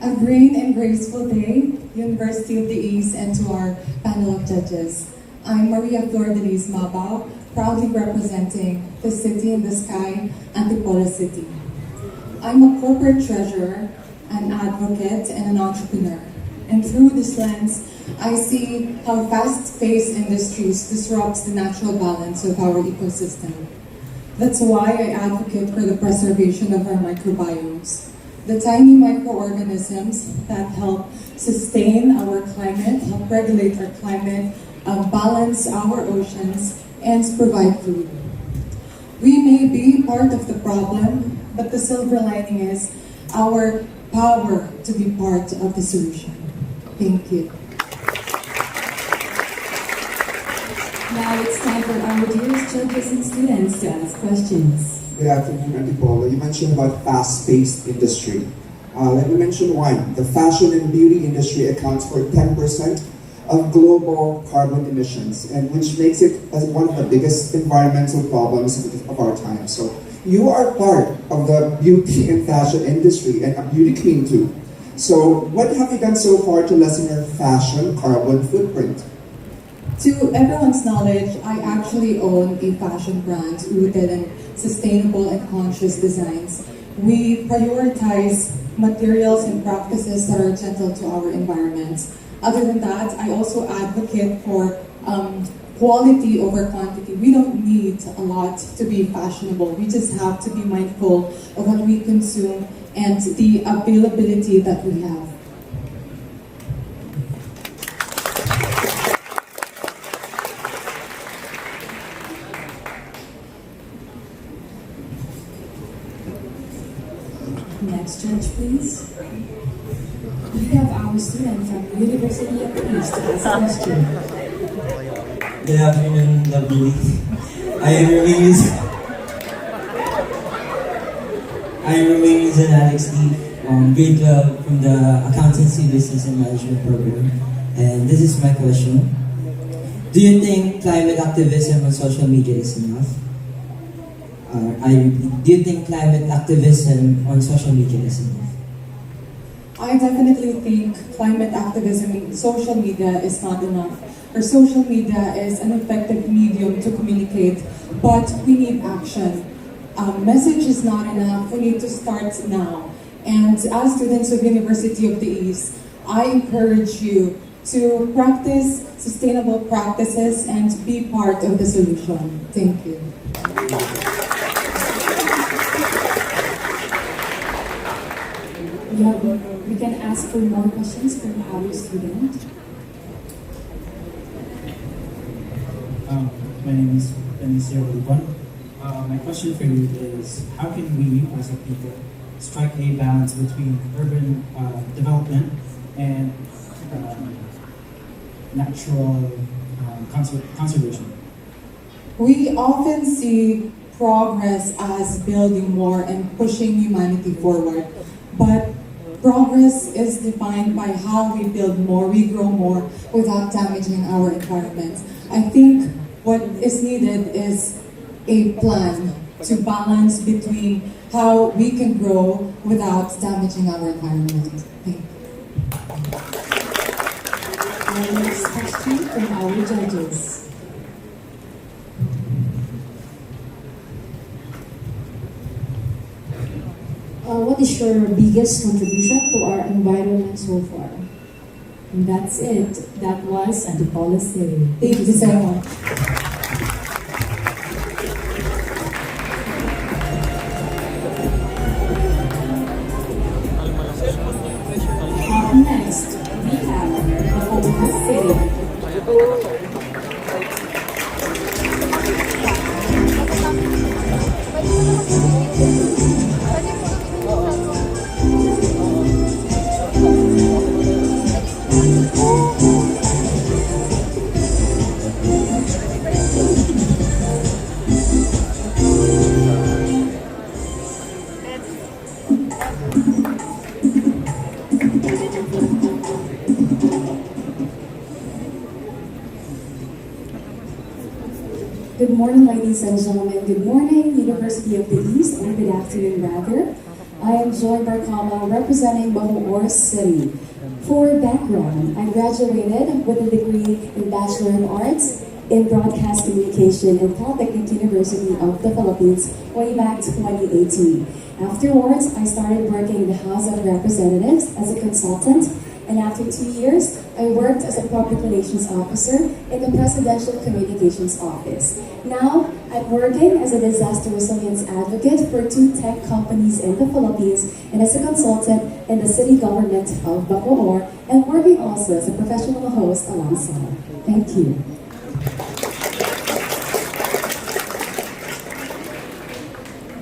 A great and graceful day, University of the East, and to our panel of judges. I'm Maria Flor Denise Mabao, proudly representing the City in the Sky, Antipolo City. I'm a corporate treasurer, an advocate, and an entrepreneur. And through this lens, I see how fast-paced industries disrupts the natural balance of our ecosystem. That's why I advocate for the preservation of our microbiomes, the tiny microorganisms that help sustain our climate, help regulate our climate, balance our oceans, and provide food. We may be part of the problem, but the silver lining is our power to be part of the solution. Thank you. Now it's time for our dearest judges and students to ask questions. Good afternoon, Antipolo. You mentioned about fast-paced industry. Let me mention one. The fashion and beauty industry accounts for 10% of global carbon emissions, and which makes it as one of the biggest environmental problems of our time. So you are part of the beauty and fashion industry and a beauty queen too. So what have you done so far to lessen your fashion carbon footprint? To everyone's knowledge, I actually own a fashion brand rooted in sustainable and conscious designs. We prioritize materials and practices that are gentle to our environment. Other than that, I also advocate for quality over quantity. We don't need a lot to be fashionable. We just have to be mindful of what we consume and the availability that we have. Next judge, please. We have our student from the University of the East to ask a question. Good afternoon, lovely. I am Ramirez and Alex D. Grade 12 from the Accountancy Business and Management program. And this is my question. Do you think climate activism on social media is enough? Do you think climate activism on social media is enough? I definitely think climate activism in social media is not enough. Our social media is an effective medium to communicate, but we need action. Message is not enough. We need to start now. And as students of University of the East, I encourage you to practice sustainable practices and be part of the solution. Thank you. We can ask for more questions from our student. My name is Benicio Ruban. My question for you is, how can we, as a people, strike a balance between urban development and natural conservation? We often see progress as building more and pushing humanity forward, but progress is defined by how we build more, we grow more without damaging our environment. I think what is needed is a plan to balance between how we can grow without damaging our environment. Thank you. Our next question from our judges. What is your biggest contribution to our environment so far? And that's it. That was Antipolo City. Thank you so much. Next, we have Oklahoma City. Good morning, ladies and gentlemen. Good morning, University of the East, or good afternoon, rather. I am Joy Barcama representing Bacoor City. For background, I graduated with a degree in Bachelor of Arts in Broadcast Communication at Polytechnic University of the Philippines way back 2018. Afterwards, I started working in the House of Representatives as a consultant, and after 2 years, I worked as a public relations officer in the Presidential Communications Office. Now, I'm working as a disaster resilience advocate for 2 tech companies in the Philippines and as a consultant in the city government of Bacoor, and working also as a professional host alongside. Thank you.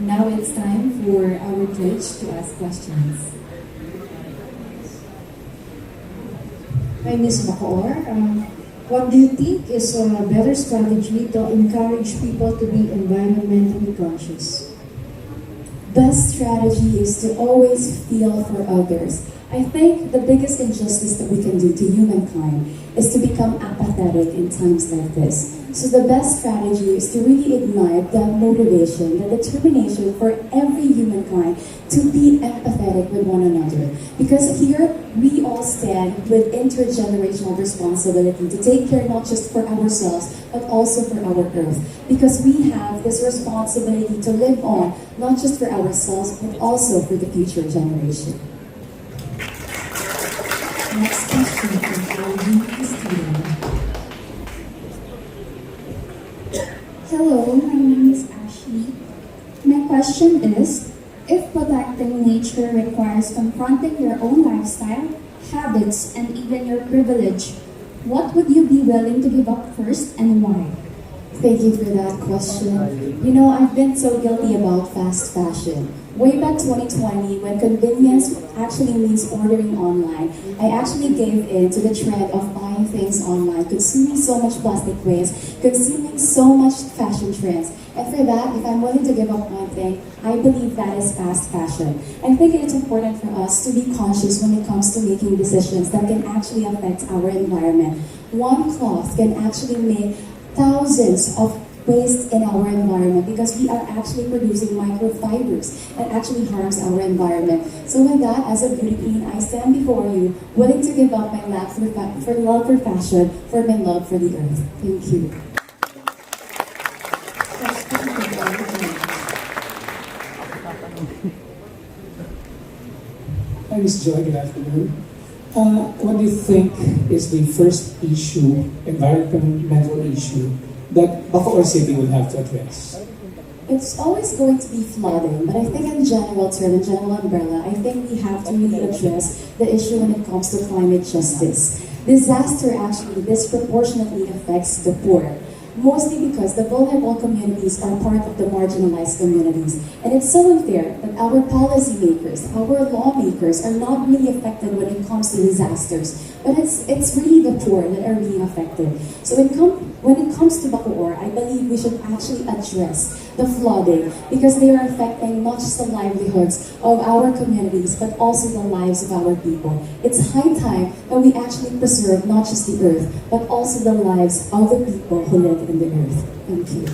Now it's time for our judge to ask questions. Hi, Ms. Bacoor. What do you think is a better strategy to encourage people to be environmentally conscious? Best strategy is to always feel for others. I think the biggest injustice that we can do to humankind is to become apathetic in times like this. So the best strategy is to really ignite that motivation, the determination for every humankind to be empathetic with one another. Because here, we all stand with intergenerational responsibility to take care not just for ourselves, but also for our earth. Because we have this responsibility to live on, not just for ourselves, but also for the future generation. Next question from our junior student. Hello, my name is Ashley. My question is, if protecting nature requires confronting your own lifestyle, habits, and even your privilege, what would you be willing to give up first and why? Thank you for that question. You know, I've been so guilty about fast fashion. Way back 2020, when convenience actually means ordering online, I actually gave in to the trend of buying things online, consuming so much plastic waste, consuming so much fashion trends. And for that, if I'm willing to give up one thing, I believe that is fast fashion. I think it's important for us to be conscious when it comes to making decisions that can actually affect our environment. One cloth can actually make thousands of waste in our environment because we are actually producing microfibers that actually harms our environment. So with that, as a beauty queen, I stand before you, willing to give up my love for love for fashion, for my love for the earth. Thank you. Hi, Ms. Joy, good afternoon. What do you think is the first issue, environmental issue, that Bacoor City will have to address? It's always going to be flooding, but I think in general term, in general umbrella, I think we have to really address the issue when it comes to climate justice. Disaster actually disproportionately affects the poor, mostly because the vulnerable communities are part of the marginalized communities. And it's so unfair that our policymakers, our lawmakers are not really affected when it comes to disasters, but it's really the poor that are being affected. So when it comes to Bacoor, I believe we should actually address the flooding because they are affecting not just the livelihoods of our communities, but also the lives of our people. It's high time that we actually preserve not just the earth, but also the lives of the people who live in the earth. Thank you.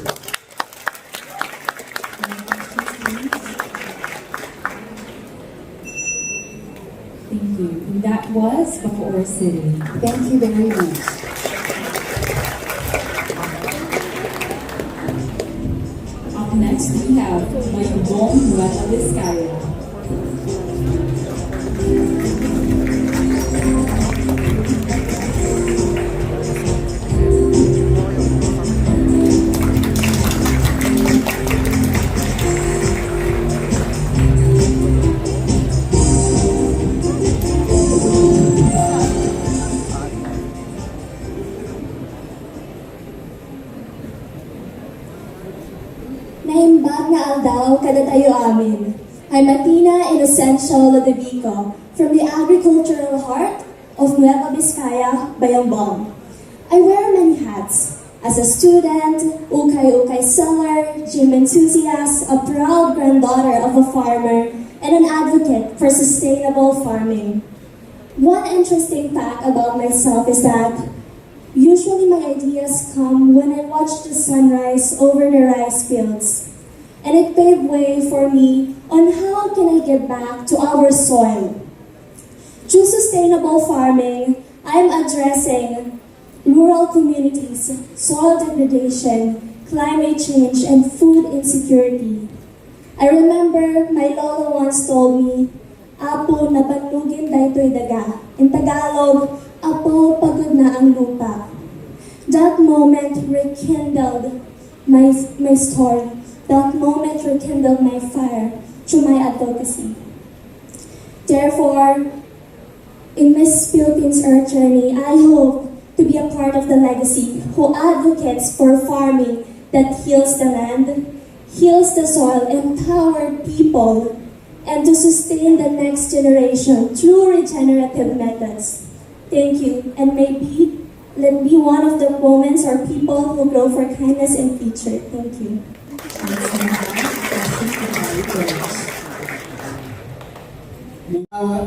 Thank you. And that was Bacoor City. Thank you very much. Up next, we have Mayubong Nueva Vizcaya. Naimbag na aldaw kada tayo amin. I'm Martina Inocencio Lodovico from the agricultural heart of Nueva Vizcaya, Bayambang. I wear many hats. As a student, ukay-ukay seller, gym enthusiast, a proud granddaughter of a farmer, and an advocate for sustainable farming. One interesting fact about myself is that usually my ideas come when I watch the sunrise over the rice fields. and it paved way for me on how can I give back to our soil. Through sustainable farming, I'm addressing rural communities, soil degradation, climate change, and food insecurity. I remember my lola once told me, "Apo, nabanlugin daytoy daga." In Tagalog, "Apo, pagod na ang lupa." That moment rekindled my story. That moment rekindled my fire through my advocacy. Therefore, in Miss Philippines Earth Journey, I hope to be a part of the legacy who advocates for farming that heals the land, heals the soil, empower people, and to sustain the next generation through regenerative methods. Thank you, and maybe let be one of the moments or people who grow for kindness and future. Thank you.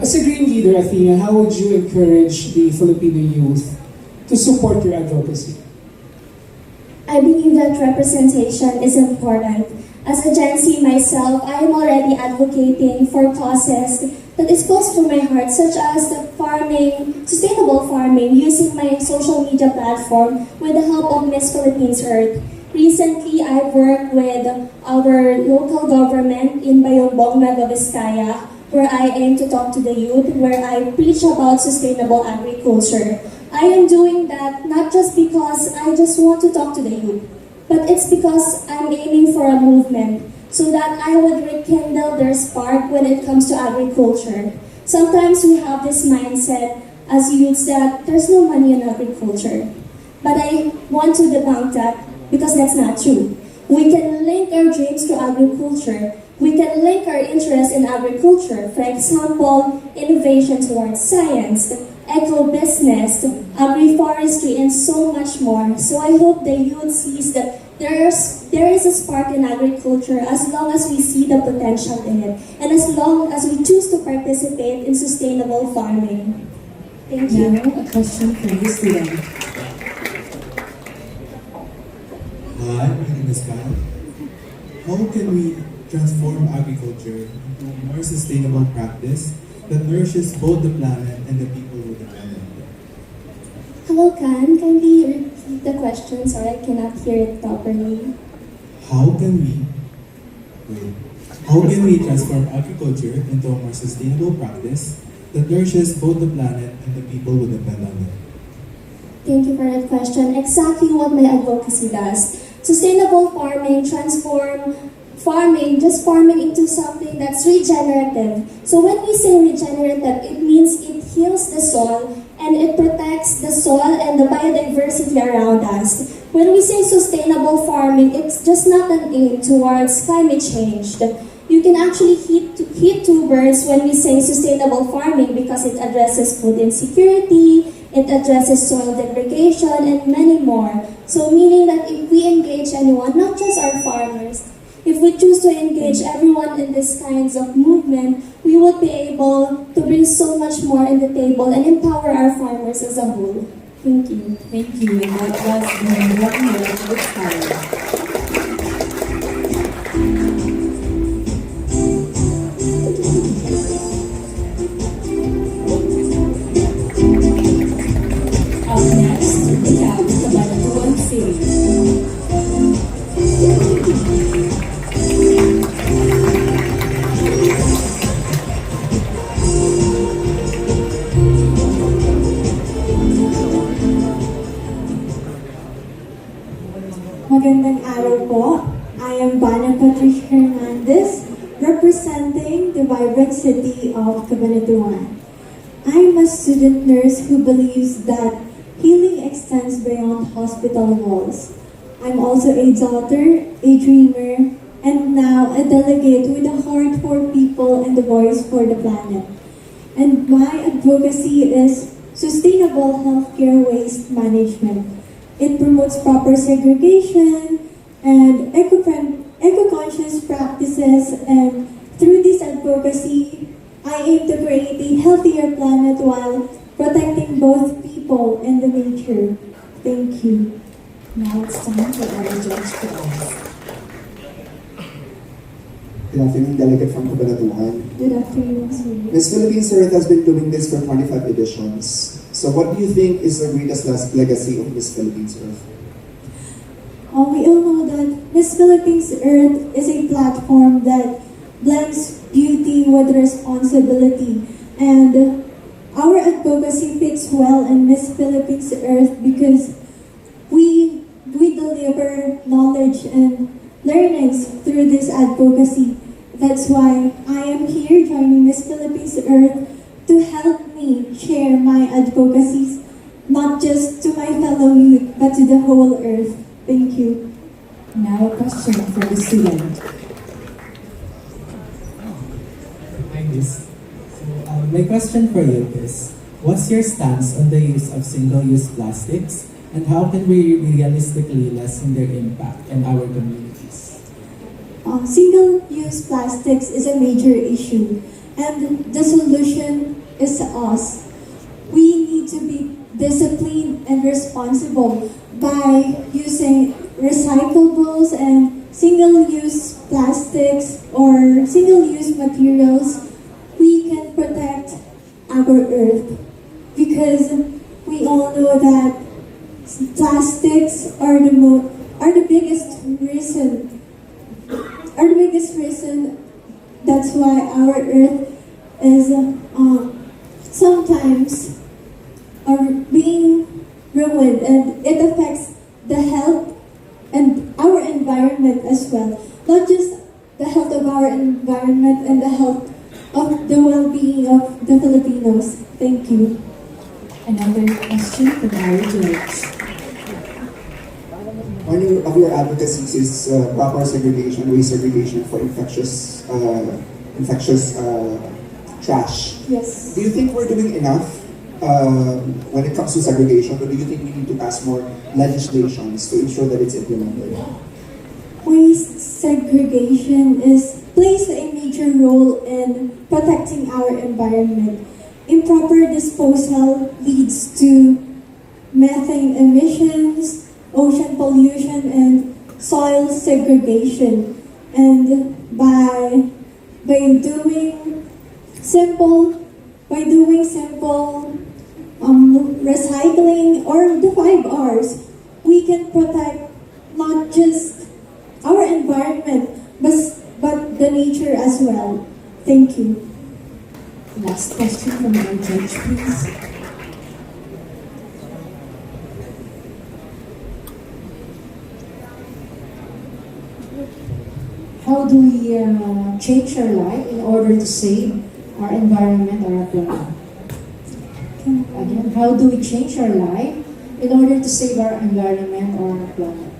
As a green leader, Athena, how would you encourage the Filipino youth to support your advocacy? I believe that representation is important. As a Gen Z myself, I am already advocating for causes that is close to my heart, such as the farming, sustainable farming, using my social media platform with the help of Miss Philippines Earth. Recently, I worked with our local government in Bayongbong, Nueva Vizcaya, where I aim to talk to the youth, where I preach about sustainable agriculture. I am doing that not just because I just want to talk to the youth, but it's because I'm aiming for a movement so that I would rekindle their spark when it comes to agriculture. Sometimes we have this mindset as youths that there's no money in agriculture. But I want to debunk that because that's not true. We can link our dreams to agriculture. We can link our interest in agriculture. For example, innovation towards science, eco-business, agri-forestry, and so much more. So I hope the youth sees that there is a spark in agriculture as long as we see the potential in it, and as long as we choose to participate in sustainable farming. Thank you. Now, a question from the student. Hi, my name is Kyle. How can we transform agriculture into a more sustainable practice that nourishes both the planet and the people who depend on it? Hello, Can you repeat the question? Sorry, I cannot hear it properly. How can we transform agriculture into a more sustainable practice that nourishes both the planet and the people who depend on it? Thank you for that question. Exactly what my advocacy does. Sustainable farming transform farming into something that's regenerative. So when we say regenerative, it means it heals the soil and it protects the soil and the biodiversity around us. When we say sustainable farming, it's just not an aim towards climate change. You can actually hit two birds when we say sustainable farming because it addresses food insecurity, it addresses soil degradation, and many more. So meaning that if we engage anyone, not just our farmers, if we choose to engage everyone in these kinds of movement, we would be able to bring so much more in the table and empower our farmers as a whole. Thank you. Thank you. And that was the 1 minute with Kyle. Up next, we have the Cabanatuan City. Magandang araw po. I am Bana Patricia Hernandez, representing the vibrant city of Cabanatuan. I am a student nurse who believes that healing extends beyond hospital walls. I'm also a daughter, a dreamer, and now a delegate with a heart for people and a voice for the planet. And my advocacy is sustainable healthcare waste management. It promotes proper segregation and eco-conscious practices, and through this advocacy, I aim to create a healthier planet while protecting both people and the nature. Thank you. Now it's time for our judge to ask. Good afternoon, delegate from Cabanatuan. Good afternoon, sir. Miss Philippines Earth has been doing this for 25 editions. So what do you think is the greatest legacy of Miss Philippines Earth? We all know that Miss Philippines Earth is a platform that blends beauty with responsibility. And our advocacy fits well in Miss Philippines Earth because we deliver knowledge and learnings through this advocacy. That's why I am here joining Miss Philippines Earth to help me share my advocacies, not just to my fellow youth, but to the whole Earth. Thank you. Now a question for the student. Hi, Miss. My question for you is, what's your stance on the use of single-use plastics, and how can we realistically lessen their impact in our communities? Single-use plastics is a major issue, and the solution is us. We need to be disciplined and responsible by using recyclables and single-use plastics or single-use materials. We can protect our Earth because we all know that plastics are the biggest reason. That's why our Earth is sometimes being ruined, and it affects the health and our environment as well. Not just the health of our environment and the health of the well-being of the Filipinos. Thank you. Another question from our judge. One of your advocacies is proper segregation, waste segregation for infectious trash. Yes. Do you think we're doing enough when it comes to segregation, or do you think we need to pass more legislations to ensure that it's implemented? Waste segregation plays a major role in protecting our environment. Improper disposal leads to methane emissions, ocean pollution, and soil segregation. And by doing simple recycling or the 5 R's, we can protect not just our environment, but the nature as well. Thank you. Last question from our judge, please. How do we change our life in order to save our environment or our planet? Again, how do we change our life in order to save our environment or our planet?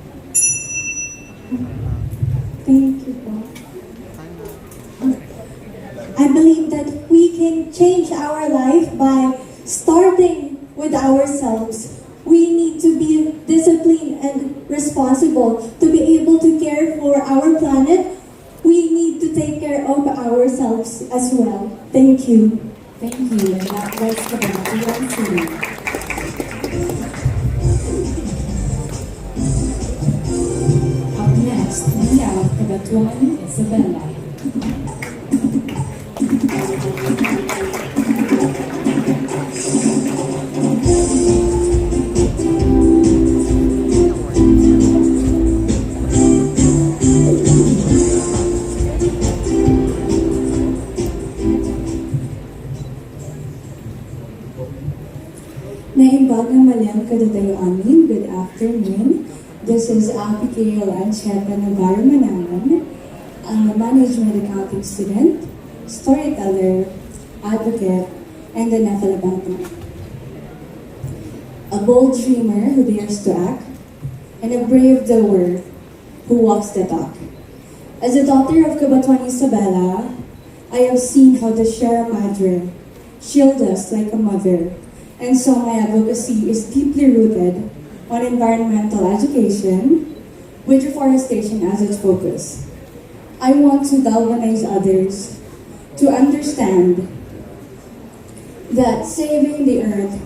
Thank you, Bob. I believe that we can change our life by starting with ourselves. We need to be disciplined and responsible to be able to care for our planet. We need to take care of ourselves as well. Thank you. Thank you, and that was the Cabanatuan City. Up next, we have Cabanatuan Isabela. Naibagang malayang kadatayo amin. Good afternoon. This is Abigail Ancheta Navarro Manangan, management accounting student, storyteller, advocate, and a Nepalabantan. A bold dreamer who dares to act, and a brave doer who walks the talk. As a daughter of Cabanatuan Isabela, I have seen how the Sierra Madre shield us like a mother. And so my advocacy is deeply rooted on environmental education with reforestation as its focus. I want to galvanize others to understand that saving the earth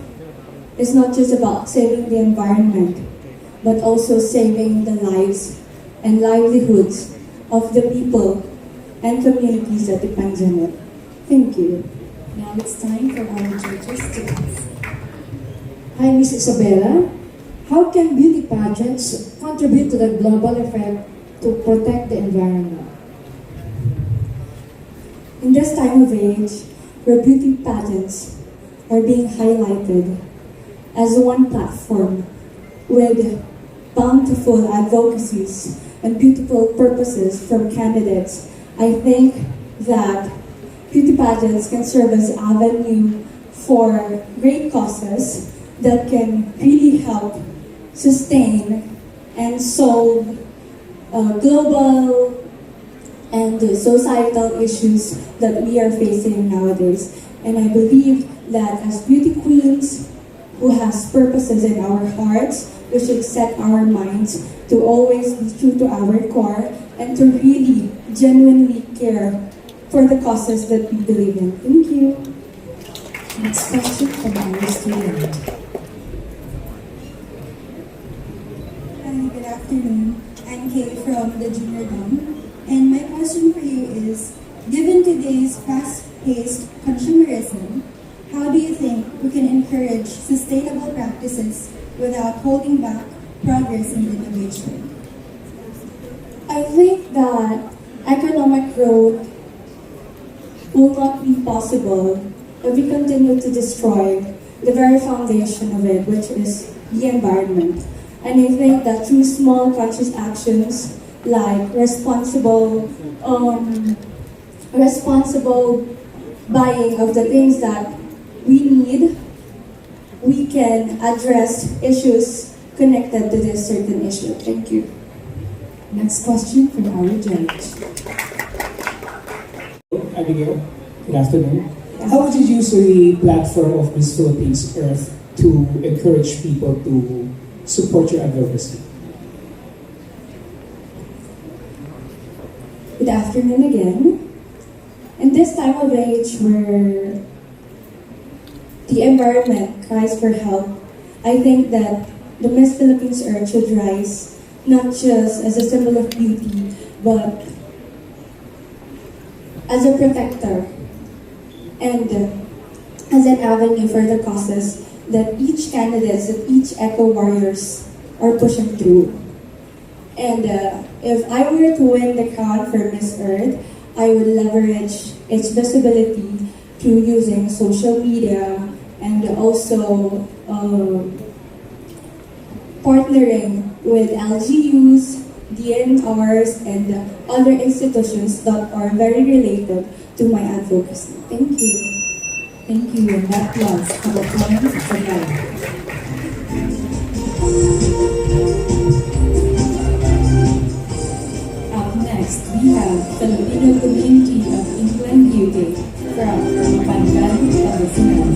is not just about saving the environment, but also saving the lives and livelihoods of the people and communities that depends on it. Thank you. Now it's time for our judges to answer. Hi, Miss Isabella. How can beauty pageants contribute to the global effect to protect the environment? In this time of age, where beauty pageants are being highlighted as one platform with bountiful advocacies and beautiful purposes from candidates, I think that beauty pageants can serve as avenue for great causes that can really help sustain and solve global and societal issues that we are facing nowadays. And I believe that as beauty queens who has purposes in our hearts, we should set our minds to always be true to our core and to really genuinely care for the causes that we believe in. Thank you. Next question from our student. Hi, good afternoon. I'm Kay from the Junior Dom. And my question for you is, given today's fast-paced consumerism, how do you think we can encourage sustainable practices without holding back progress and innovation? I think that economic growth will not be possible if we continue to destroy the very foundation of it, which is the environment. And I think that through small conscious actions like responsible buying of the things that we need, we can address issues connected to this certain issue. Thank you. Next question from our judge. Abigail, good afternoon. How would you use the platform of Miss Philippines Earth to encourage people to support your advocacy? Good afternoon again. In this time of age where the environment cries for help, I think that the Miss Philippines Earth should rise not just as a symbol of beauty, but as a protector and as an avenue for the causes that each candidates, that each eco warriors are pushing through. And if I were to win the crown for Miss Earth, I would leverage its visibility through using social media and also partnering with LGUs, DNRs, and other institutions that are very related to my advocacy. Thank you. Thank you, and that was our point for now. Up next, we have Filipino Community of England Beauty from Pangan, Pangasinan.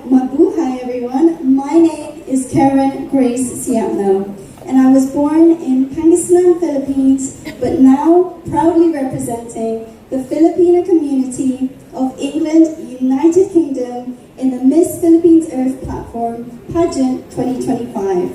Mabuhay everyone. My name is Karen Grace Siapno, and I was born in Pangasinan, Philippines, but now proudly representing the Filipino community of England, United Kingdom in the Miss Philippines Earth Platform Pageant 2025.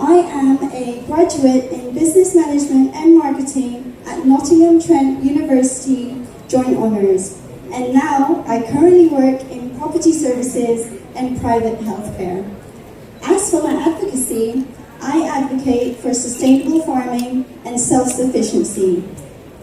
I am a graduate in Business Management and Marketing at Nottingham Trent University Joint Honours, and now I currently work in property services and private healthcare. As for my advocacy, I advocate for sustainable farming and self-sufficiency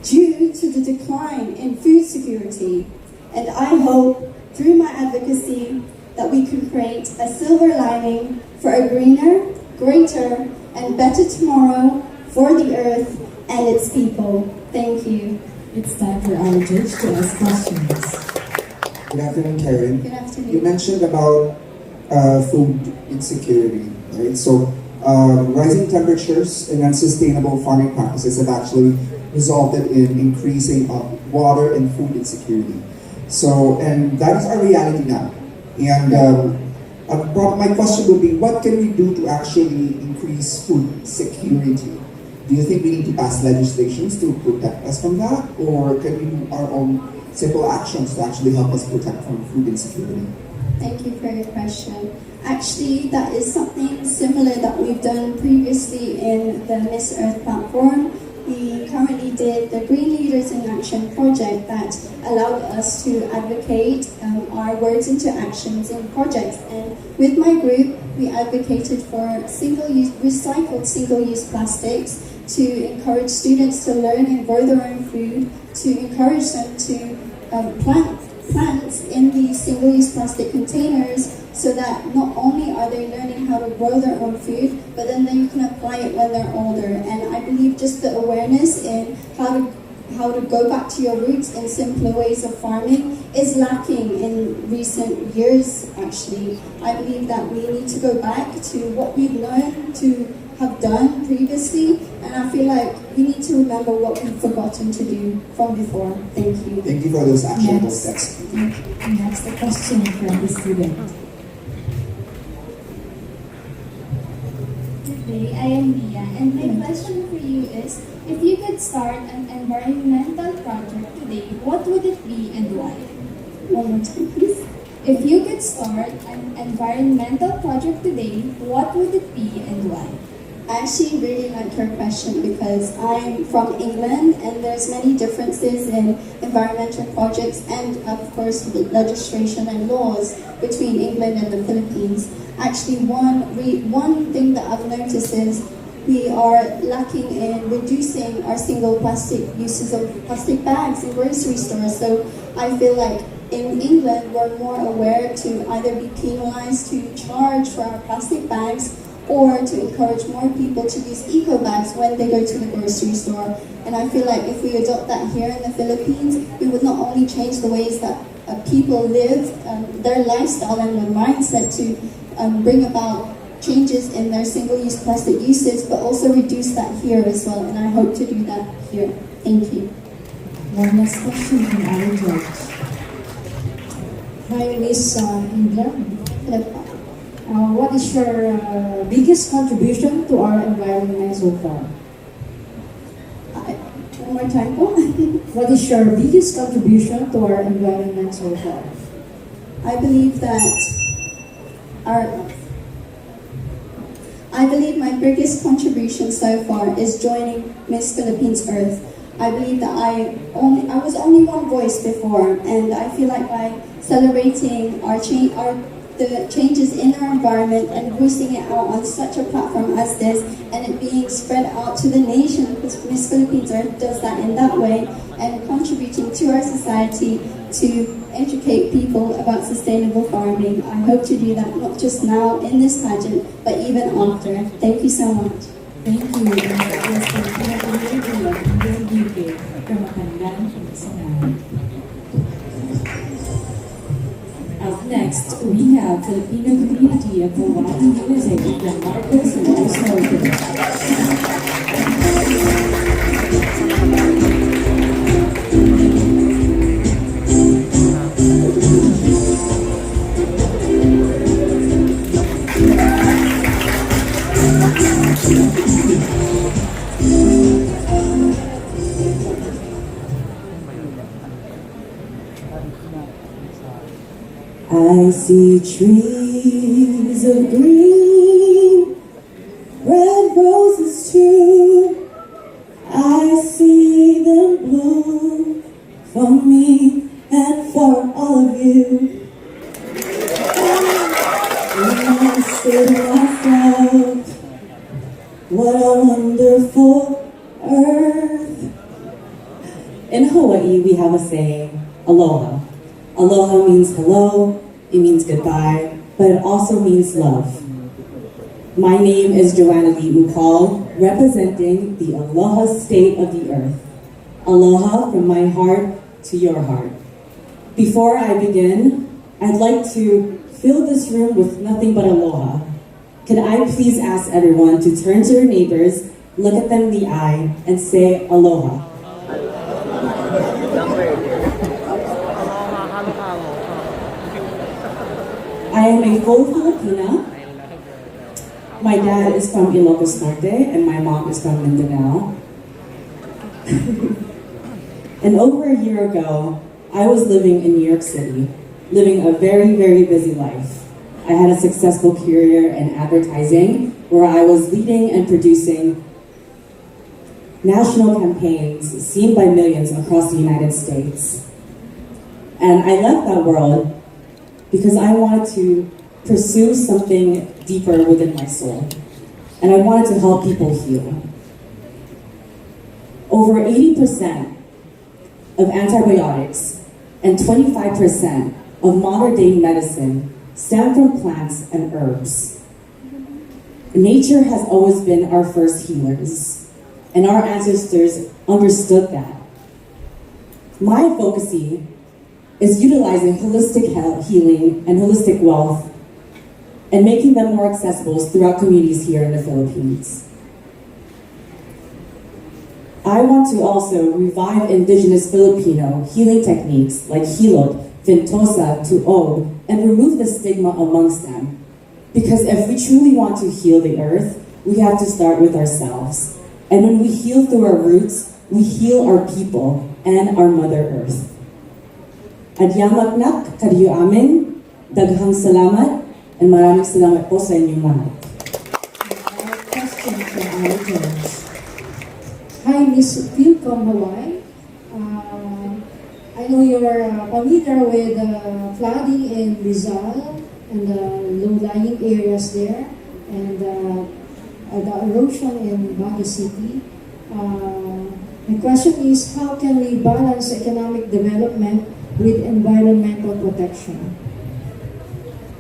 due to the decline in food security, and I hope through my advocacy that we can create a silver lining for a greener, greater, and better tomorrow for the earth and its people. Thank you. It's time for our judge to ask questions. Good afternoon, Karen. Good afternoon. You mentioned about food insecurity, right? So rising temperatures and unsustainable farming practices have actually resulted in increasing water and food insecurity. So, and that is our reality now. And my question would be, what can we do to actually increase food security? Do you think we need to pass legislations to protect us from that? Or can we do our own simple actions to actually help us protect from food insecurity? Thank you for your question. Actually, that is something similar that we've done previously in the Miss Earth platform. We currently did the Green Leaders in Action project that allowed us to advocate our words into actions in projects. And with my group, we advocated for recycled single-use plastics to encourage students to learn and grow their own food, to encourage them to plant plants in these single-use plastic containers, so that not only are they learning how to grow their own food, but then they can apply it when they're older. And I believe just the awareness in how to go back to your roots in simpler ways of farming is lacking in recent years, actually. I believe that we need to go back to what we've learned to have done previously, and I feel like we need to remember what we've forgotten to do from before. Thank you. Thank you for those actionable steps. Next, a question from the student. Good day, I am Lia, and my question for you is, if you could start an environmental project today, what would it be and why? One more time, please. If you could start an environmental project today, what would it be and why? I actually really like your question because I'm from England and there's many differences in environmental projects and of course the legislation and laws between England and the Philippines. Actually, one thing that I've noticed is we are lacking in reducing our single plastic uses of plastic bags in grocery stores. So I feel like in England we're more aware to either be penalized to charge for our plastic bags or to encourage more people to use eco bags when they go to the grocery store. And I feel like if we adopt that here in the Philippines, we would not only change the ways that people live, their lifestyle and their mindset to bring about changes in their single-use plastic usage, but also reduce that here as well. And I hope to do that here. Thank you. One last question from our judge. Hi, Miss Indra. What is your biggest contribution to our environment so far? One more time, po. What is your biggest contribution to our environment so far? I believe that my biggest contribution so far is joining Miss Philippines Earth. I believe that I was only one voice before, and I feel like by celebrating the changes in our environment and voicing it out on such a platform as this, and it being spread out to the nation, because Miss Philippines Earth does that in that way, and contributing to our society to educate people about sustainable farming. I hope to do that not just now in this pageant, but even after. Thank you so much. Thank you. Up next, we have Filipino community of Hawaii USA from Marcos and Osnogo. I see trees of green, red roses too. I see them bloom for me and for all of you. And I say to myself, what a wonderful earth. In Hawaii, we have a saying, aloha. Aloha means hello, it means goodbye, but it also means love. My name is Joanna Lee Ukal, representing the Aloha state of the earth. Aloha from my heart to your heart. Before I begin, I'd like to fill this room with nothing but aloha. Could I please ask everyone to turn to your neighbors, look at them in the eye, and say aloha. I am a full Filipina. My dad is from Ilocos Norte and my mom is from Mindanao. And over a year ago, I was living in New York City, living a very, very busy life. I had a successful career in advertising where I was leading and producing national campaigns seen by millions across the United States. And I left that world because I wanted to pursue something deeper within my soul. And I wanted to help people heal. Over 80% of antibiotics and 25% of modern day medicine stem from plants and herbs. Nature has always been our first healers, and our ancestors understood that. My advocacy is utilizing holistic healing and holistic wealth and making them more accessible throughout communities here in the Philippines. I want to also revive indigenous Filipino healing techniques like hilot, ventosa, tuog, and remove the stigma amongst them. Because if we truly want to heal the earth, we have to start with ourselves. And when we heal through our roots, we heal our people and our Mother Earth. Adyamaknak kadiyo amin, daghang salamat, and maraming salamat po sa inyong lahat. Question from our judge. Hi, Miss Philcom Hawaii. I know you're familiar with flooding in Rizal and the low-lying areas there, and the erosion in Baguio City. My question is, how can we balance economic development with environmental protection?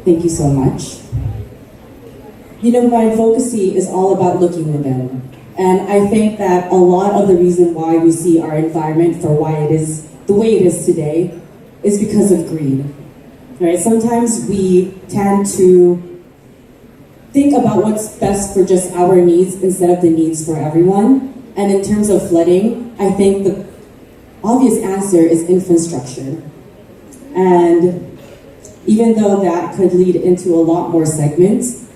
Thank you so much. You know, my advocacy is all about looking within. And I think that a lot of the reason why we see our environment for why it is the way it is today is because of greed. Right? Sometimes we tend to think about what's best for just our needs instead of the needs for everyone. And in terms of flooding, I think the obvious answer is infrastructure. And even though that could lead into a lot more segments,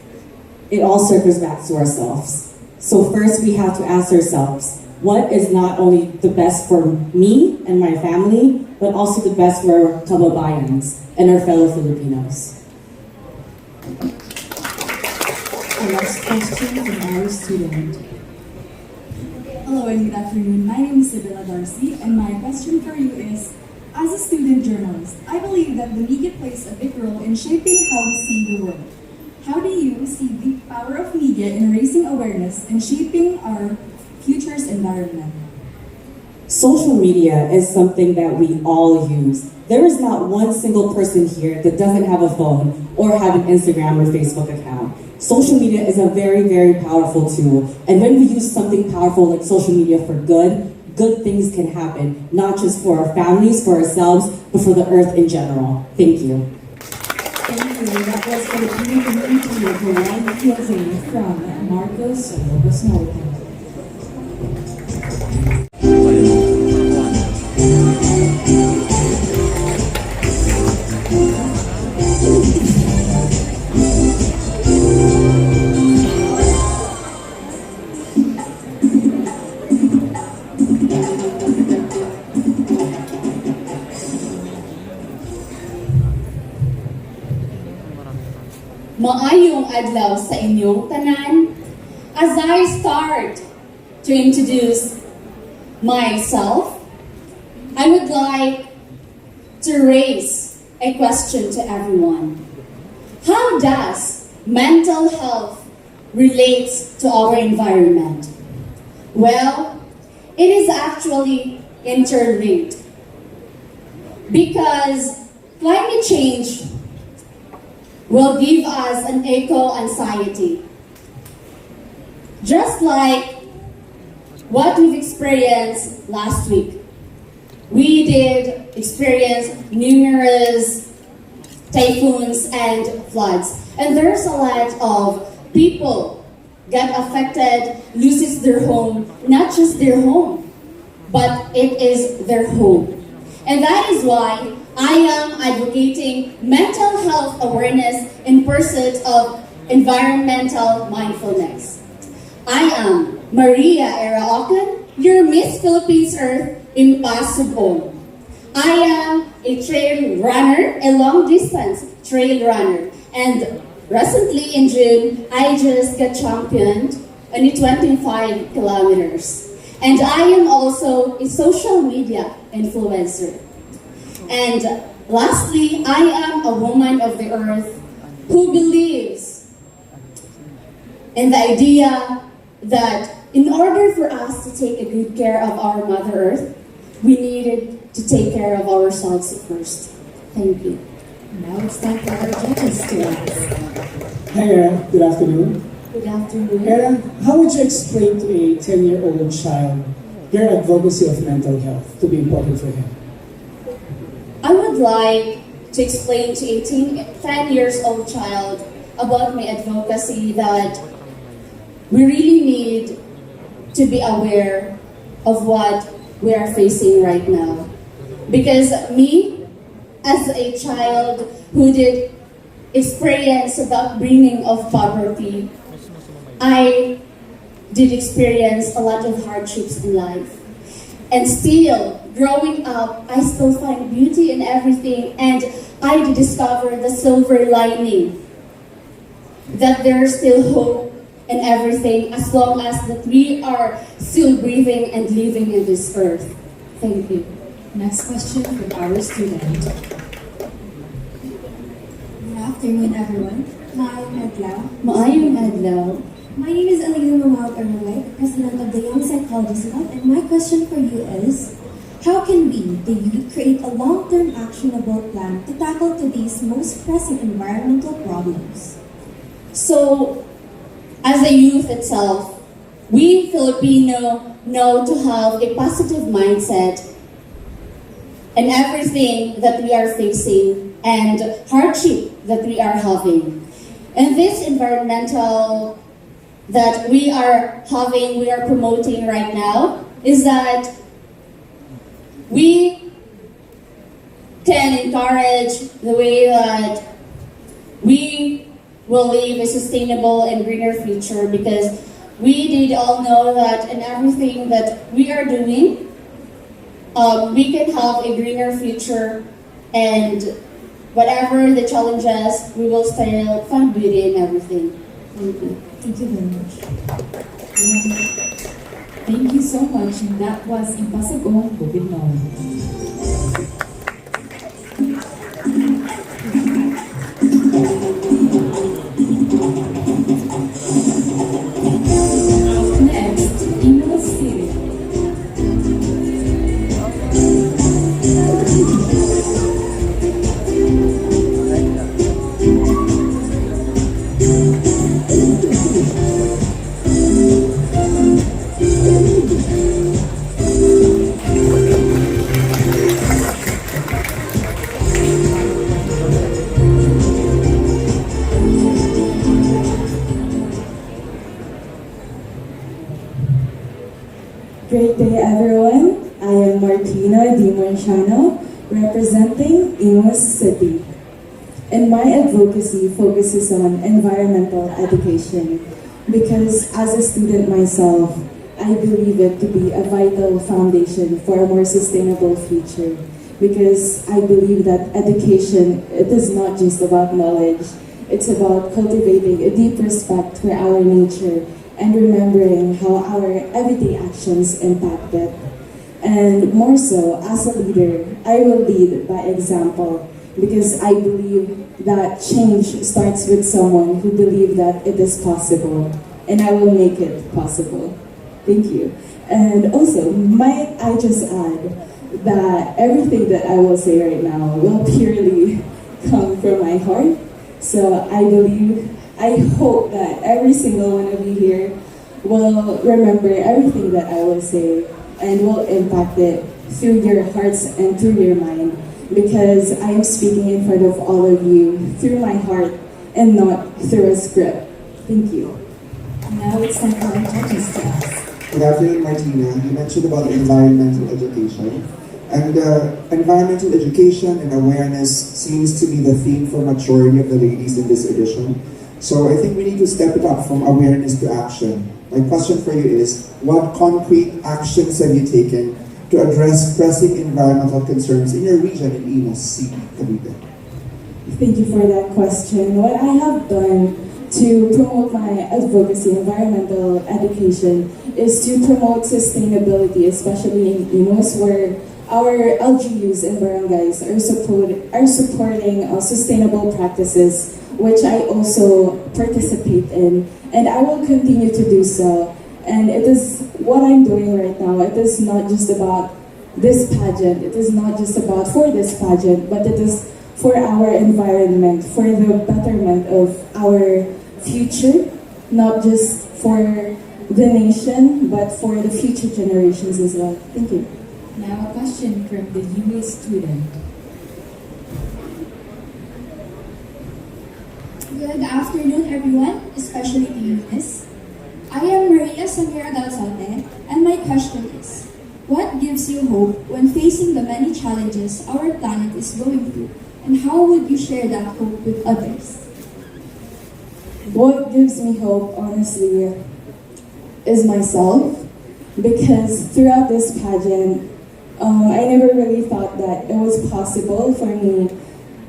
it all circles back to ourselves. So first we have to ask ourselves, what is not only the best for me and my family, but also the best for our kababayans and our fellow Filipinos? The last question from our student. Hello and good afternoon. My name is Isabella Darcy, and my question for you is, as a student journalist, I believe that the media plays a big role in shaping how we see the world. How do you see the power of media in raising awareness and shaping our future's environment? Social media is something that we all use. There is not one single person here that doesn't have a phone or have an Instagram or Facebook account. Social media is a very, very powerful tool. And when we use something powerful like social media for good, good things can happen, not just for our families, for ourselves, but for the earth in general. Thank you. Thank you. That was the community of Hawaii closing from Marcos Ilocos Norte. Maayong adlaw sa inyong tanan. As I start to introduce myself, I would like to raise a question to everyone. How does mental health relate to our environment? Well, it is actually interlinked because climate change will give us an eco-anxiety. Just like what we've experienced last week. We did experience numerous typhoons and floods. And there's a lot of people get affected, loses their home, not just their home, but it is their home. And that is why I am advocating mental health awareness in pursuit of environmental mindfulness. I am Maria Eraocan, your Miss Philippines Earth Impossible. I am a trail runner, a long distance trail runner, and recently in June, I just got championed on 25 kilometers. And I am also a social media influencer. And lastly, I am a woman of the earth who believes in the idea that in order for us to take a good care of our Mother Earth, we needed to take care of ourselves first. Thank you. Now it's time for our judges to ask. Hi, Era. Good afternoon. Good afternoon. Era, how would you explain to a 10-year-old child your advocacy of mental health to be important for him? I would like to explain to a 10 years old child about my advocacy that we really need to be aware of what we are facing right now. Because me, as a child who did experience the upbringing of poverty, I did experience a lot of hardships in life. And still, growing up, I still find beauty in everything, and I did discover the silver lining, that there's still hope in everything as long as that we are still breathing and living in this earth. Thank you. Next question from our student. Good afternoon, everyone. Maayong adlaw. Maayong adlaw. My name is Alina Mamao Arroy, President of the Young Psychologists Club, and my question for you is, how can we, the youth, create a long-term actionable plan to tackle today's most pressing environmental problems? So, as a youth itself, we Filipino know to have a positive mindset in everything that we are facing and hardship that we are having. And this environmental that we are having, we are promoting right now, is that we can encourage the way that we will live a sustainable and greener future, because we did all know that in everything that we are doing, we can have a greener future, and whatever the challenges, we will still find beauty in everything. Thank you. Thank you very much. Thank you so much. And that was Impossible Bukidnon. Next, Imo City. Great day, everyone. I am Martina Di Marciano, representing Imus City. And my advocacy focuses on environmental education because as a student myself, I believe it to be a vital foundation for a more sustainable future. Because I believe that education, it is not just about knowledge, it's about cultivating a deep respect for our nature and remembering how our everyday actions impact it. And more so, as a leader, I will lead by example because I believe that change starts with someone who believes that it is possible, and I will make it possible. Thank you. And also, might I just add that everything that I will say right now will purely come from my heart. So I hope that every single one of you here will remember everything that I will say and will impact it through your hearts and through your mind, because I am speaking in front of all of you through my heart and not through a script. Thank you. Now it's time for our judges to ask. Good afternoon, Martina. You mentioned about environmental education. And environmental education and awareness seems to be the theme for majority of the ladies in this edition. So I think we need to step it up from awareness to action. My question for you is, what concrete actions have you taken to address pressing environmental concerns in your region in Imus City, Cavite? Thank you for that question. What I have done to promote my advocacy, environmental education, is to promote sustainability, especially in Imus, where our LGUs and barangays are supporting sustainable practices, which I also participate in, and I will continue to do so. And it is what I'm doing right now. It is not just about this pageant. It is not just about for this pageant, but it is for our environment, for the betterment of our future, not just for the nation, but for the future generations as well. Thank you. Now a question from the UA student. Good afternoon, everyone, especially to you, Miss. I am Maria Samira Dalsote, and my question is, what gives you hope when facing the many challenges our planet is going through, and how would you share that hope with others? What gives me hope, honestly, is myself, because throughout this pageant, I never really thought that it was possible for me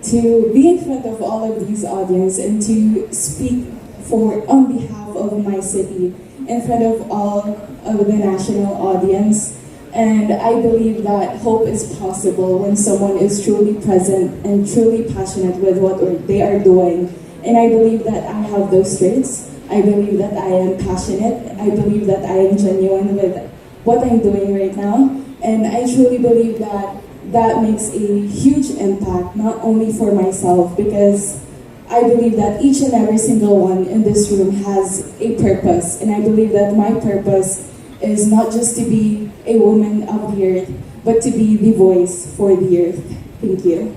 to be in front of all of these audience and to speak on behalf of my city in front of all of the national audience. And I believe that hope is possible when someone is truly present and truly passionate with what they are doing. And I believe that I have those traits. I believe that I am passionate. I believe that I am genuine with what I'm doing right now. And I truly believe that that makes a huge impact, not only for myself, because I believe that each and every single one in this room has a purpose. And I believe that my purpose is not just to be a woman of the earth, but to be the voice for the earth. Thank you.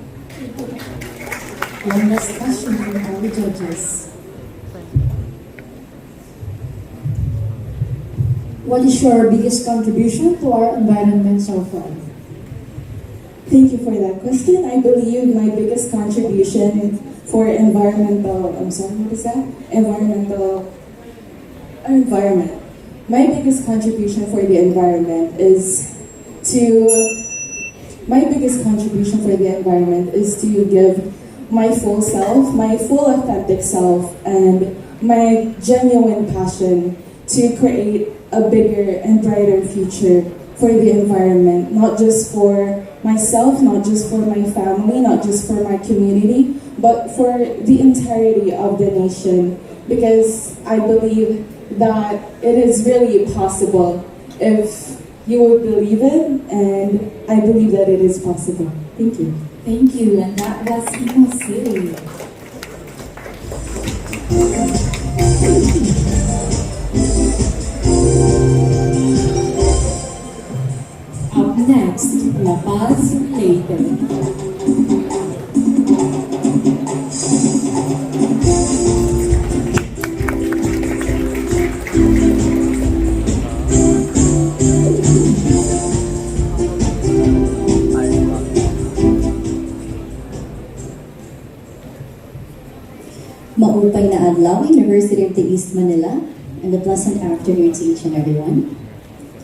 One last question from all the judges. What is your biggest contribution to our environment so far? Thank you for that question. I believe my biggest contribution for environment. My biggest contribution for the environment is to give my full self, my full authentic self, and my genuine passion to create a bigger and brighter future for the environment, not just for myself, not just for my family, not just for my community, but for the entirety of the nation. Because I believe that it is really possible if you would believe it, and I believe that it is possible. Thank you. Thank you, and that was Imus City. Up next, La Paz, Leyte. Maupay na adlaw, University of the East Manila, and a pleasant afternoon to each and everyone.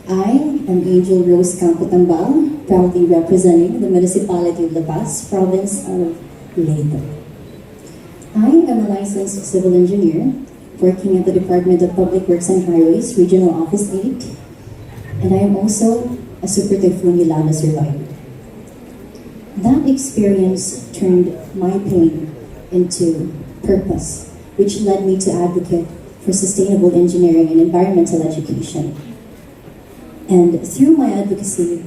I am Angel Rose Campo Tambal, proudly representing the Municipality of La Paz, Province of Leyte. I am a licensed civil engineer working at the Department of Public Works and Highways, Regional Office 8, and I am also a Super Typhoon Yolanda survivor. That experience turned my pain into purpose, which led me to advocate for sustainable engineering and environmental education. And through my advocacy,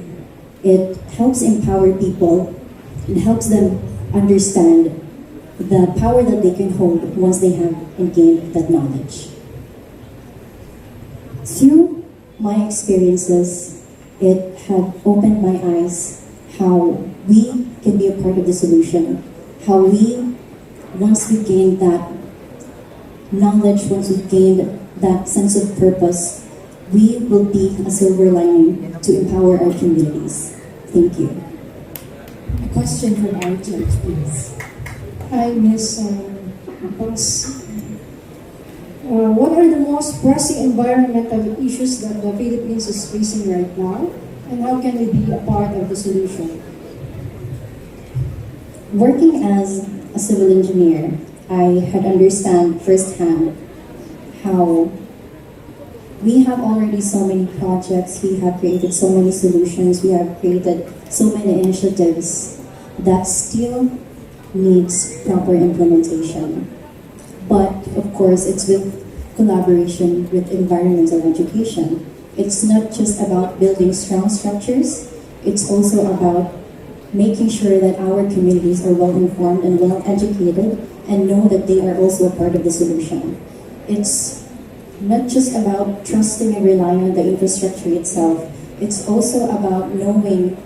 it helps empower people and helps them understand the power that they can hold once they have gained that knowledge. Through my experiences, it had opened my eyes how we can be a part of the solution, how once we gained that knowledge, once we gained that sense of purpose, we will be a silver lining to empower our communities. Thank you. question from our judge, please. Hi, Miss Bugs. What are the most pressing environmental issues that the Philippines is facing right now, and how can we be a part of the solution? Working as a civil engineer, I had understand firsthand how we have already so many projects, we have created so many solutions, we have created so many initiatives that still needs proper implementation. But of course, it's with collaboration with environmental education. It's not just about building strong structures, it's also about making sure that our communities are well informed and well educated and know that they are also a part of the solution. It's not just about trusting and relying on the infrastructure itself, it's also about knowing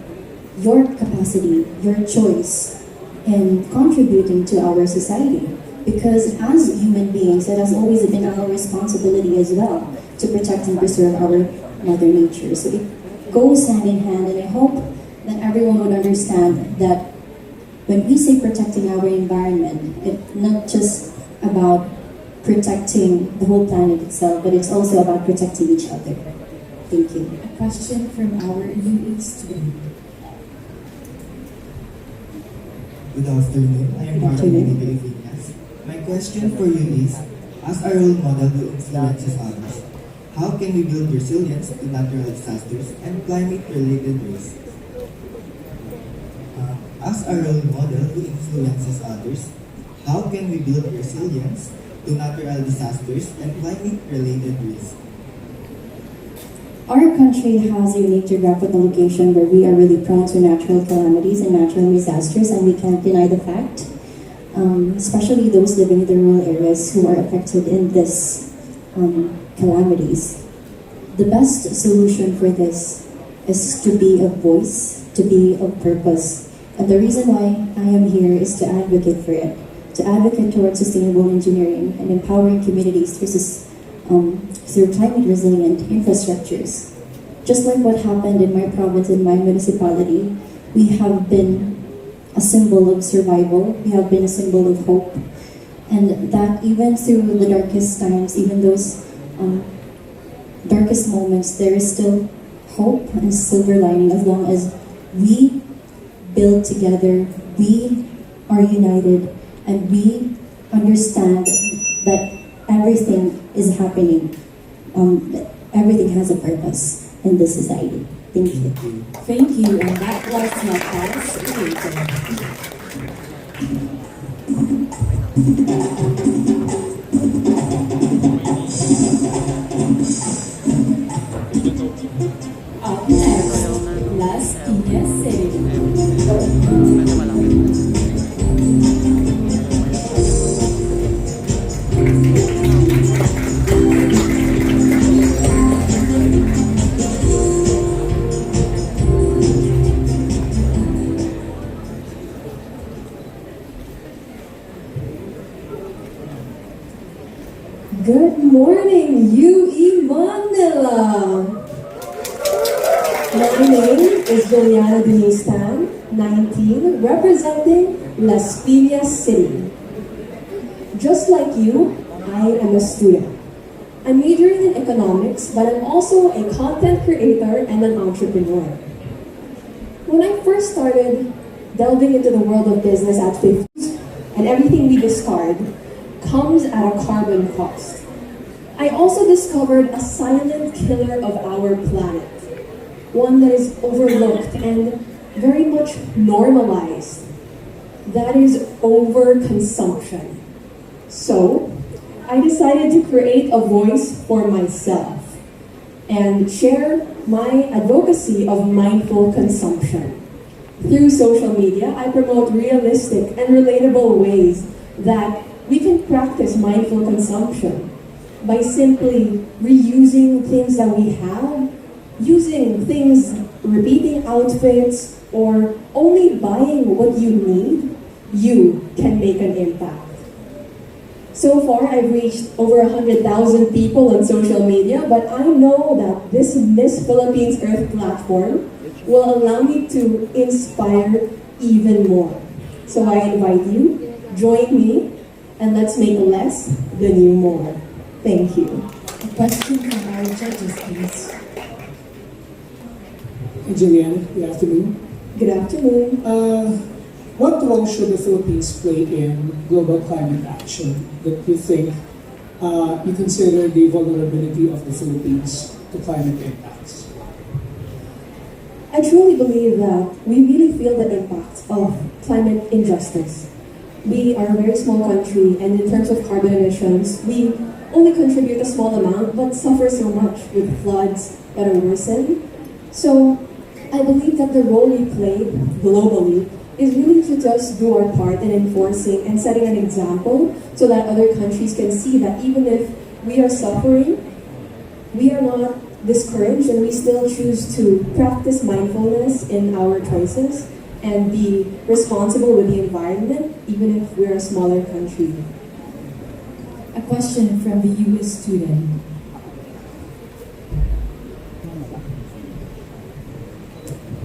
your capacity, your choice, and contributing to our society. Because as human beings, it has always been our responsibility as well to protect and preserve our Mother Nature. So it goes hand in hand, and I hope that everyone would understand that when we say protecting our environment, it's not just about protecting the whole planet itself, but it's also about protecting each other. Thank you. A question from our UE student. Good afternoon. I am Martin Villavinas. My question for you is, as a role model who influences others, how can we build resilience to natural disasters and climate-related risks? As a role model who influences others, how can we build resilience to natural disasters and climate-related risks? Our country has a unique geographical location where we are really prone to natural calamities and natural disasters, and we can't deny the fact, especially those living in the rural areas who are affected in this calamities. The best solution for this is to be of voice, to be of purpose. And the reason why I am here is to advocate for it, to advocate towards sustainable engineering and empowering communities through climate resilient infrastructures. Just like what happened in my province, in my municipality, we have been a symbol of survival, we have been a symbol of hope, and that even through the darkest times, even those darkest moments, there is still hope and silver lining as long as we build together, we are united, and we understand that everything is happening. Everything has a purpose in this society. Thank you. Thank you, and that was my Up next, Las Piñas City. Good morning, UE Manila! My name is Juliana Denise Tan, 19, representing Las Piñas City. Just like you, I am a student. I'm majoring in economics, but I'm also a content creator and an entrepreneur. When I first started delving into the world of business at 50, and everything we discard comes at a carbon cost. I also discovered a silent killer of our planet, one that is overlooked and very much normalized. That is overconsumption. So, I decided to create a voice for myself and share my advocacy of mindful consumption. Through social media, I promote realistic and relatable ways that we can practice mindful consumption by simply reusing things that we have, using things, repeating outfits, or only buying what you need. You can make an impact. So far, I've reached over 100,000 people on social media, but I know that this Miss Philippines Earth platform will allow me to inspire even more. So I invite you, join me, and let's make less the new more. Thank you. A question from our judges, please. Hey, Julian, good afternoon. Good afternoon. What role should the Philippines play in global climate action that you think you consider the vulnerability of the Philippines to climate impacts? I truly believe that we really feel the impact of climate injustice. We are a very small country, and in terms of carbon emissions, we only contribute a small amount but suffer so much with floods that are worsened. So I believe that the role we play globally is really to just do our part in enforcing and setting an example so that other countries can see that even if we are suffering, we are not discouraged and we still choose to practice mindfulness in our choices and be responsible with the environment, even if we're a smaller country. A question from the US student.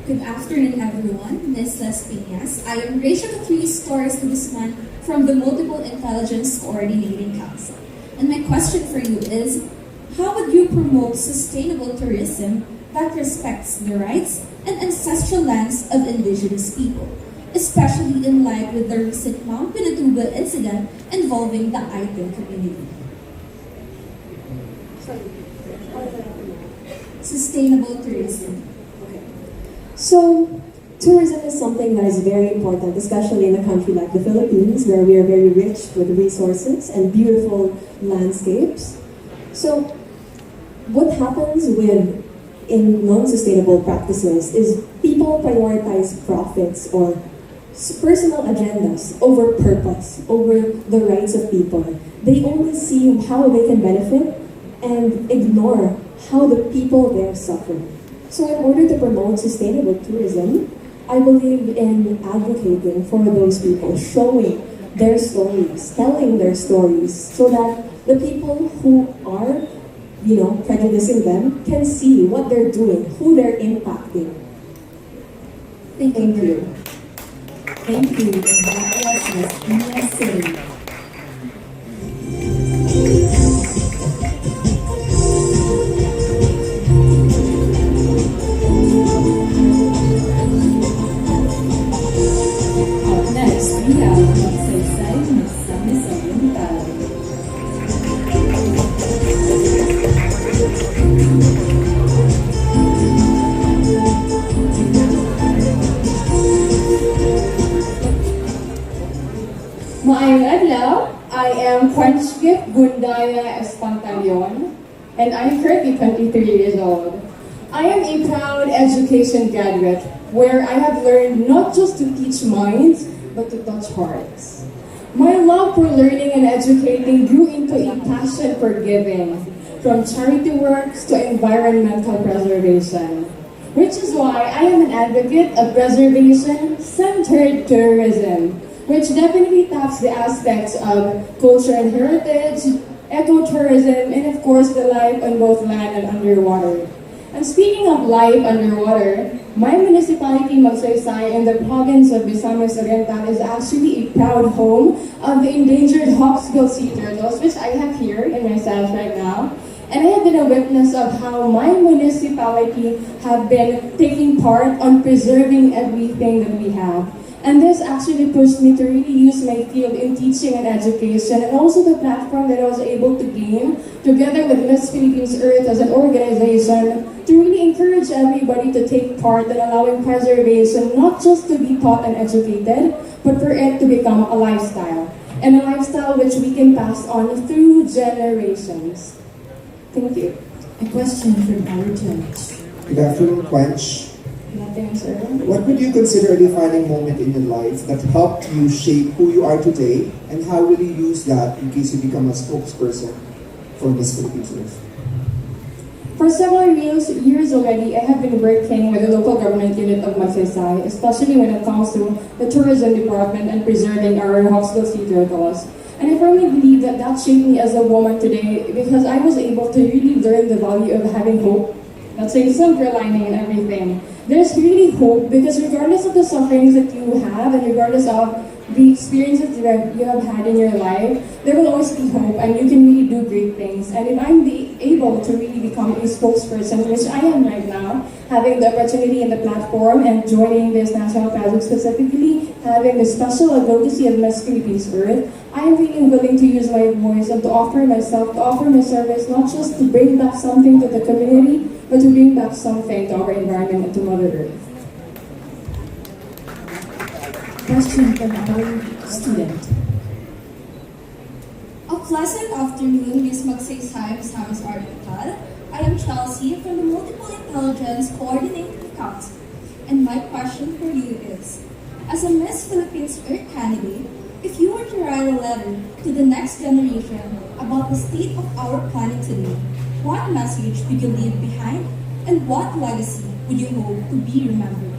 Good afternoon, everyone. Ms. Las Piñas. I am Rachel Catrice Torres Guzman from the Multiple Intelligence Coordinating Council. And my question for you is, how would you promote sustainable tourism that respects the rights and ancestral lands of indigenous people, especially in light with the recent Mount Pinatubo incident involving the Aite community? Sustainable tourism. So, tourism is something that is very important, especially in a country like the Philippines, where we are very rich with resources and beautiful landscapes. So, what happens in non-sustainable practices is people prioritize profits or personal agendas over purpose, over the rights of people. They only see how they can benefit and ignore how the people there suffer. So in order to promote sustainable tourism, I believe in advocating for those people, showing their stories, telling their stories, so that the people who are, prejudicing them can see what they're doing, who they're impacting. Thank you. Thank you. And that was Ms. Piñas City. Up next, we have Magsaysay Ms. Samis Oriental. Maayong adlaw, I am Juanchgip Gundaya Espantalion, and I'm currently 23 years old. I am a proud education graduate where I have learned not just to teach minds, but to touch hearts. My love for learning and educating grew into a passion for giving, from charity works to environmental preservation, which is why I am an advocate of preservation-centered tourism, which definitely taps the aspects of culture and heritage, ecotourism, and of course the life on both land and underwater. And speaking of life underwater, my municipality, Magsaysay, in the province of Misamis Oriental, is actually a proud home of the endangered hawksbill sea turtles, which I have here in my cells right now. And I have been a witness of how my municipality have been taking part on preserving everything that we have. And this actually pushed me to really use my field in teaching and education, and also the platform that I was able to gain together with Miss Philippines Earth as an organization to really encourage everybody to take part in allowing preservation, not just to be taught and educated, but for it to become a lifestyle, and a lifestyle which we can pass on through generations. Thank you. A question from our judge. Good afternoon, Quench. Nothing, sir. What would you consider a defining moment in your life that helped you shape who you are today, and how will you use that in case you become a spokesperson for Miss Philippines Earth? For several years already, I have been working with the local government unit of Magsaysay, especially when it comes to the tourism department and preserving our hawksbill sea turtles. And I firmly believe that that shaped me as a woman today, because I was able to really learn the value of having hope, let's say silver lining and everything. there's really hope because regardless of the sufferings that you have and regardless of the experiences that you have had in your life, there will always be hope and you can really do great things. And if I'm able to really become a spokesperson, which I am right now, having the opportunity and the platform and joining this national project specifically, having the special advocacy of Miss Philippines Earth, I am really willing to use my voice and to offer myself, to offer my service, not just to bring back something to the community, but to bring back something to our environment and to Mother Earth. Question from our student. A pleasant afternoon, Miss Magsaysay, Miss James Arbital. I am Chelsea from the Multiple Intelligence Coordinating Council. And my question for you is, as a Miss Philippines Earth candidate, if you were to write a letter to the next generation about the state of our planet today, what message would you leave behind and what legacy would you hope to be remembered?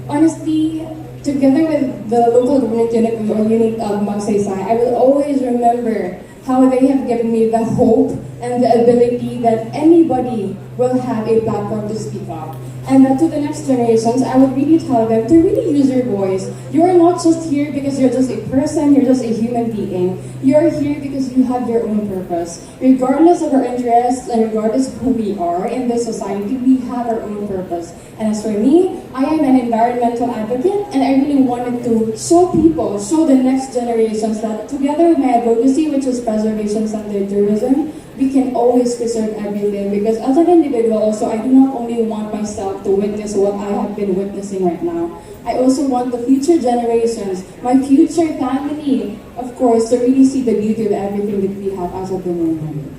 Honestly, together with the local government unit of Magsaysay, I will always remember how they have given me the hope and the ability that anybody will have a platform to speak up. And that to the next generations, I would really tell them to really use your voice. You are not just here because you're just a person, you're just a human being. You're here because you have your own purpose. Regardless of our interests and regardless of who we are in this society, we have our own purpose. And as for me, I am an environmental advocate and I really wanted to show people, show the next generations that together with my advocacy, which is preservation-centered tourism, we can always preserve everything because as an individual also, I do not only want myself to witness what I have been witnessing right now. I also want the future generations, my future family, of course, to really see the beauty of everything that we have as of the moment.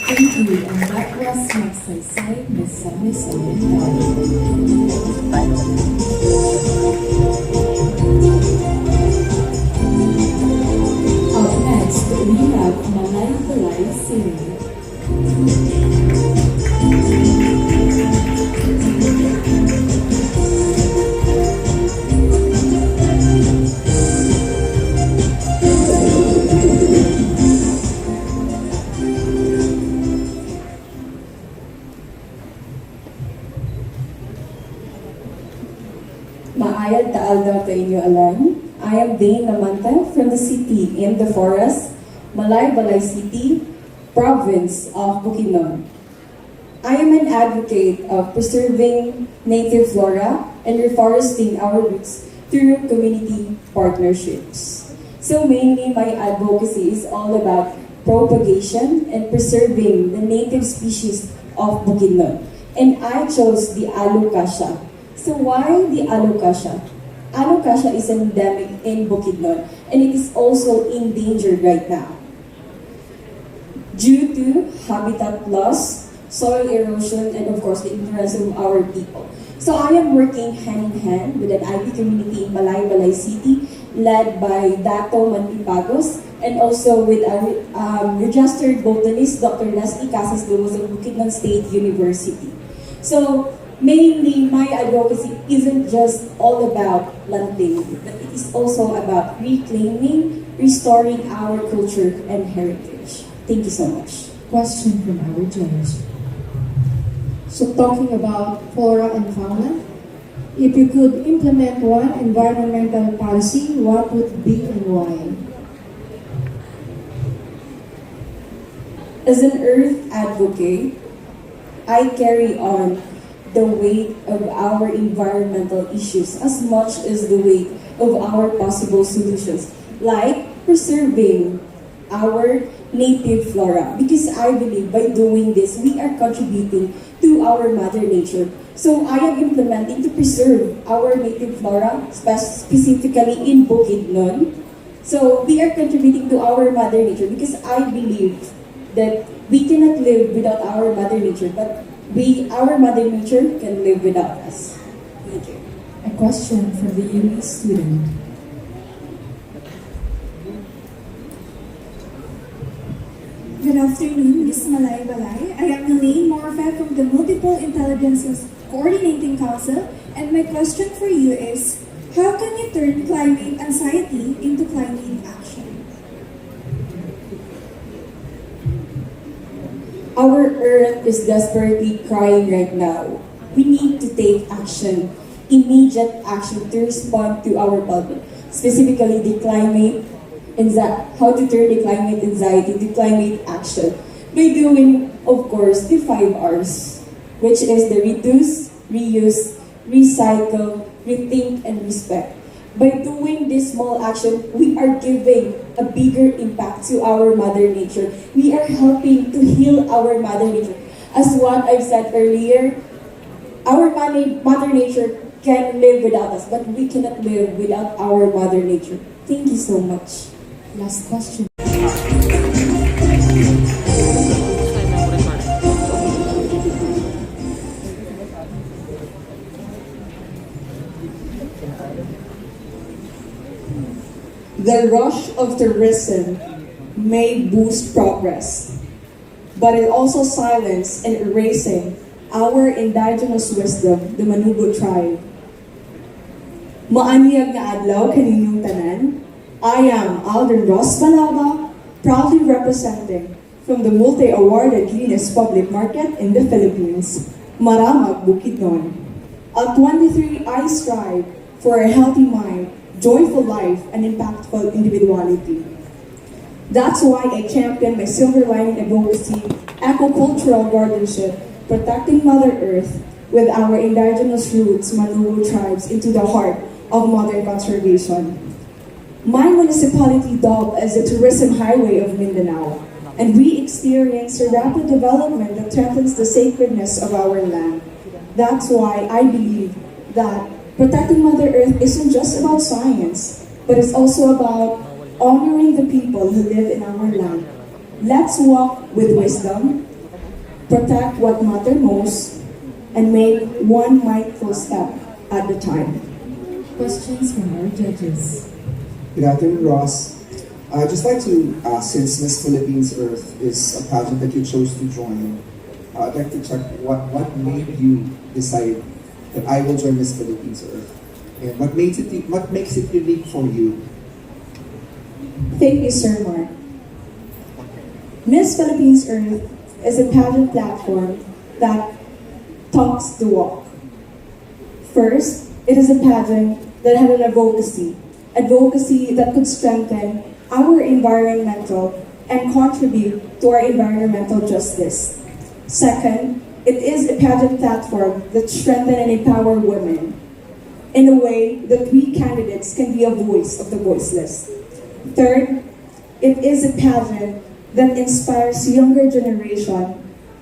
Thank you. And that was Magsaysay, Miss Up next, we have Malay Balay Siri. Maayad taal ta inyo alam. I am Dane Namanta from the city in the forest, Malay Balay City, province of Bukidnon. I am an advocate of preserving native flora and reforesting our roots through community partnerships. So mainly my advocacy is all about propagation and preserving the native species of Bukidnon. And I chose the alocasia. So why the alocasia? Alocasia is endemic in Bukidnon and it is also endangered right now due to habitat loss, soil erosion, and of course the ignorance of our people. So I am working hand in hand with an IB community in Malay Balay City led by Dato Manipagos and also with a registered botanist, Dr. Leslie Casas Lumos of Bukidnon State University. So mainly, my advocacy isn't just all about planting, but it is also about reclaiming, restoring our culture and heritage. Thank you so much. Question from our judge. So talking about flora and fauna, if you could implement one environmental policy, what would it be and why? As an earth advocate, I carry on the weight of our environmental issues as much as the weight of our possible solutions, like preserving our native flora. Because I believe by doing this, we are contributing to our Mother Nature. So I am implementing to preserve our native flora, specifically in Bukidnon. So we are contributing to our Mother Nature because I believe that we cannot live without our Mother Nature, but our Mother Nature can live without us. Thank you. A question from the UP student. Good afternoon, Miss Malay Balay. I am Elaine Morfett from the Multiple Intelligences Coordinating Council, and my question for you is, how can you turn climate anxiety into climate action? Our earth is desperately crying right now. We need to take action, immediate action to respond to our problem, specifically the climate how to turn the climate anxiety to climate action by doing, of course, the 5 Rs, which is the reduce, reuse, recycle, rethink, and respect. By doing this small action, we are giving a bigger impact to our Mother Nature. We are helping to heal our Mother Nature. As what I've said earlier, our Mother Nature can live without us, but we cannot live without our Mother Nature. Thank you so much. Last question. The rush of tourism may boost progress, but it also silences and erasing our indigenous wisdom, the Manubo tribe. Maanyag nga adlaw kaninyong tanan. I am Alden Ross Balaba, proudly representing from the multi-awarded Guinness Public Market in the Philippines, Maramag, Bukidnon. At 23, I strive for a healthy mind, joyful life, and impactful individuality. That's why I champion my silver lining advocacy, eco-cultural guardianship, protecting Mother Earth with our indigenous roots, Manubo tribes, into the heart of modern conservation. My municipality dubbed as the tourism highway of Mindanao, and we experience a rapid development that threatens the sacredness of our land. That's why I believe that protecting Mother Earth isn't just about science, but it's also about honoring the people who live in our land. Let's walk with wisdom, protect what matters most, and make one mindful step at a time. Questions from our judges. Good afternoon, Ross. I'd just like to ask, since Miss Philippines Earth is a pageant that you chose to join, I'd like to check what made you decide that I will join Miss Philippines Earth, and what makes it unique for you? Thank you, Sir Mark. Miss Philippines Earth is a pageant platform that talks the walk. First, it is a pageant that had an advocacy that could strengthen our environmental and contribute to our environmental justice. Second, it is a pageant platform that strengthens and empowers women in a way that we candidates can be a voice of the voiceless. Third, it is a pageant that inspires younger generation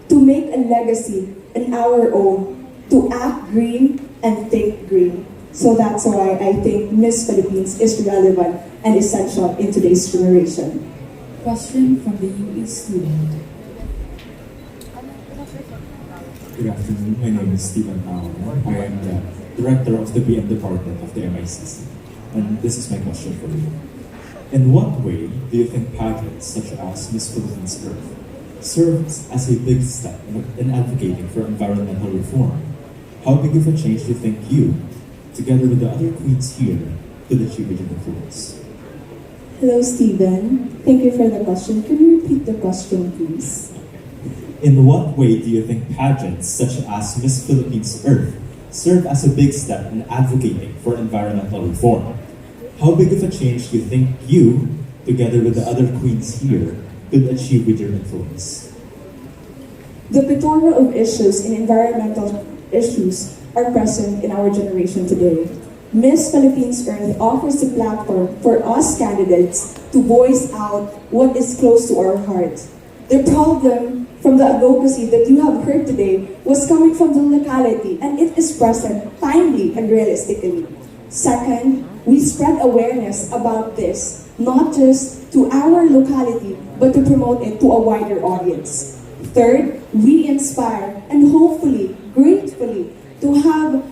to make a legacy in our own, to act green and think green. So that's why I think Miss Philippines is relevant and essential in today's generation. Question from the UE student. Good afternoon, my name is Stephen Paolo. I am the Director of the BM Department of the MICC. And this is my question for you. In what way do you think pageants such as Miss Philippines Earth serves as a big step in advocating for environmental reform? How big of a change do you think you, together with the other queens here, could achieve with your influence? Hello, Stephen. Thank you for the question. Can you repeat the question, please? In what way do you think pageants such as Miss Philippines Earth serve as a big step in advocating for environmental reform? How big of a change do you think you, together with the other queens here, could achieve with your influence? The plethora of issues in environmental issues are present in our generation today. Miss Philippines Earth offers a platform for us candidates to voice out what is close to our hearts. The problem from the advocacy that you have heard today was coming from the locality, and it is present timely and realistically. Second, we spread awareness about this, not just to our locality, but to promote it to a wider audience. Third, we inspire and hopefully, gratefully, to have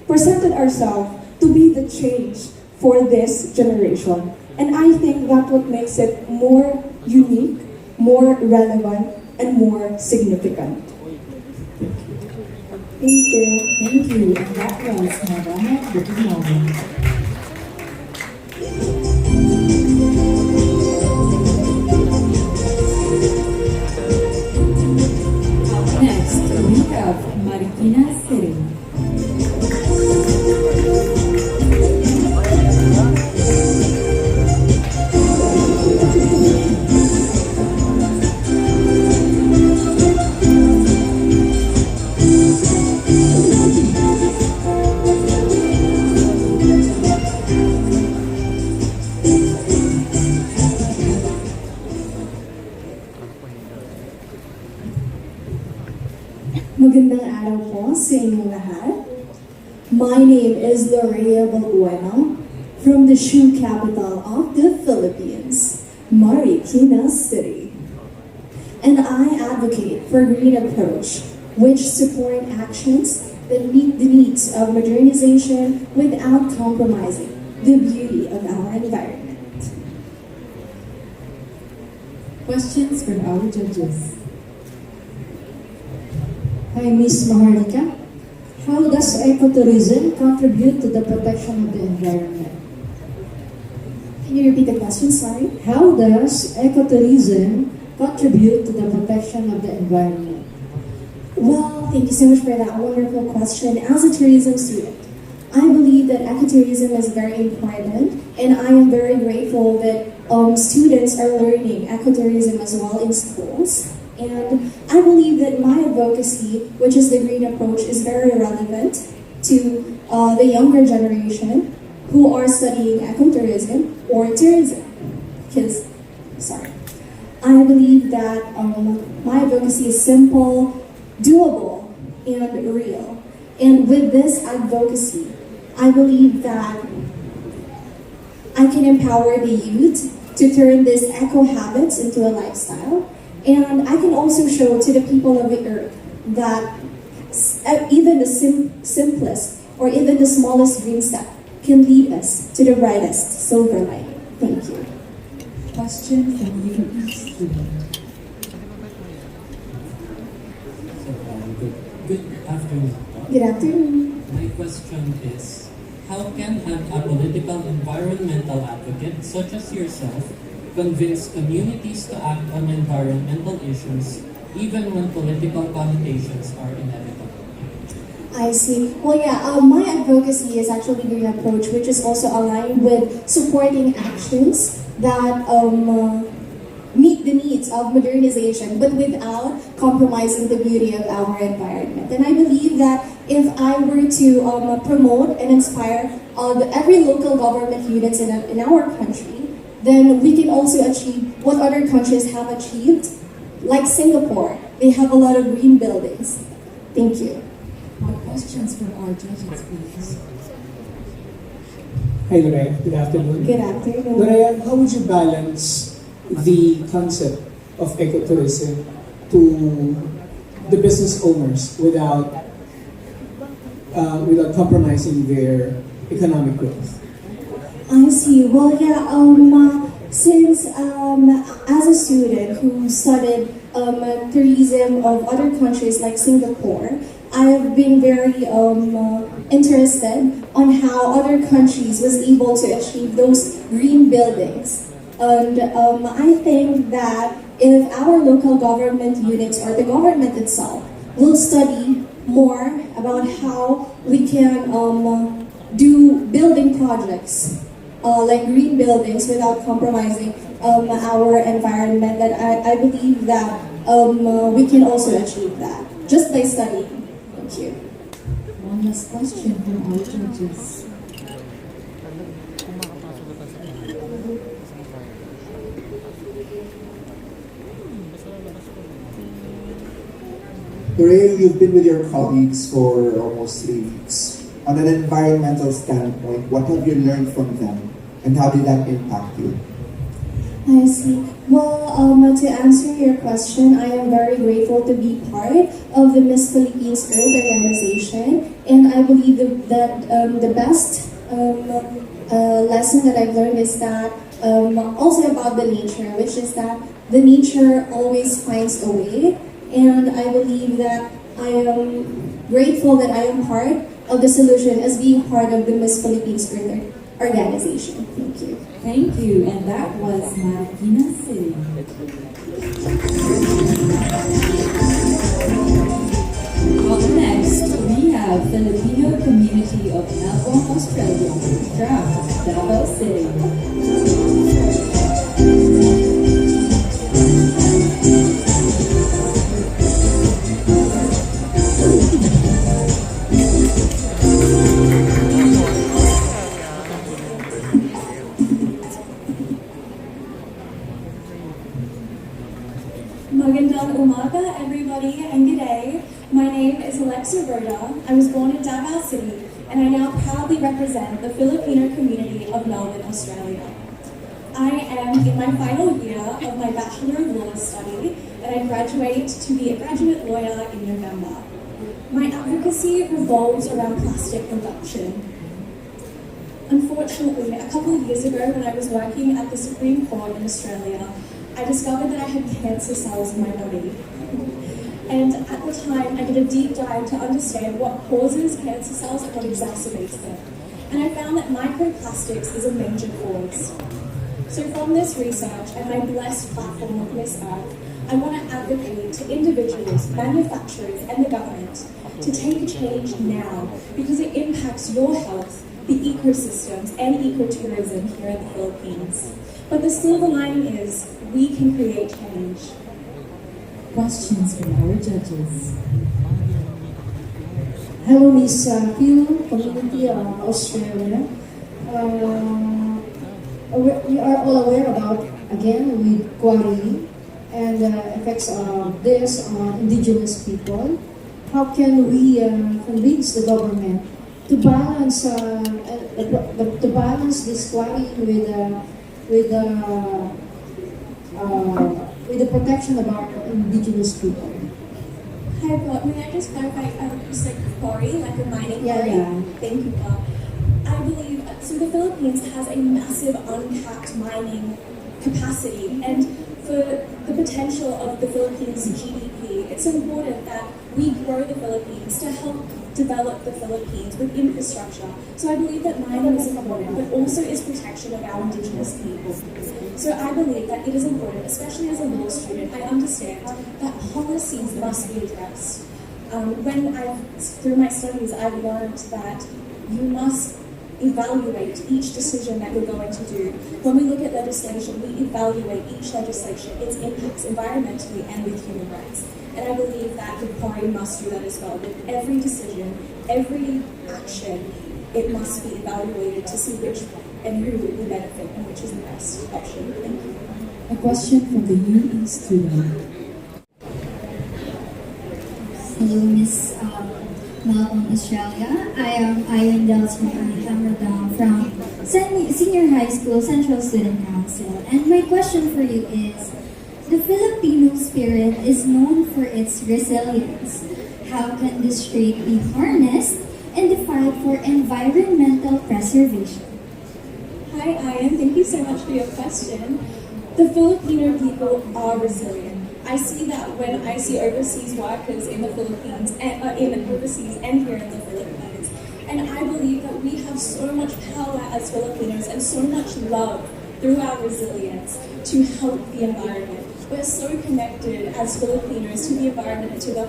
presented ourselves to be the change for this generation. And I think that's what makes it more unique, more relevant, and more significant. Thank you. Thank you. And that was Madonna Bukidnon. Magandang araw po sa inyong lahat. My name is Lorea Balbuena from the shoe capital of the Philippines, Marikina City. And I advocate for green approach, which support actions that meet the needs of modernization without compromising the beauty of our environment. Questions from our judges. Hi, Miss Maharlika. How does ecotourism contribute to the protection of the environment? Can you repeat the question, sorry? How does ecotourism contribute to the protection of the environment? Well, thank you so much for that wonderful question. As a tourism student, I believe that ecotourism is very important, and I am very grateful that students are learning ecotourism as well in schools. And I believe that my advocacy, which is the green approach, is very relevant to the younger generation who are studying ecotourism or tourism. Because, I believe that my advocacy is simple, doable, and real. And with this advocacy, I believe that I can empower the youth to turn these eco habits into a lifestyle. And I can also show to the people of the earth that even the simplest or even the smallest green step can lead us to the brightest silver lining. Thank you. Question from you, student. Good afternoon. Good afternoon. My question is, how can an apolitical environmental advocate such as yourself convince communities to act on environmental issues even when political connotations are inevitable? I see. Well, yeah, my advocacy is actually green approach, which is also aligned with supporting actions that meet the needs of modernization, but without compromising the beauty of our environment. And I believe that if I were to promote and inspire every local government units in our country, then we can also achieve what other countries have achieved, like Singapore. They have a lot of green buildings. Thank you. More questions from our judges, please. Hi, Lorea. Good afternoon. Good afternoon. Lorea, how would you balance the concept of ecotourism to the business owners without compromising their economic growth? I see. Well, yeah, since as a student who studied tourism of other countries like Singapore, I have been very interested on how other countries was able to achieve those green buildings. And I think that if our local government units or the government itself will study more about how we can do building projects like green buildings without compromising our environment, that I believe that we can also achieve that just by studying. Thank you. One last question from our judges. Lorea, you've been with your colleagues for almost 3 weeks. On an environmental standpoint, what have you learned from them, and how did that impact you? I see. Well, to answer your question, I am very grateful to be part of the Miss Philippines Earth organization, and I believe that the best lesson that I've learned is that also about the nature, which is that the nature always finds a way, and I believe that I am grateful that I am part of the solution as being part of the Miss Philippines Earth organization. Thank you. Thank you, and that was Marikina City. Up next, we have Filipino community of Melbourne, Australia, from Davao City. Magandang umaga, everybody, and good day. My My name is Alexa Rhoda. I was born in Davao City, and I now proudly represent the Filipino community of Melbourne, Australia. I am in my final year of my Bachelor of Law study, and I graduate to be a graduate lawyer in November. My advocacy revolves around plastic reduction. Unfortunately, a couple of years ago when I was working at the Supreme Court in Australia, I discovered that I had cancer cells in my body. And at the time, I did a deep dive to understand what causes cancer cells and what exacerbates them. And I found that microplastics is a major cause. So from this research and my blessed platform of Miss Earth, I want to advocate to individuals, manufacturers, and the government to take change now because it impacts your health, the ecosystems, and ecotourism here in the Philippines. But the silver lining is we can create change. Questions from our judges. Hello, Miss Phil, Community of Australia. We are all aware about, again, with quarry and the effects of this on indigenous people. How can we convince the government to balance this quarry with the protection of our indigenous people? Hi, Bob. May I just clarify? You said quarry, like a mining quarry? Yeah. Thank you, Bob. I believe, so the Philippines has a massive untapped mining capacity, and for the potential of the Philippines' GDP, it's important that we grow the Philippines to help develop the Philippines with infrastructure. So I believe that mining is important, but also is protection of our indigenous people. So I believe that it is important, especially as a law student, I understand that policies must be addressed. Through my studies, I've learned that you must evaluate each decision that you're going to do. When we look at legislation, we evaluate each legislation, its impacts environmentally and with human rights. And I believe that the party must do that as well. With every decision, every action, it must be evaluated to see which and who will benefit and which is the best option. Thank you. A question from the UE student. Hello, Miss Melbourne, Australia. I am Ayon Delsma Hamradam from Senior High School Central Student Council. And my question for you is, the Filipino spirit is known for its resilience. How can this trait be harnessed in the fight for environmental preservation? Hi, Ayan. Thank you so much for your question. The Filipino people are resilient. I see that when I see overseas workers in the Philippines, overseas and here in the Philippines. And I believe that we have so much power as Filipinos and so much love through our resilience to help the environment. We're so connected as Filipinos to the environment and to our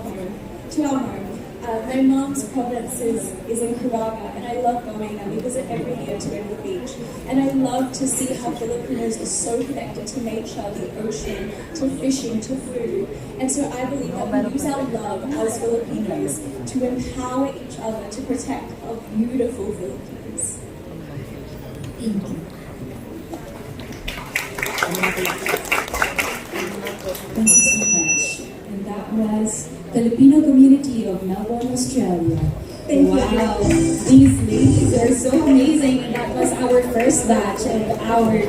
home. My mom's province is in Caraga, and I love going there. We visit every year to go to the beach. And I love to see how Filipinos are so connected to nature, the ocean, to fishing, to food. And so I believe that we use our love as Filipinos to empower each other to protect our beautiful Philippines. Thank you. Thank you so much. And that was Filipino Community of Melbourne, Australia. Wow, these ladies are so amazing. And that was our first batch of our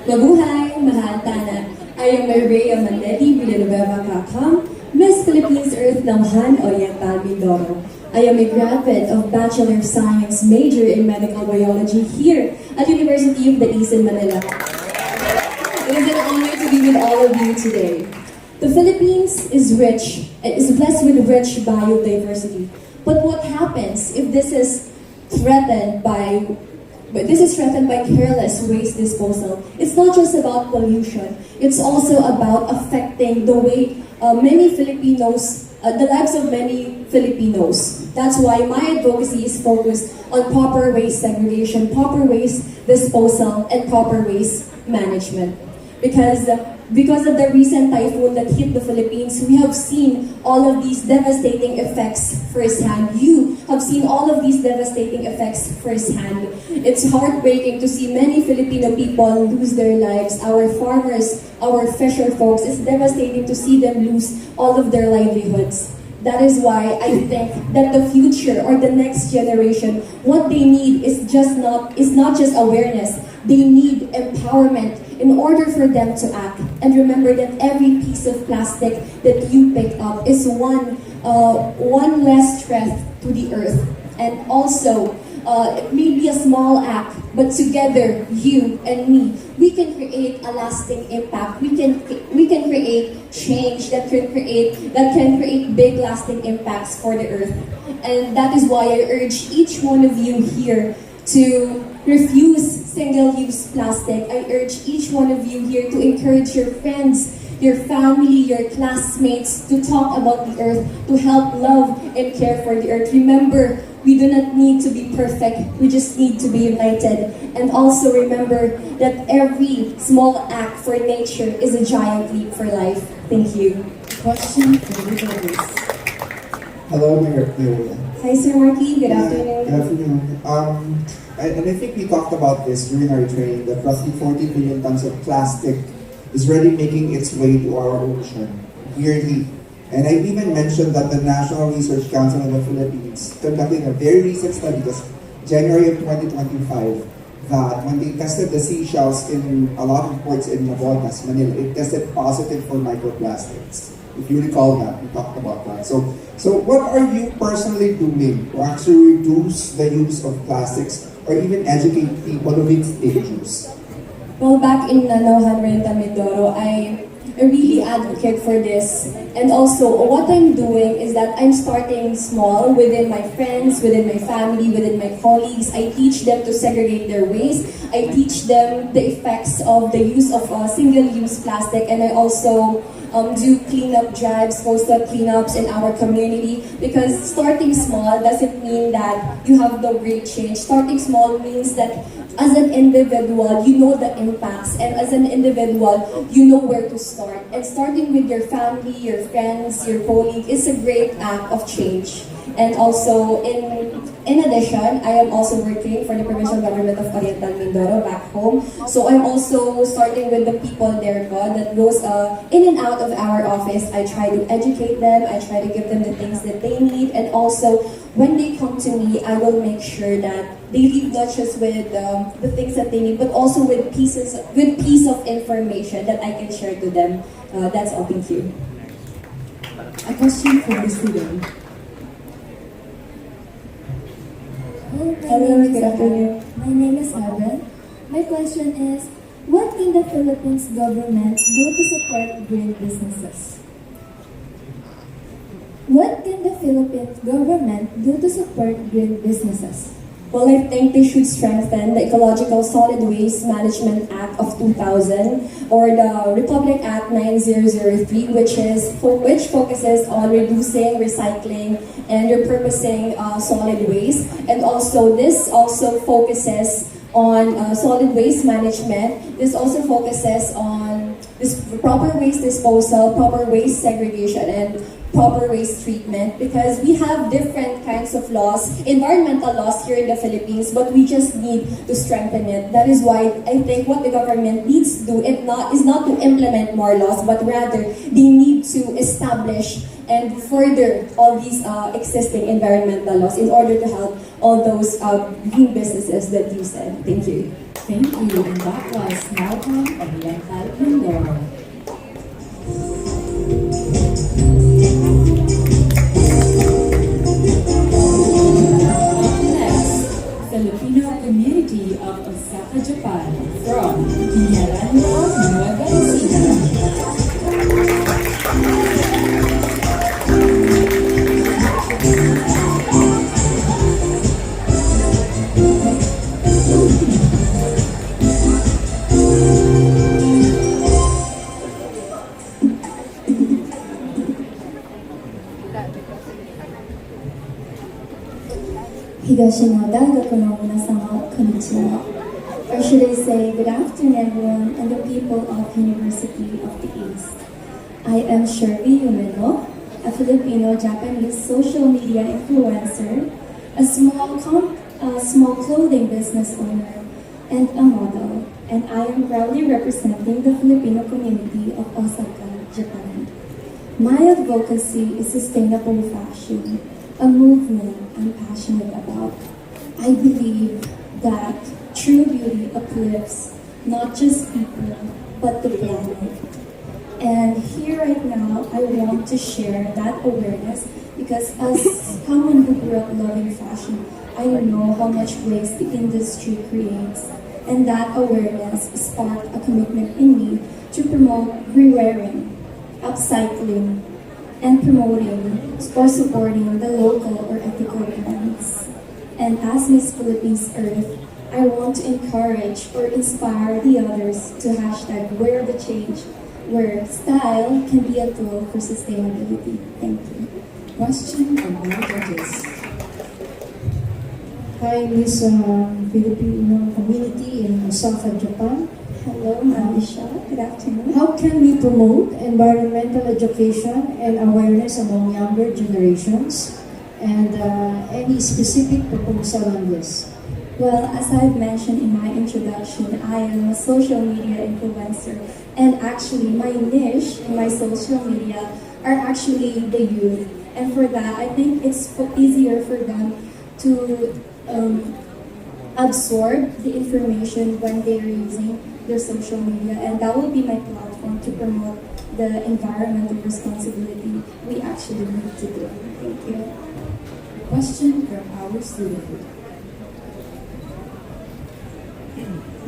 Mabuhay, mahal tana. I am Maria Mandetti Villanueva Kakam, Miss Philippines Earth Namhan Oriental Mindoro. I am a graduate of Bachelor of Science major in Medical Biology here at University of the East in Manila. It is an honor to be with all of you today. The Philippines is blessed with rich biodiversity. But what happens if this is threatened by careless waste disposal? It's not just about pollution. It's also about affecting the way the lives of many Filipinos. That's why my advocacy is focused on proper waste segregation, proper waste disposal, and proper waste management. Because of the recent typhoon that hit the Philippines, we have seen all of these devastating effects firsthand. You have seen all of these devastating effects firsthand. It's heartbreaking to see many Filipino people lose their lives. Our farmers, our fisher folks, it's devastating to see them lose all of their livelihoods. That is why I think that the future or the next generation, what they need is not just awareness. They need empowerment in order for them to act. And remember that every piece of plastic that you pick up is one less threat to the earth. And also, it may be a small act, but together, you and me, we can create a lasting impact. We can create change that can create big lasting impacts for the earth. And that is why I urge each one of you here to refuse single-use plastic. I urge each one of you here to encourage your friends, your family, your classmates to talk about the earth, to help love and care for the earth. Remember, we do not need to be perfect. We just need to be united. And also remember that every small act for nature is a giant leap for life. Thank you. Question for the judges. Hello, Maria. Hi, Sir Marky. Good afternoon. Good afternoon. And I think we talked about this during our training, that roughly 40 billion tons of plastic is already making its way to our ocean yearly. And I even mentioned that the National Research Council of the Philippines conducted a very recent study, just January of 2025, that when they tested the seashells in a lot of ports in Navotas, Manila, it tested positive for microplastics. If you recall that, we talked about that. So what are you personally doing to actually reduce the use of plastics or even educate people of its dangers? Well, back in Nauhan, Renta, Mindoro, I really advocate for this. And also, what I'm doing is that I'm starting small within my friends, within my family, within my colleagues. I teach them to segregate their waste. I teach them the effects of the use of single-use plastic. And I also do cleanup drives, coastal cleanups in our community, because starting small doesn't mean that you have no great change. Starting small means that as an individual, you know the impacts, and as an individual, you know where to start. And starting with your family, your friends, your colleague is a great act of change. And also, in addition, I am also working for the Provincial Government of Oriental Mindoro back home. So I'm also starting with the people there that goes in and out of our office. I try to educate them. I try to give them the things that they need. And also, when they come to me, I will make sure that they leave not just with the things that they need, but also with piece of information that I can share to them. That's all. Thank you. A question for the student. Hello, good afternoon. My name is Evan. My question is, what can the Philippines government do to support green businesses? What can the Philippines government do to support green businesses? Well, I think they should strengthen the Ecological Solid Waste Management Act of 2000 or the Republic Act 9003, which focuses on reducing, recycling, and repurposing solid waste. And also, this also focuses on solid waste management. This also focuses on this proper waste disposal, proper waste segregation, and proper waste treatment, because we have different kinds of laws, environmental laws here in the Philippines, but we just need to strengthen it. That is why I think what the government needs to do is not to implement more laws, but rather they need to establish and further all these existing environmental laws in order to help all those green businesses that you said. Thank you. Thank you. And that was Malcolm Oriental Mindoro. Filipino community of Osaka, Japan, from Quinarano, Nueva Ecija. Higashinoda Gakuno Minasamon, konnichiwa. Or should I say, good afternoon everyone and the people of University of the East. I am Shervy Yumeno, a Filipino-Japanese social media influencer, a small clothing business owner, and a model. And I am proudly representing the Filipino community of Osaka, Japan. My advocacy is sustainable fashion, a movement I'm passionate about. I believe that true beauty uplifts not just people, but the planet. And here right now, I want to share that awareness because as someone who grew up loving fashion, I know how much waste the industry creates. And that awareness sparked a commitment in me to promote rewearing, upcycling, and promoting or supporting the local or ethical brands. And as Miss Philippines Earth, I want to encourage or inspire the others to hashtag wear the change, where style can be a tool for sustainability. Thank you. Question from our judges. Hi, Miss Filipino community in Osaka, Japan. Hello, Marisha. Good afternoon. How can we promote environmental education and awareness among younger generations? And any specific proposal on this? Well, as I've mentioned in my introduction, I am a social media influencer. And actually, my niche in my social media are actually the youth. And for that, I think it's easier for them to absorb the information when they're using their social media, and that will be my platform to promote the environmental responsibility we actually need to do. Thank you. Question from our student.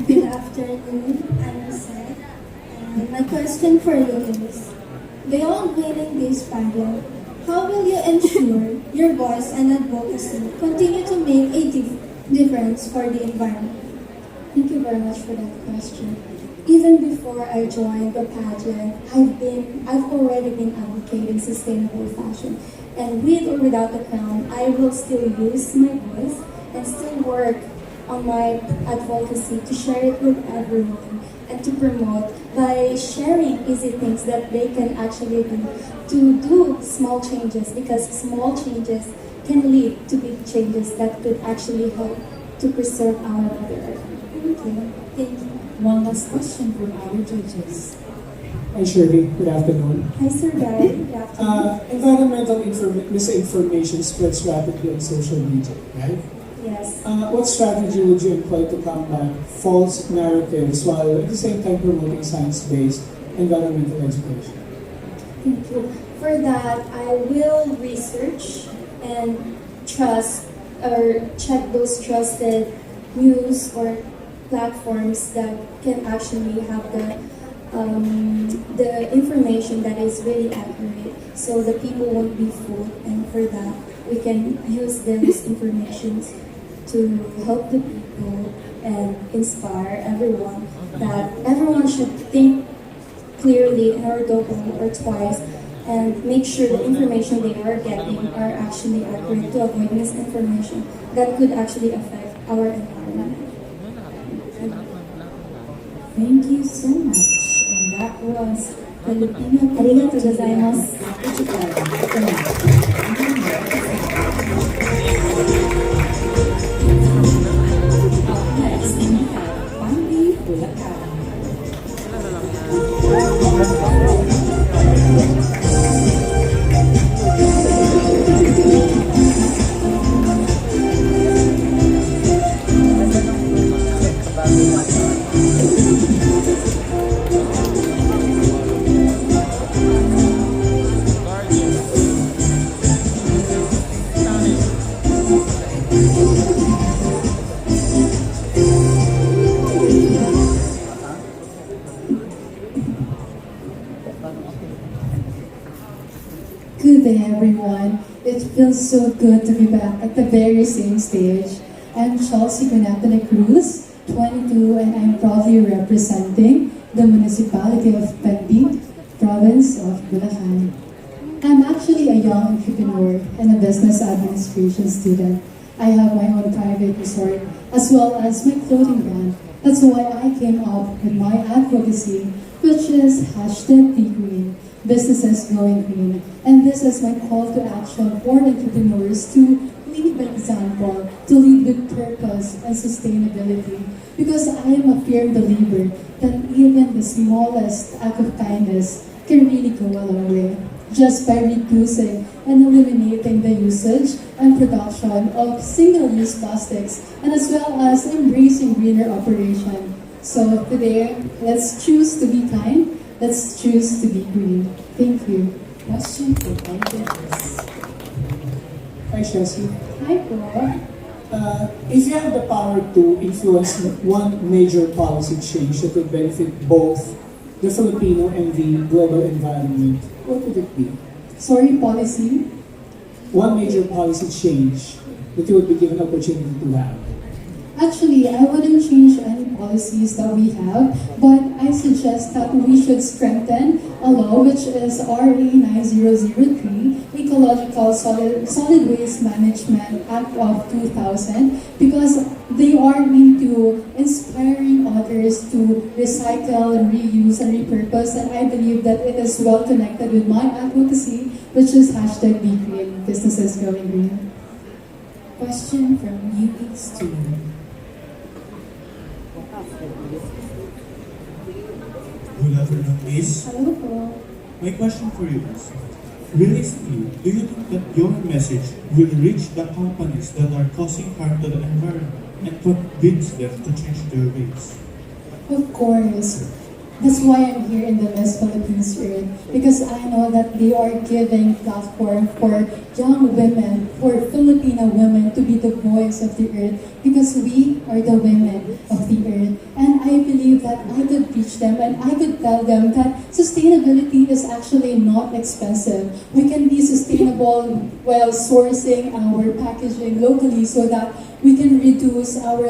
Good afternoon, I'm Seth. My question for you is, beyond winning this pageant, how will you ensure your voice and advocacy continue to make a difference for the environment? Thank you very much for that question. Even before I joined the pageant, I've already been advocating sustainable fashion. And with or without the crown, I will still use my voice and still work on my advocacy to share it with everyone and to promote by sharing easy things that they can actually do to do small changes, because small changes can lead to big changes that could actually help to preserve our Mother Earth. Thank you. Thank you. One last question from our judges. Hi Shirley, good afternoon. Hi Sir Gary, good afternoon. Environmental misinformation spreads rapidly on social media, right? Yes. What strategy would you employ to combat false narratives while at the same time promoting science-based environmental education? Thank you. For that, I will research and trust or check those trusted news or platforms that can actually have the information that is really accurate, so the people won't be fooled. And for that, we can use those informations to help the people and inspire everyone that everyone should think clearly or double or twice and make sure the information they are getting are actually accurate to avoid misinformation that could actually affect our environment. Thank you so much. And that was Filipino. Arigatou gozaimasu. Next, we have Pandi Bulacan. Good day, everyone. It feels so good to be back at the very same stage. I'm Chelsea Conapana Cruz, 22, and I'm proudly representing the municipality of Pendik, province of Bulacan. I'm actually a young entrepreneur and a business administration student. I have my own private resort as well as my clothing brand, That's why I came up with my advocacy, which is hashtag Be Green, businesses going green. And this is my call to action for entrepreneurs to lead by example, to lead with purpose and sustainability. Because I am a firm believer that even the smallest act of kindness can really go a long way, just by reducing and eliminating the usage and production of single-use plastics, and as well as embracing greener operation. So today, let's choose to be kind, let's choose to be green. Thank you. Question for all judges. Hi, Chelsea. Hi, Paul. If you have the power to influence one major policy change that would benefit both the Filipino and the global environment, what would it be? Sorry, policy? One major policy change that you would be given opportunity to have. Actually, I wouldn't change any policies that we have, but I suggest that we should strengthen a law which is RA 9003, Ecological Solid Waste Management Act of 2000, because they are into inspiring others to recycle and reuse and repurpose, and I believe that it is well connected with my advocacy, which is hashtag Be Green, businesses going green. Question from UP student. Good afternoon, Miss. Hello po. My question for you is, realistically, do you think that your message will reach the companies that are causing harm to the environment and convince them to change their ways? Of course. That's why I'm here in the Miss Philippines Earth, because I know that they are giving platform for young women, for Filipino women to be the voice of the earth, because we are the women of the earth. And I believe that I could reach them and I could tell them that sustainability is actually not expensive. We can be sustainable while sourcing our packaging locally so that we can reduce our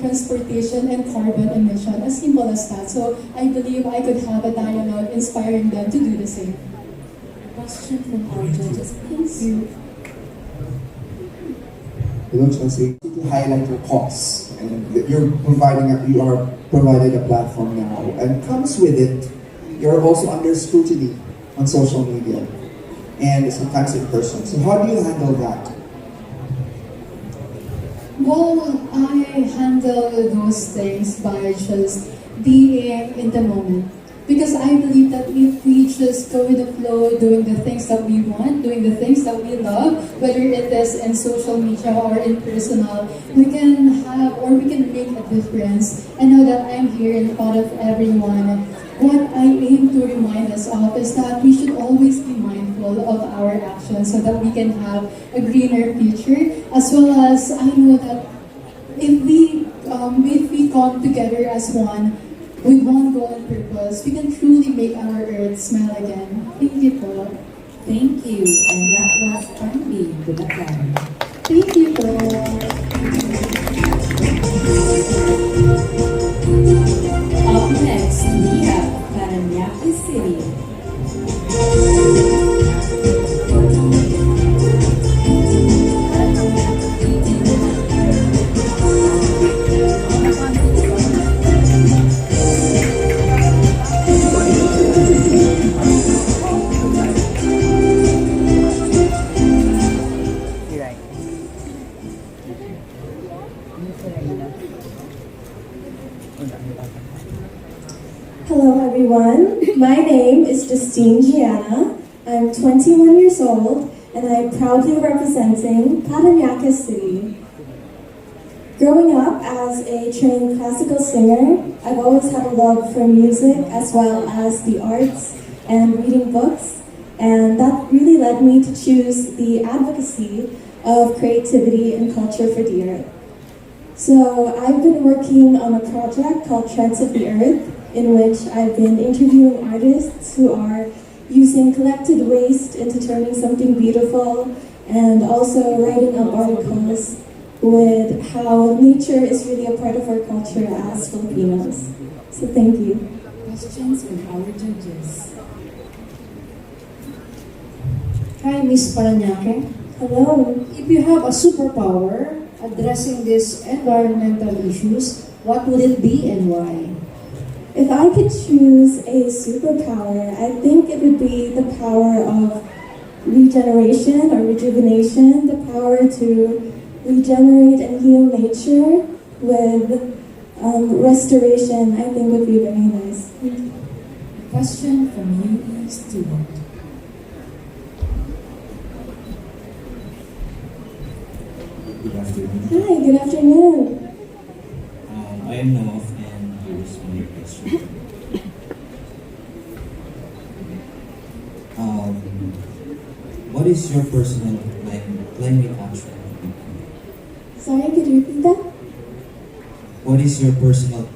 transportation and carbon emission, as simple as that. So I believe I could have a dialogue inspiring them to do the same. Question from our judges, please. Hello, Chelsea. To highlight your cause, and you are provided a platform now, and comes with it, you're also under scrutiny on social media, and sometimes in person. So how do you handle that? Well, I handle those things by just being in the moment. Because I believe that if we just go with the flow, doing the things that we want, doing the things that we love, whether it is in social media or in personal, we can have or we can make a difference. And now that I'm here in front of everyone, what I aim to remind us of is that we should always be mindful of our actions so that we can have a greener future, as well as I know that if we come together as one, with one goal and purpose, we can truly make our earth smile again. Thank you po. Thank you. And that was Andy Bulacan. Thank you po. Up next, we have Paranaque City. Hello everyone, my name is Justine Gianna. I'm 21 years old and I'm proudly representing Paranaque City. Growing up as a trained classical singer, I've always had a love for music as well as the arts and reading books, and that really led me to choose the advocacy of creativity and culture for the earth. So I've been working on a project called Threads of the Earth, in which I've been interviewing artists who are using collected waste into turning something beautiful, and also writing up articles with how nature is really a part of our culture as Filipinos. So thank you. Questions from our judges. Hi, Miss Paranaque. Hello. If you have a superpower addressing these environmental issues, what would it be and why? If I could choose a superpower, I think it would be the power of regeneration or rejuvenation, the power to regenerate and heal nature with restoration, I think would be very nice. Question from you, student. Good afternoon. Hi, good afternoon. I am Nawaf and here's my question. What is your personal climate action? Sorry, could you repeat that? What is your personal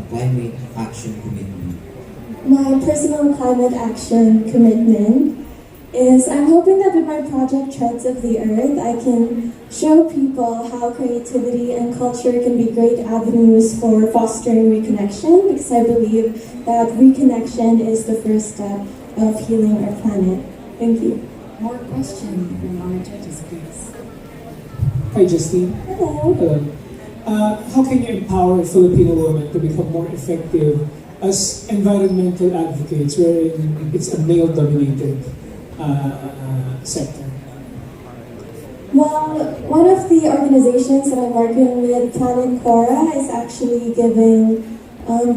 climate action commitment? My personal climate action commitment is I'm hoping that with my project Treads of the Earth, I can show people how creativity and culture can be great avenues for fostering reconnection, because I believe that reconnection is the first step of healing our planet. Thank you. More questions from our judges, please. Hi, Justine. Hello. How can you empower Filipino women to become more effective as environmental advocates, wherein it's a male-dominated sector? Well, one of the organizations that I'm working with, Planet Cora, is actually giving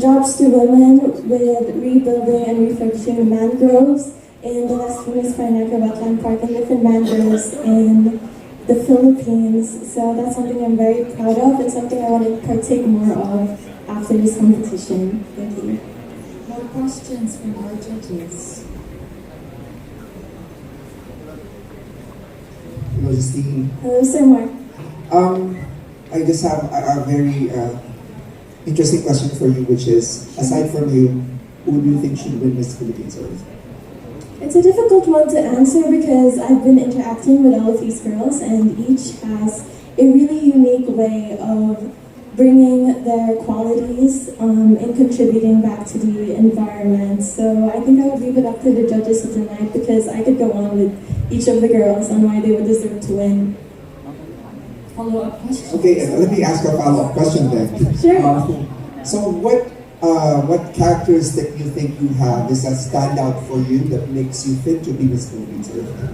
jobs to women with rebuilding and refurbishing mangroves in the Las Piñas Paranaque Wetland Park and different mangroves in the Philippines. So that's something I'm very proud of and something I want to partake more of after this competition. Thank you. More questions from our judges. Hello, Justine. Hello, Sir Mark. I just have a very interesting question for you, which is, aside from you, who do you think should win Miss Philippines Earth? It's a difficult one to answer because I've been interacting with all of these girls and each has a really unique way of bringing their qualities and contributing back to the environment. So I think I would leave it up to the judges of the night because I could go on with each of the girls on why they would deserve to win. Follow-up question. Okay, let me ask a follow-up question then. Sure. So what characteristic you think you have is that stand out for you that makes you fit to be Miss Philippines Earth?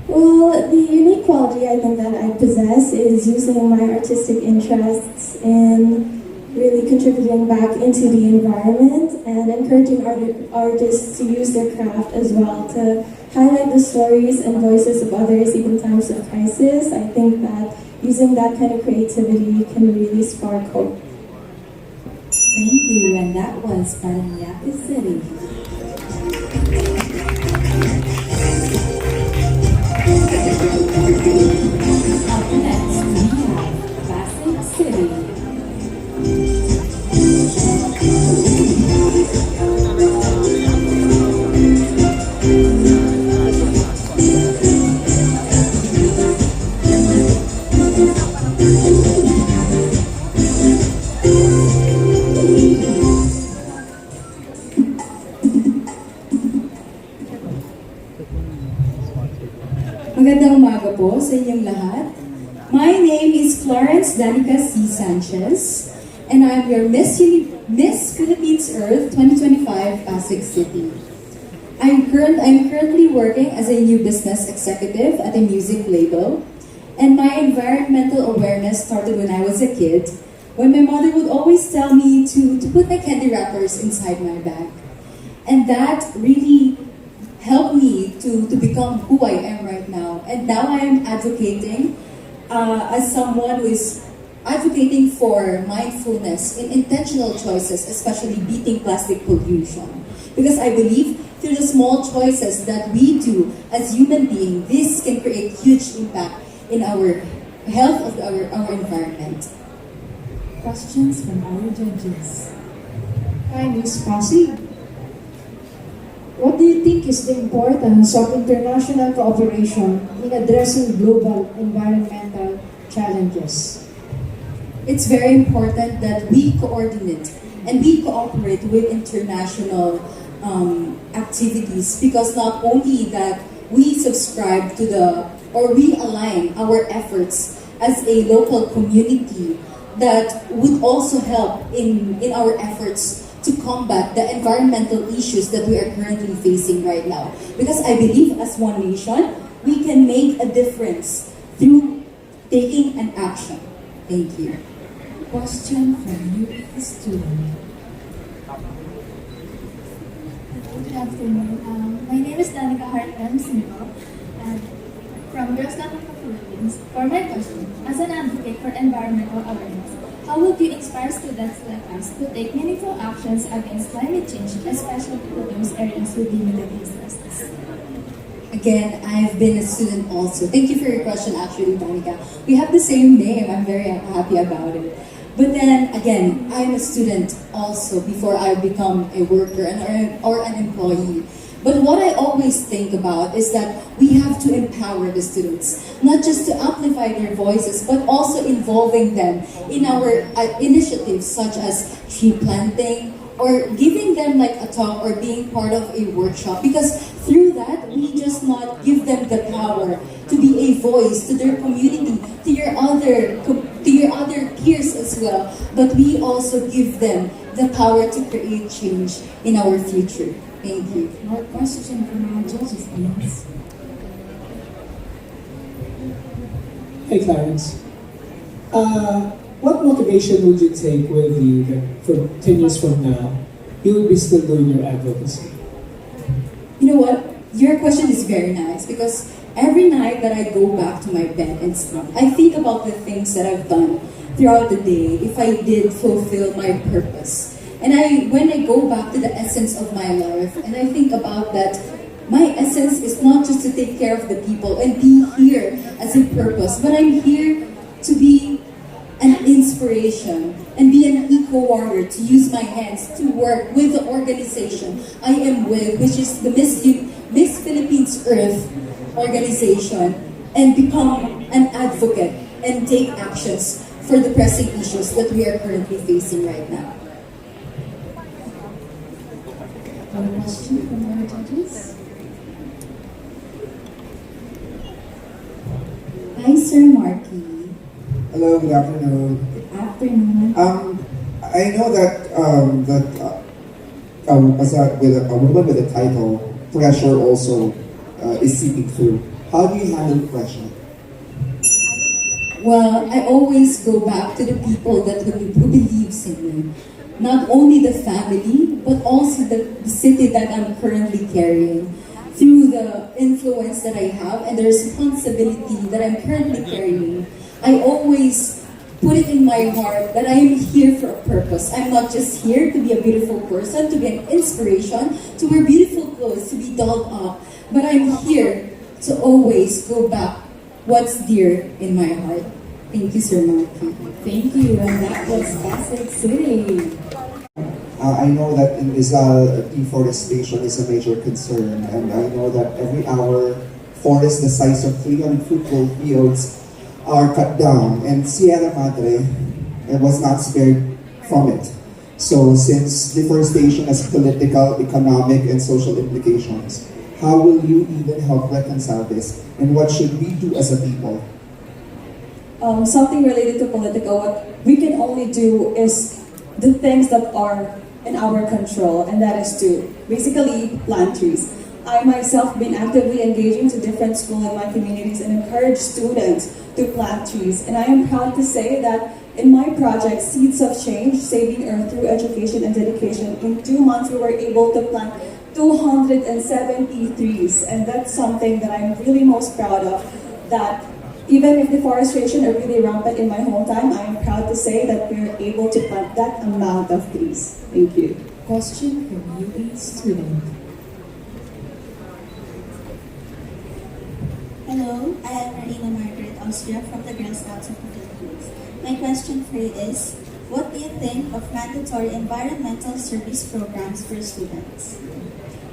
Well, the unique quality I think that I possess is using my artistic interests in really contributing back into the environment and encouraging artists to use their craft as well to highlight the stories and voices of others even in times of crisis. I think that using that kind of creativity can really spark hope. Thank you, and that was Paranaque City. Up next, we have Pasig City. Magandang umaga po sa inyong lahat. My name is Florence Danica C. Sanchez, and I'm your Miss Philippines Earth 2025 Pasig City. I'm currently working as a new business executive at a music label, and my environmental awareness started when I was a kid, when my mother would always tell me to put my candy wrappers inside my bag. And that really helped me to become who I am right now. And now I am advocating as someone who is advocating for mindfulness in intentional choices, especially beating plastic pollution. Because I believe through the small choices that we do as human beings, this can create huge impact in our health of our environment. Questions from our judges. Hi, Ms. Pasig. What do you think is the importance of international cooperation in addressing global environmental challenges? It's very important that we coordinate and we cooperate with international activities, because not only that we subscribe to or we align our efforts as a local community that would also help in our efforts to combat the environmental issues that we are currently facing right now. Because I believe as one nation, we can make a difference through taking an action. Thank you. Question from UP student. Good afternoon. My name is Danica Hartem Simpo, and from Girls Catholic of Philippines. For my question, as an advocate for environmental awareness, how would you inspire students like us to take meaningful actions against climate change, especially for those areas with limited resources? Again, I've been a student also. Thank you for your question, actually, Danica. We have the same name. I'm very happy about it. But then, again, I'm a student also before I become a worker or an employee. But what I always think about is that we have to empower the students, not just to amplify their voices, but also involving them in our initiatives such as tree planting, or giving them like a talk or being part of a workshop, because through that we just not give them the power to be a voice to their community, to your other peers as well, but we also give them the power to create change in our future. Thank you. More question from our judges, please. Hey Clarence, what motivation would you take with you that for 10 years from now, you will be still doing your advocacy? You know what? Your question is very nice, because every night that I go back to my bed and sleep, I think about the things that I've done throughout the day, if I did fulfill my purpose. And when I go back to the essence of my life, and I think about that, my essence is not just to take care of the people and be here as a purpose, but I'm here to be an inspiration and be an eco-warrior, to use my hands to work with the organization I am with, which is the Miss Philippines Earth organization, and become an advocate and take actions for the pressing issues that we are currently facing right now. One question from our judges. Hi, Sir Marky. Hello, good afternoon. Good afternoon. I know that with a woman with a title, pressure also is seeping through. How do you handle pressure? Well, I always go back to the people who believes in me. Not only the family, but also the city that I'm currently carrying. Through the influence that I have and the responsibility that I'm currently carrying, I always put it in my heart that I am here for a purpose. I'm not just here to be a beautiful person, to be an inspiration, to wear beautiful clothes, to be dolled up, but I'm here to always go back what's dear in my heart. Thank you, Sir Marky. Thank you, and that was Pasig City. I know that in Rizal, deforestation is a major concern, and I know that every hour, forests the size of 300 football fields are cut down, and Sierra Madre was not spared from it. So since deforestation has political, economic, and social implications, how will you even help reconcile this, and what should we do as a people? Something related to political, what we can only do is the things that are in our control, and that is to basically plant trees. I myself been actively engaging to different schools in my communities and encourage students to plant trees. And I am proud to say that in my project, Seeds of Change, Saving Earth Through Education and Dedication, in 2 months we were able to plant 270 trees. And that's something that I'm really most proud of, that even if deforestation are really rampant in my hometown, I am proud to say that we are able to plant that amount of trees. Thank you. Question from UP student. Hello, I am Marina Margaret Austria from the Girl Scouts of the Philippines. My question for you is, what do you think of mandatory environmental service programs for students?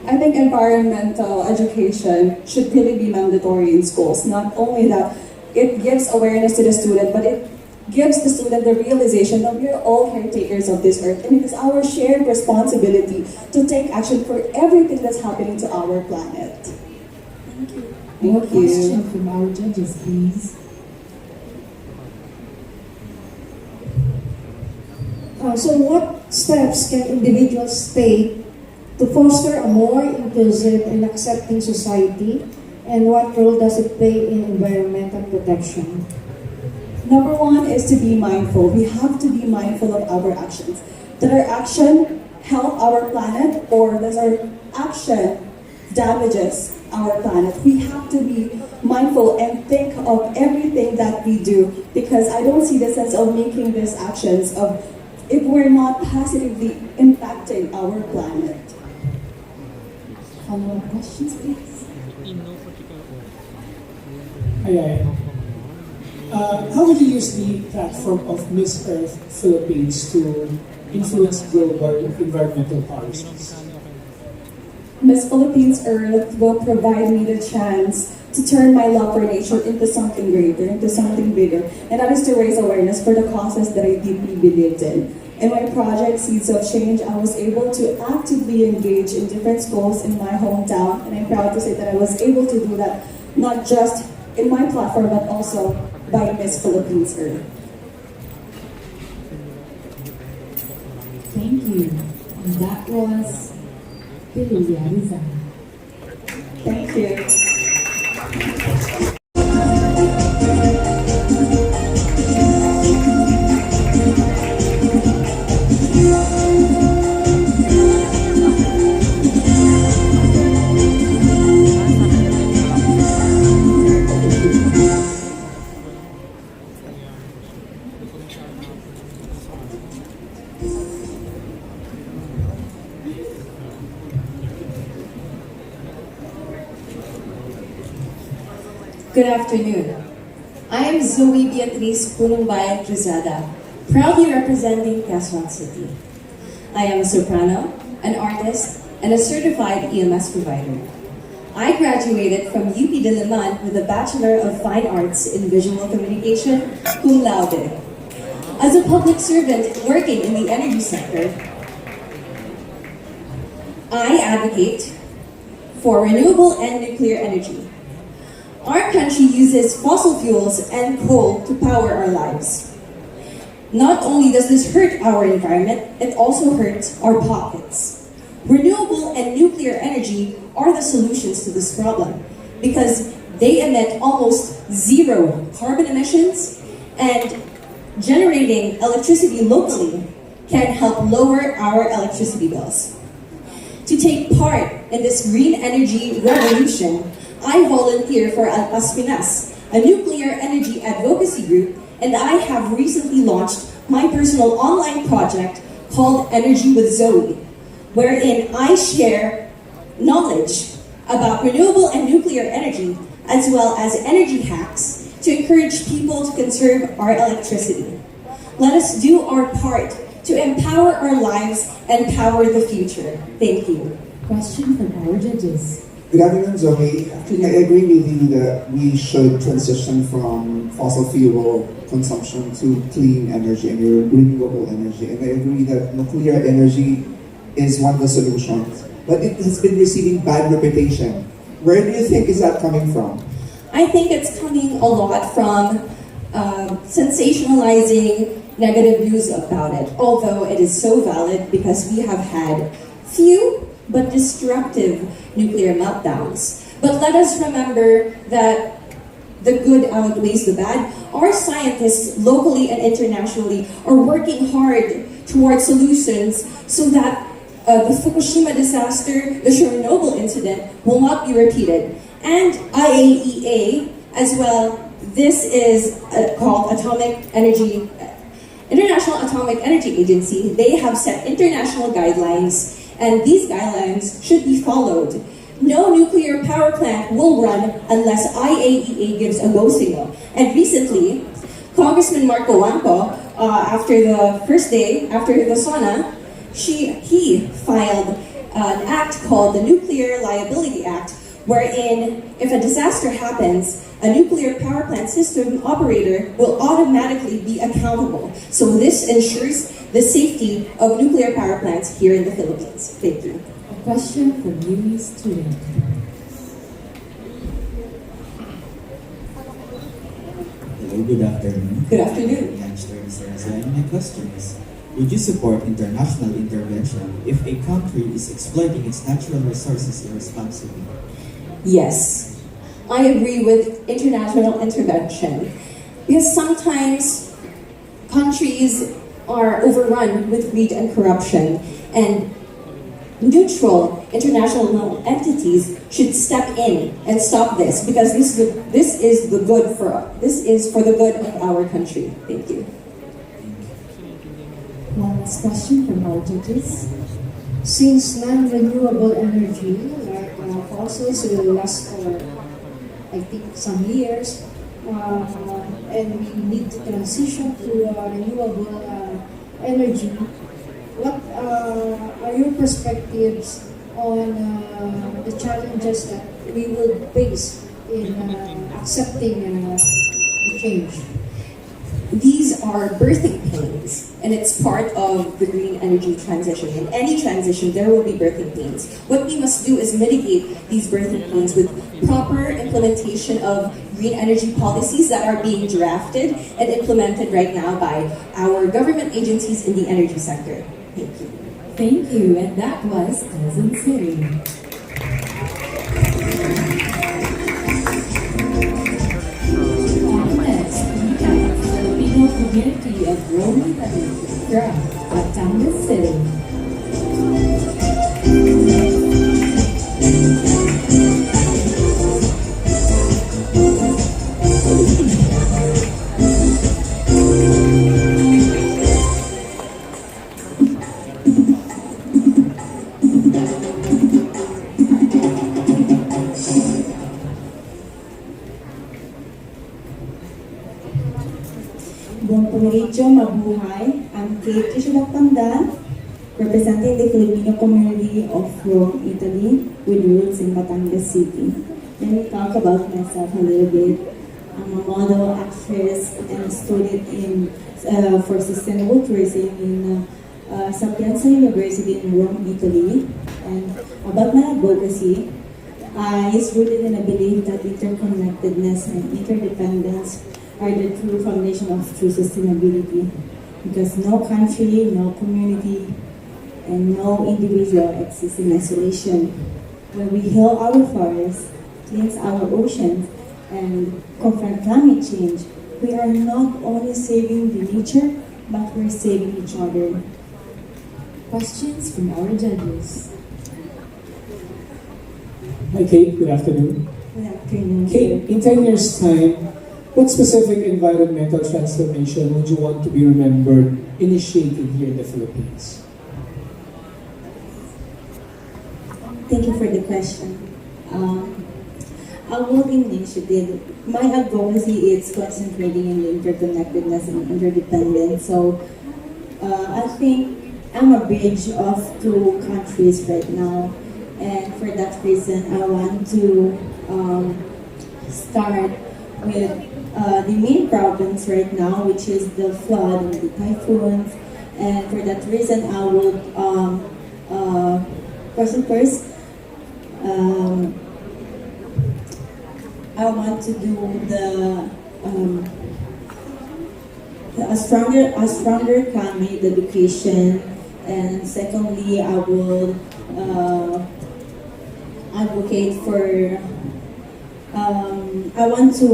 I think environmental education should really be mandatory in schools. Not only that, it gives awareness to the student, but it gives the student the realization that we are all caretakers of this earth, and it is our shared responsibility to take action for everything that's happening to our planet. Thank you. More Thank you. question from our judges, please. So what steps can individuals take to foster a more inclusive and accepting society, and what role does it play in environmental protection? Number one is to be mindful. We have to be mindful of our actions. Does our action help our planet, or does our action damages our planet? We have to be mindful and think of everything that we do, because I don't see the sense of making these actions if we're not positively impacting our planet. Follow-up questions, please. How would you use the platform of Miss Earth Philippines to influence global environmental policies? Miss Philippines Earth will provide me the chance to turn my love for nature into something greater, into something bigger, and that is to raise awareness for the causes that I deeply believed in. In my project, Seeds of Change, I was able to actively engage in different schools in my hometown, and I'm proud to say that I was able to do that not just in my platform, but also by Miss Philippines Earth. Thank you. And that was Lilia Rizal. Thank you. Good afternoon. I am Zoe Beatriz Punungbayan Cruzada, proudly representing Quezon City. I am a soprano, an artist, and a certified EMS provider. I graduated from UP Diliman with a Bachelor of Fine Arts in Visual Communication, cum laude. As a public servant working in the energy sector, I advocate for renewable and nuclear energy. Our country uses fossil fuels and coal to power our lives. Not only does this hurt our environment, it also hurts our pockets. Renewable and nuclear energy are the solutions to this problem because they emit almost zero carbon emissions, and generating electricity locally can help lower our electricity bills. To take part in this green energy revolution, I volunteer for Alpas Pinas, a nuclear energy advocacy group, and I have recently launched my personal online project called Energy with Zoe, wherein I share knowledge about renewable and nuclear energy, as well as energy hacks to encourage people to conserve our electricity. Let us do our part to empower our lives and power the future. Thank you. Question from our judges. Good afternoon, Zoe. I agree with you that we should transition from fossil fuel consumption to clean energy and renewable energy. And I agree that nuclear energy is one of the solutions. But it has been receiving bad reputation. Where do you think is that coming from? I think it's coming a lot from sensationalizing negative news about it, although it is so valid because we have had few but destructive nuclear meltdowns. But let us remember that the good outweighs the bad. Our scientists, locally and internationally, are working hard towards solutions so that the Fukushima disaster, the Chernobyl incident, will not be repeated. And IAEA, as well, this is called International Atomic Energy Agency. They have set international guidelines, and these guidelines should be followed. No nuclear power plant will run unless IAEA gives a go signal. And recently, Congressman Marco Wampo, after the first day, after the SONA, he filed an act called the Nuclear Liability Act, wherein if a disaster happens, a nuclear power plant system operator will automatically be accountable. So this ensures the safety of nuclear power plants here in the Philippines. Thank you. A question from Yuri student. Hello, good afternoon. Good afternoon. I'm Mr. Sarza, and my question is, Would you support international intervention if a country is exploiting its natural resources irresponsibly? Yes, I agree with international intervention because sometimes countries are overrun with greed and corruption, and neutral international entities should step in and stop this because this is for the good of our country. Thank you. One last question from our judges. Since non-renewable energy, like fossils, will last for, I think, some years, and we need to transition to renewable energy, what are your perspectives on the challenges that we will face in accepting the change? These are birthing pains, and it's part of the green energy transition. In any transition, there will be birthing pains. What we must do is mitigate these birthing pains with proper implementation of green energy policies that are being drafted and implemented right now by our government agencies in the energy sector. Thank you. Thank you, and that was Quezon City. Next, we have Filipino community of Rome, Italy, from Batangas City. Buong Pumerito, mabuhay. I'm Kate Kishilapanda, representing the Filipino community of Rome, Italy, with roots in Batangas City. Let me talk about myself a little bit. I'm a model, actress, and student for sustainable tourism in Sapienza University in Rome, Italy. And about my advocacy, is rooted in a belief that interconnectedness and interdependence are the true foundation of true sustainability. Because no country, no community, and no individual exists in isolation. When we heal our forests, cleanse our oceans, and confront climate change, we are not only saving the nature, but we're saving each other. Questions from our judges. Hi Kate, good afternoon. Good afternoon. Kate, in 10 years' time, what specific environmental transformation would you want to be remembered initiated here in the Philippines? Thank you for the question. Our initiative, my advocacy is concentrating in the interconnectedness and interdependence. So I think I'm a bridge of two countries right now. And for that reason, I want to start with the main problems right now, which is the flood and the typhoons. And for that reason, I would first, I want to do a stronger climate education, and secondly, I will advocate for. I want to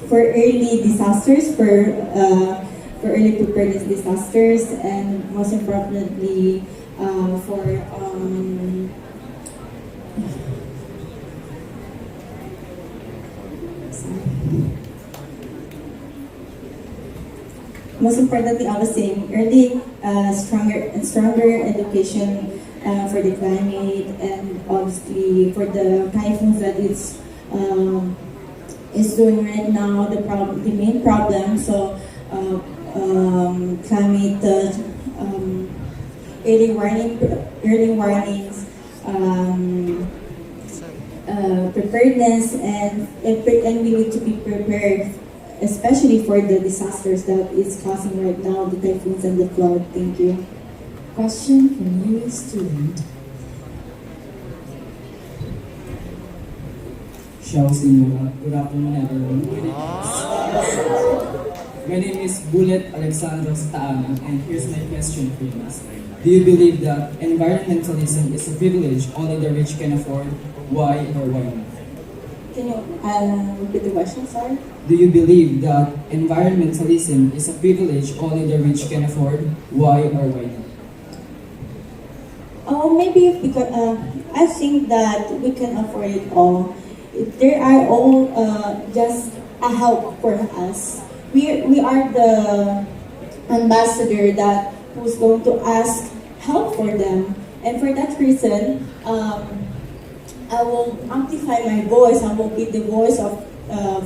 for early disasters, for early preparedness disasters, and most importantly for most importantly, I was saying early, stronger education for the climate, and obviously for the typhoons that it's is doing right now. The main problem. So climate, early warnings, preparedness, and we need to be prepared, especially for the disasters that is causing right now, the typhoons and the flood. Thank you. Question from you, student. Xiao Sinura. Good afternoon, everyone. My name is Bullet Alexandros Taana, and here's my question for you, Miss. Do you believe that environmentalism is a privilege only the rich can afford? Why or why not? Can you repeat the question, sorry? Do you believe that environmentalism is a privilege only the rich can afford? Why or why not? Maybe because I think that we can afford it all. There are all just a help for us. We are the ambassador that who's going to ask help for them, and for that reason, I will amplify my voice. I will be the voice of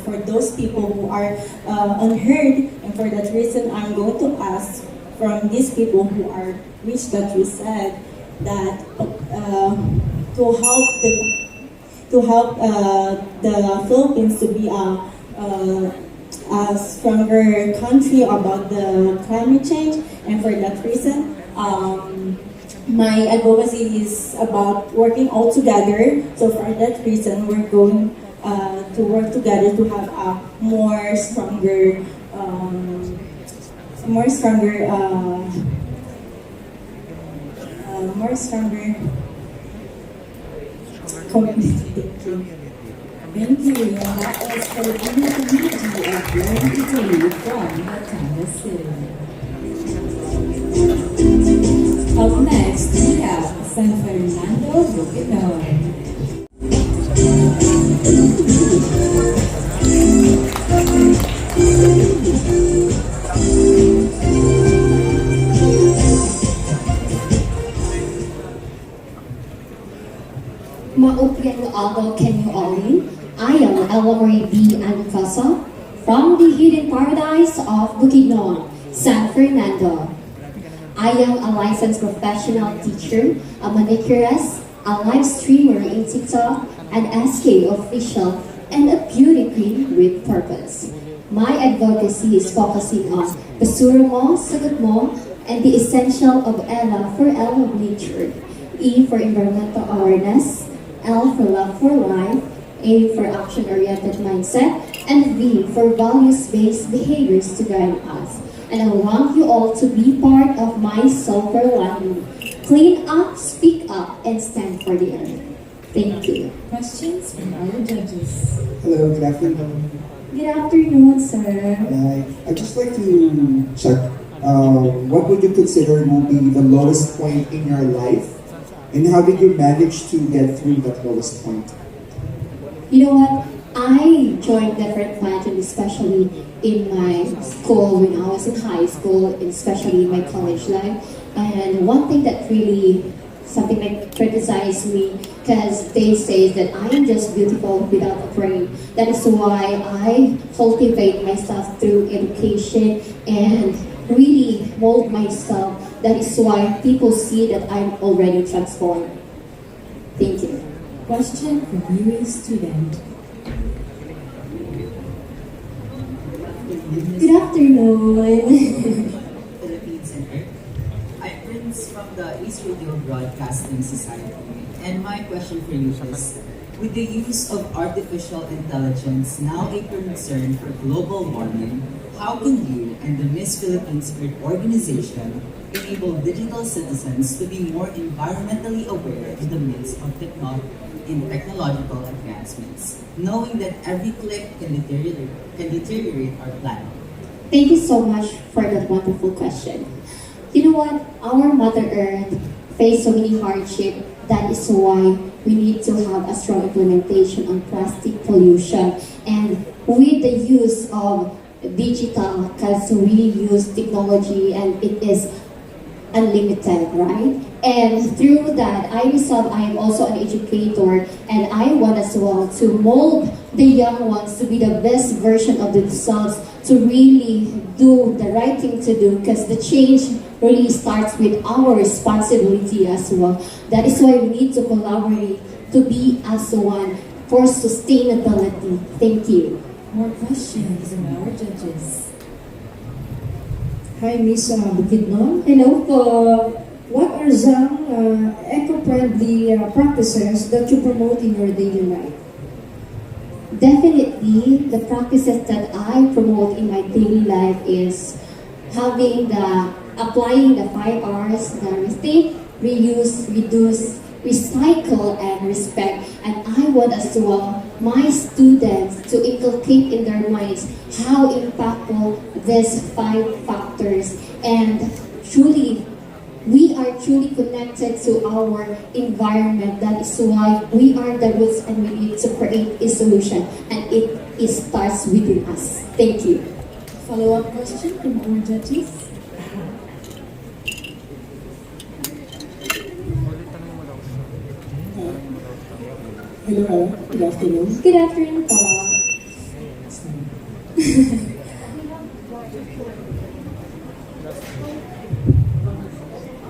for those people who are unheard, and for that reason, I'm going to ask from these people who are rich that you said that to help the Philippines to be a stronger country about the climate change, and for that reason, my advocacy is about working all together. So for that reason, we're going to work together to have a more stronger community. Thank you. That was for the community of Rome, Italy from Batangas City. Up next, we have San Fernando, Bukidnon. Maupyan Aldo Kenyuoli. I am Ella Marie B. Anfasa from the hidden paradise of Bukidnon, San Fernando. I am a licensed professional teacher, a manicurist, a live streamer in TikTok, an SK official, and a beauty queen with purpose. My advocacy is focusing on basura mo, sagot mo, and the essential of Ella for Ella of nature, E for environmental awareness, L for love for life, A for action-oriented mindset, and V for values-based behaviors to guide us. And I want you all to be part of my silver lining. Clean up, speak up, and stand for the earth. Thank you. Questions from our judges. Hello, good afternoon. Good afternoon, sir. I'd just like to check, what would you consider will be the lowest point in your life? And how did you manage to get through that lowest point? You know what? I joined different pageants, especially in my school when I was in high school, and especially in my college life. And one thing that really, something that criticized me, because they say that I am just beautiful without a brain. That is why I cultivate myself through education and really mold myself. That is why people see that I'm already transformed. Thank you. Question from viewing student. Good afternoon. Philippines and Earth. I'm Prince from the East Radio Broadcasting Society, and my question for you is, with the use of artificial intelligence now a concern for global warming, how can you and the Miss Philippines Earth organization enable digital citizens to be more environmentally aware in the midst of technological advancements, knowing that every click can deteriorate our planet? Thank you so much for that wonderful question. You know what? Our Mother Earth faced so many hardships. That is why we need to have a strong implementation on plastic pollution, and with the use of digital, because we use technology and it is unlimited, right? And through that, I myself, I am also an educator, and I want as well to mold the young ones to be the best version of themselves, to really do the right thing to do, because the change really starts with our responsibility as well. That is why we need to collaborate to be as one for sustainability. Thank you. More questions from our judges. Hi, Miss Bukidnon. Hello po. What are some eco-friendly practices that you promote in your daily life? Definitely, the practices that I promote in my daily life is applying the 5 R's, the rethink, reuse, reduce, recycle, and respect. And I want as well my students to inculcate in their minds how impactful these 5 factors, and truly we are truly connected to our environment. That is why we are the roots and we need to create a solution, and it starts within us. Thank you. Follow-up question from our judges. Hello, good afternoon. Good afternoon po.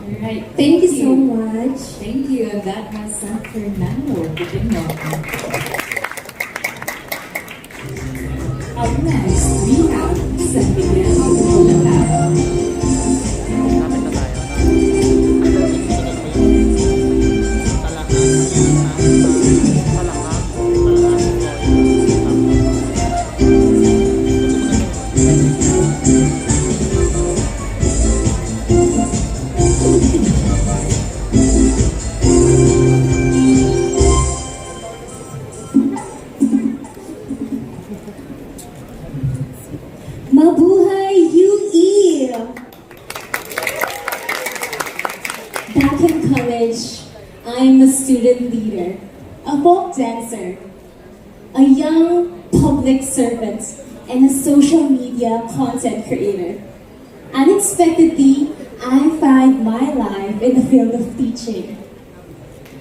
Alright, Thank you so much. Thank you. And that was San Fernando, Bukidnon. Up next, we have San Miguel, Bulacan. Mabuhay UE! Back in college, I'm a student leader, a folk dancer, a young public servant, and a social media content creator. Unexpectedly, I find my life in the field of teaching.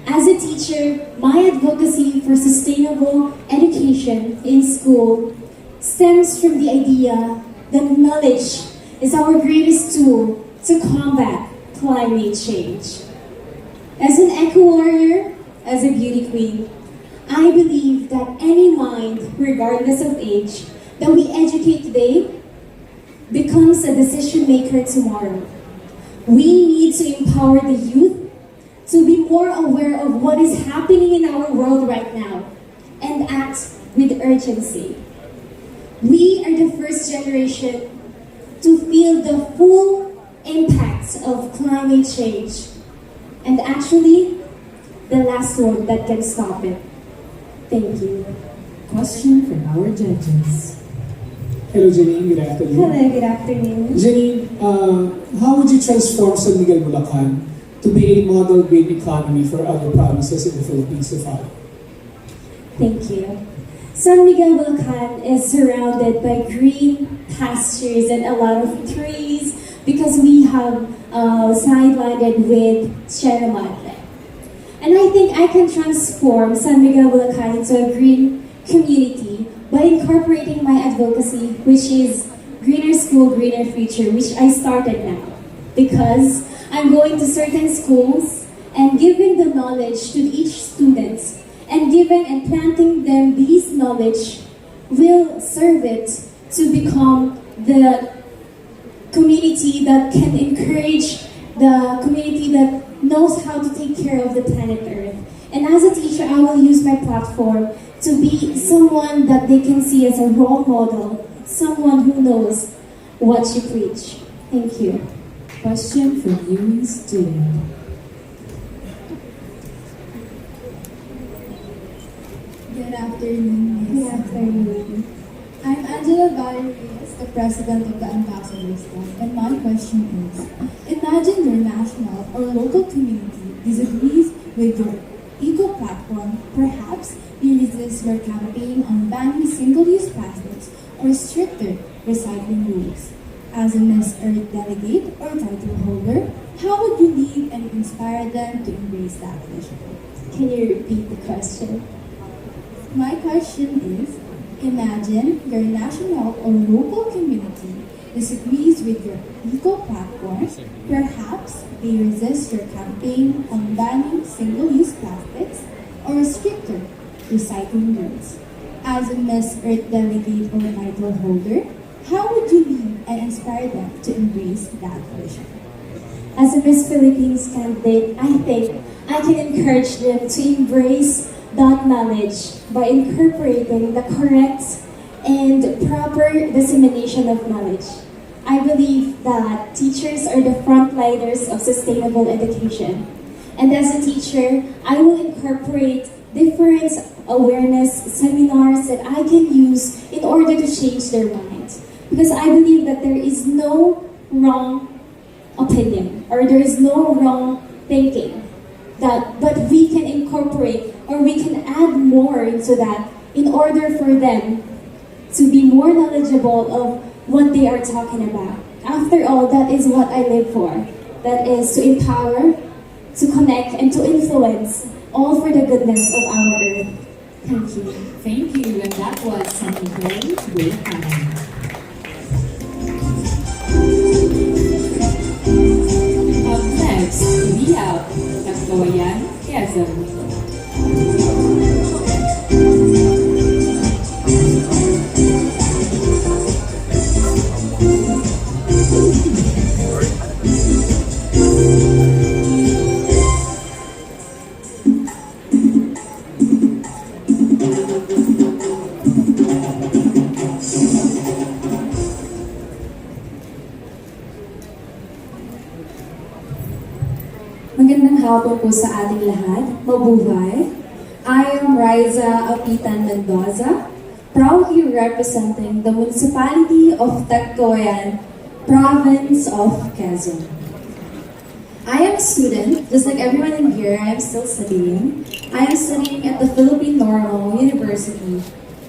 As a teacher, my advocacy for sustainable education in school stems from the idea that knowledge is our greatest tool to combat climate change. As an eco-warrior, as a beauty queen, I believe that any mind, regardless of age, that we educate today becomes a decision maker tomorrow. We need to empower the youth to be more aware of what is happening in our world right now and act with urgency. We are the first generation to feel the full impacts of climate change, and actually, the last one that can stop it. Thank you. Question from our judges. Hello, Janine. Good afternoon. Hello, good afternoon. Janine, how would you transform San Miguel, Bulacan to be a model green economy for other provinces in the Philippines to follow? Thank you. San Miguel, Bulacan is surrounded by green pastures and a lot of trees because we have sidelined with Sierra Madre. And I think I can transform San Miguel, Bulacan into a green community by incorporating my advocacy, which is Greener School, Greener Future, which I started now. Because I'm going to certain schools and giving the knowledge to each student, and giving and planting them these knowledge will serve it to become the community that can encourage the community that knows how to take care of the planet Earth. And as a teacher, I will use my platform to be someone that they can see as a role model, someone who knows what you preach. Thank you. Question from UE student. Good afternoon, Miss. Good afternoon. I'm Angela Valeries, the president of the Ambassadors Club, and my question is, imagine your national or local community disagrees with your eco-platform. Perhaps you resist your campaign on banning single-use plastics or stricter recycling rules. As a Miss Earth delegate or title holder, how would you lead and inspire them to embrace that vision? Can you repeat the question? My question is, imagine your national or local community disagrees with your eco-platform. Perhaps they resist your campaign on banning single-use plastics or stricter recycling rules. As a Miss Earth delegate or title holder, how would you lead and inspire them to embrace that vision? As a Miss Philippines candidate, I think I can encourage them to embrace that knowledge by incorporating the correct and proper dissemination of knowledge. I believe that teachers are the frontliners of sustainable education. And as a teacher, I will incorporate different awareness seminars that I can use in order to change their minds. Because I believe that there is no wrong opinion or there is no wrong thinking. But we can incorporate or we can add more into that in order for them to be more knowledgeable of what they are talking about. After all, that is what I live for. That is to empower, to connect, and to influence, all for the goodness of our earth. Thank you. Thank you, and that was Sunny Gray with Hannah. Up next, we have Tagkawayan, Quezon. Magandang hapon po sa ating lahat. Mabuhay. I am Riza Apitan Mendoza, proudly representing the municipality of Tagkawayan, province of Quezon. I am a student, just like everyone in here, I am still studying. I am studying at the Philippine Normal University,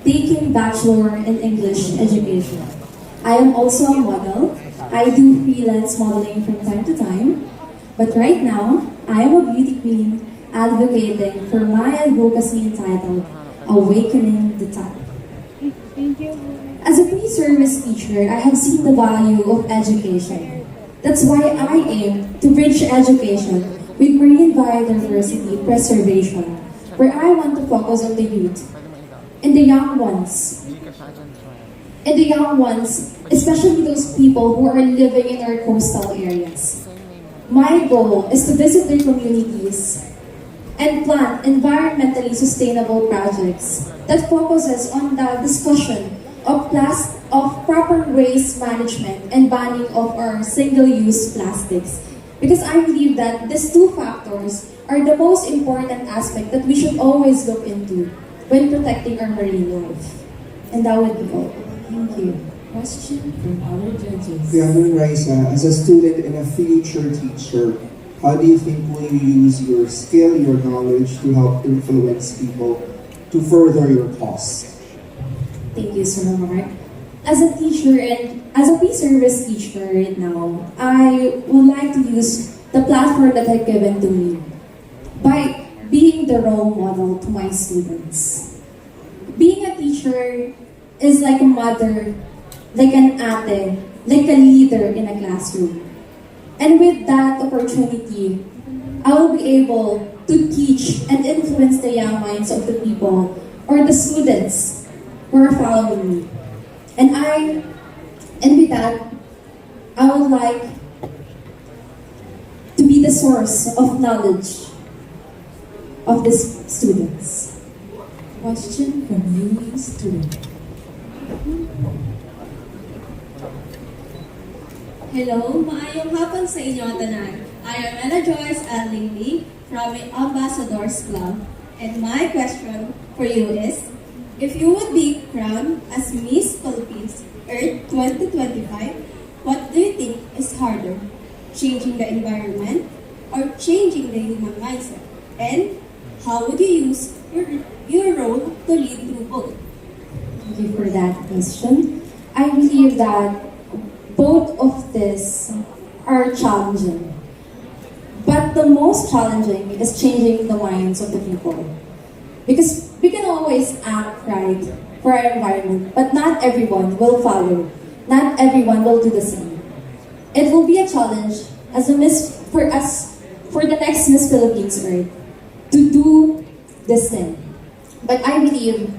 taking Bachelor in English Education. I am also a model. I do freelance modeling from time to time. But right now, I am a beauty queen advocating for my advocacy entitled Awakening the Tide. As a pre-service teacher, I have seen the value of education. That's why I aim to bridge education with marine biodiversity preservation, where I want to focus on the youth and the young ones. And the young ones, especially those people who are living in our coastal areas. My goal is to visit their communities and plan environmentally sustainable projects that focuses on the discussion of proper waste management and banning of our single-use plastics. Because I believe that these two factors are the most important aspect that we should always look into when protecting our marine life. And that would be all. Thank you. Question from our judges. Fiona Raisa, as a student and a future teacher, how do you think will you use your skill, your knowledge to help influence people to further your cause? Thank you, Sir Mark. As a teacher and as a pre-service teacher right now, I would like to use the platform that has given to me by being the role model to my students. Being a teacher is like a mother, like an ate, like a leader in a classroom. And with that opportunity, I will be able to teach and influence the young minds of the people or the students who are following me. And with that, I would like to be the source of knowledge of these students. Question from you, student. Hello, maayong hapon sa inyo tanan. I am Ella Joyce Adlingly from Ambassadors Club. And my question for you is, if you would be crowned as Miss Philippines Earth 2025, what do you think is harder? Changing the environment or changing the human mindset? And how would you use your role to lead through both? Thank you for that question. I believe that both of these are challenging. But the most challenging is changing the minds of the people. Because we can always act right for our environment, but not everyone will follow. Not everyone will do the same. It will be a challenge as for the next Miss Philippines Earth to do this thing. But I believe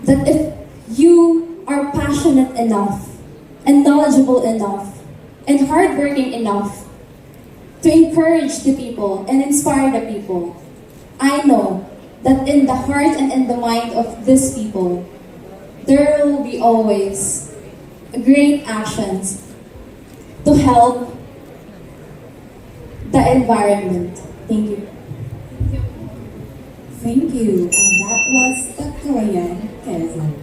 that if you are passionate enough and knowledgeable enough and hardworking enough to encourage the people and inspire the people, I know that in the heart and in the mind of these people, there will be always great actions to help the environment. Thank you. Thank you. And that was Takayan Quezon.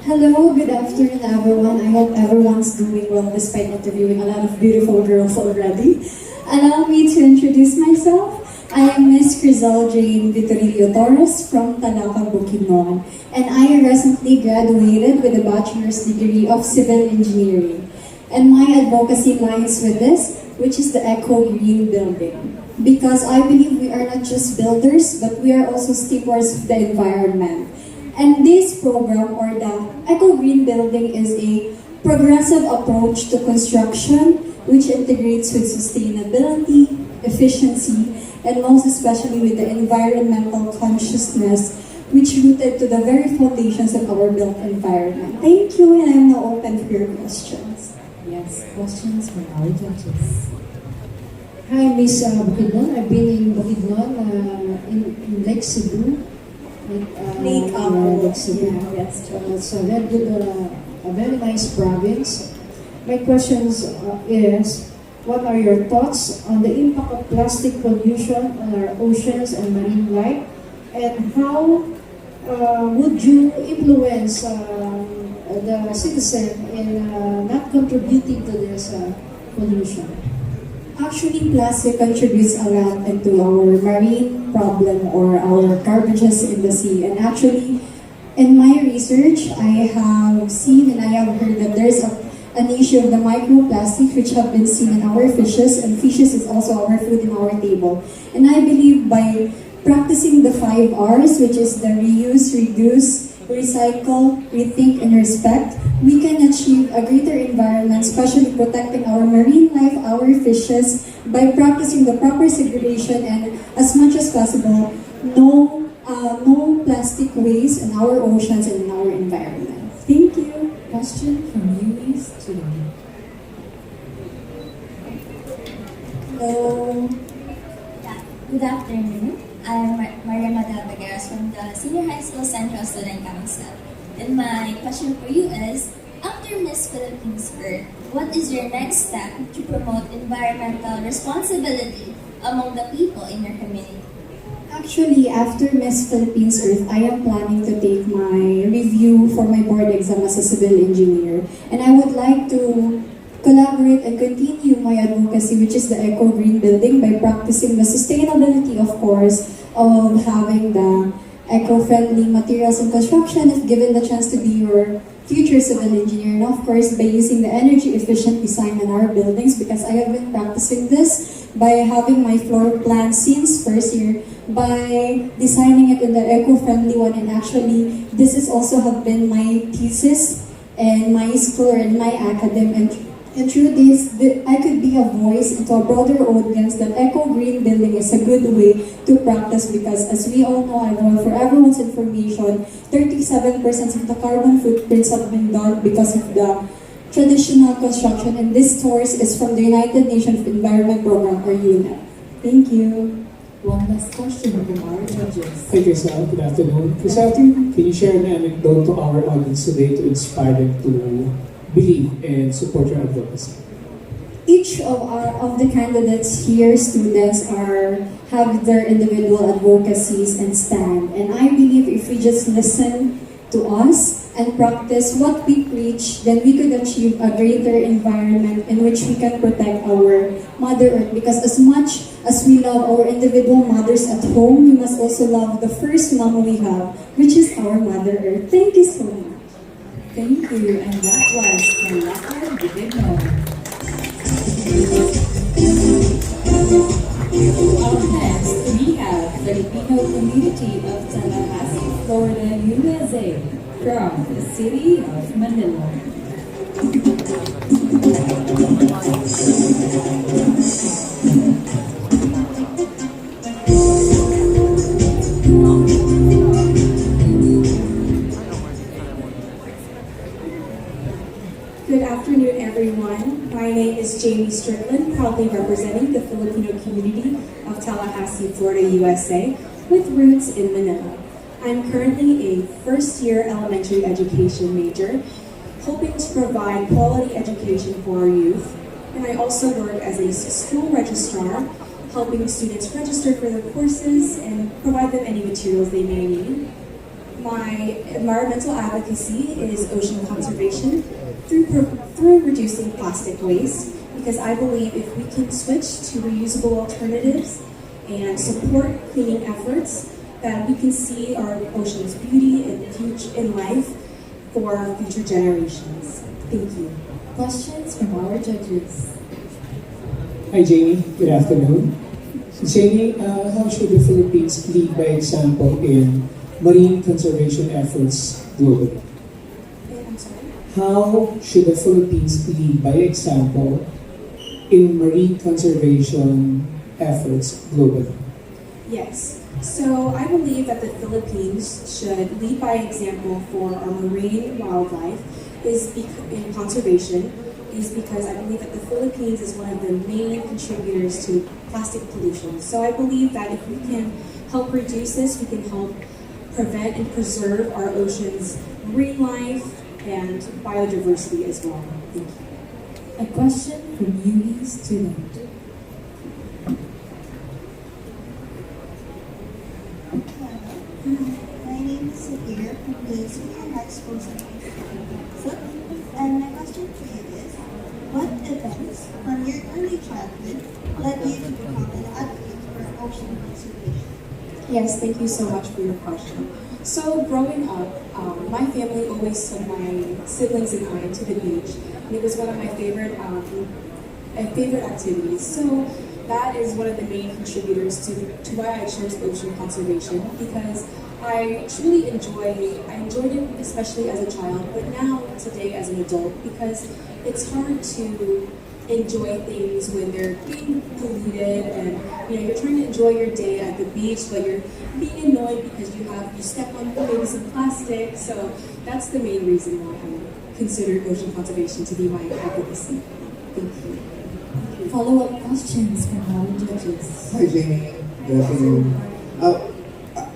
Hello, good afternoon everyone. I hope everyone's doing well despite interviewing a lot of beautiful girls already. Allow me to introduce myself. I am Miss Crizal Jane Vitorilio Torres from Tanaca, Bukidnon, and I recently graduated with a bachelor's degree of civil engineering. And my advocacy lies with this, which is the Eco Green Building. Because I believe we are not just builders, but we are also stewards of the environment. And this program, or the Eco Green Building, is a progressive approach to construction which integrates with sustainability, efficiency, and most especially with the environmental consciousness which rooted to the very foundations of our built environment. Thank you, and I'm now open for your questions. Yes, questions from our judges. Hi, Miss Bukidnon. I've been in Bukidnon, in Lake Cebu. Lake Lake Cebu. Yeah, yes. It's a very good, a very nice province. My questions is, what are your thoughts on the impact of plastic pollution on our oceans and marine life? And how would you influence the citizen in not contributing to this pollution? Actually, plastic contributes a lot into our marine problem or our garbages in the sea. And actually, in my research, I have seen and I have heard that there's an issue of the microplastics which have been seen in our fishes, and fishes is also our food in our table. And I believe by practicing the 5 R's, which is the reuse, reduce, recycle, rethink, and respect, we can achieve a greater environment, especially protecting our marine life, our fishes, by practicing the proper segregation and, as much as possible, no plastic waste in our oceans and in our environment. Thank you. Question from Luis Chilon. Hello. Good afternoon. I'm Maria Madal Bagueras from the Senior High School Central Student Council. And my question for you is, after Miss Philippines Earth, what is your next step to promote environmental responsibility among the people in your community? Actually, after Miss Philippines Earth, I am planning to take my review for my board exam as a civil engineer. And I would like to collaborate and continue my advocacy, which is the Eco Green Building, by practicing the sustainability, of course, of having the eco-friendly materials in construction if given the chance to be your future civil engineer. And of course, by using the energy-efficient design in our buildings, because I have been practicing this by having my floor plan since first year, by designing it in the eco-friendly one. And actually, this is also have been my thesis and my school and my academic. And through this, I could be a voice into a broader audience that Eco Green Building is a good way to practice, because as we all know, everyone, for everyone's information, 37% of the carbon footprints have been done because of the traditional construction, and this source is from the United Nations Environment Program, or UNEP. Thank you. One last question from our judges. Thank you, Sal. Good afternoon. Crisel, can you share an anecdote to our audience today to inspire them to believe and support your advocacy? Each of the candidates here, students, have their individual advocacies and stand. And I believe if we just listen to us and practice what we preach, then we could achieve a greater environment in which we can protect our Mother Earth. Because as much as we love our individual mothers at home, we must also love the first mom we have, which is our Mother Earth. Thank you so much. Thank you, and that was Tanaca, Bukidnon. Up next, we have Filipino community of Tallahassee, Florida, USA, from the city of Manila. Jamie Strickland, proudly representing the Filipino community of Tallahassee, Florida, USA, with roots in Manila. I'm currently a first-year elementary education major, hoping to provide quality education for our youth. And I also work as a school registrar, helping students register for their courses and provide them any materials they may need. My environmental advocacy is ocean conservation through reducing plastic waste, because I believe if we can switch to reusable alternatives and support cleaning efforts, that we can see our ocean's beauty in life for future generations. Thank you. Questions from our judges. Hi Jamie, good afternoon. Jamie, how should the Philippines lead by example in marine conservation efforts globally? How should the Philippines lead by example in marine conservation efforts globally? Yes. So I believe that the Philippines should lead by example for our marine wildlife in conservation, is because I believe that the Philippines is one of the main contributors to plastic pollution. So I believe that if we can help reduce this, we can help prevent and preserve our ocean's marine life and biodiversity as well. Thank you. A question from UE student. My name is Sahir from the Senior High School and my question for you is, what events from your early childhood led you to become an advocate for ocean conservation? Yes, thank you so much for your question. So growing up, my family always took my siblings and I to the beach, and it was one of my favorite activities. So that is one of the main contributors to why I chose ocean conservation, because I truly enjoyed it, especially as a child, but now today as an adult, because it's hard to enjoy things when they're being polluted, and you're trying to enjoy your day at the beach, but you're being annoyed because you step on maybe some plastic. So that's the main reason why I considered ocean conservation to be my advocacy. Thank you. Follow-up questions from our judges. Hi Jamie, good afternoon.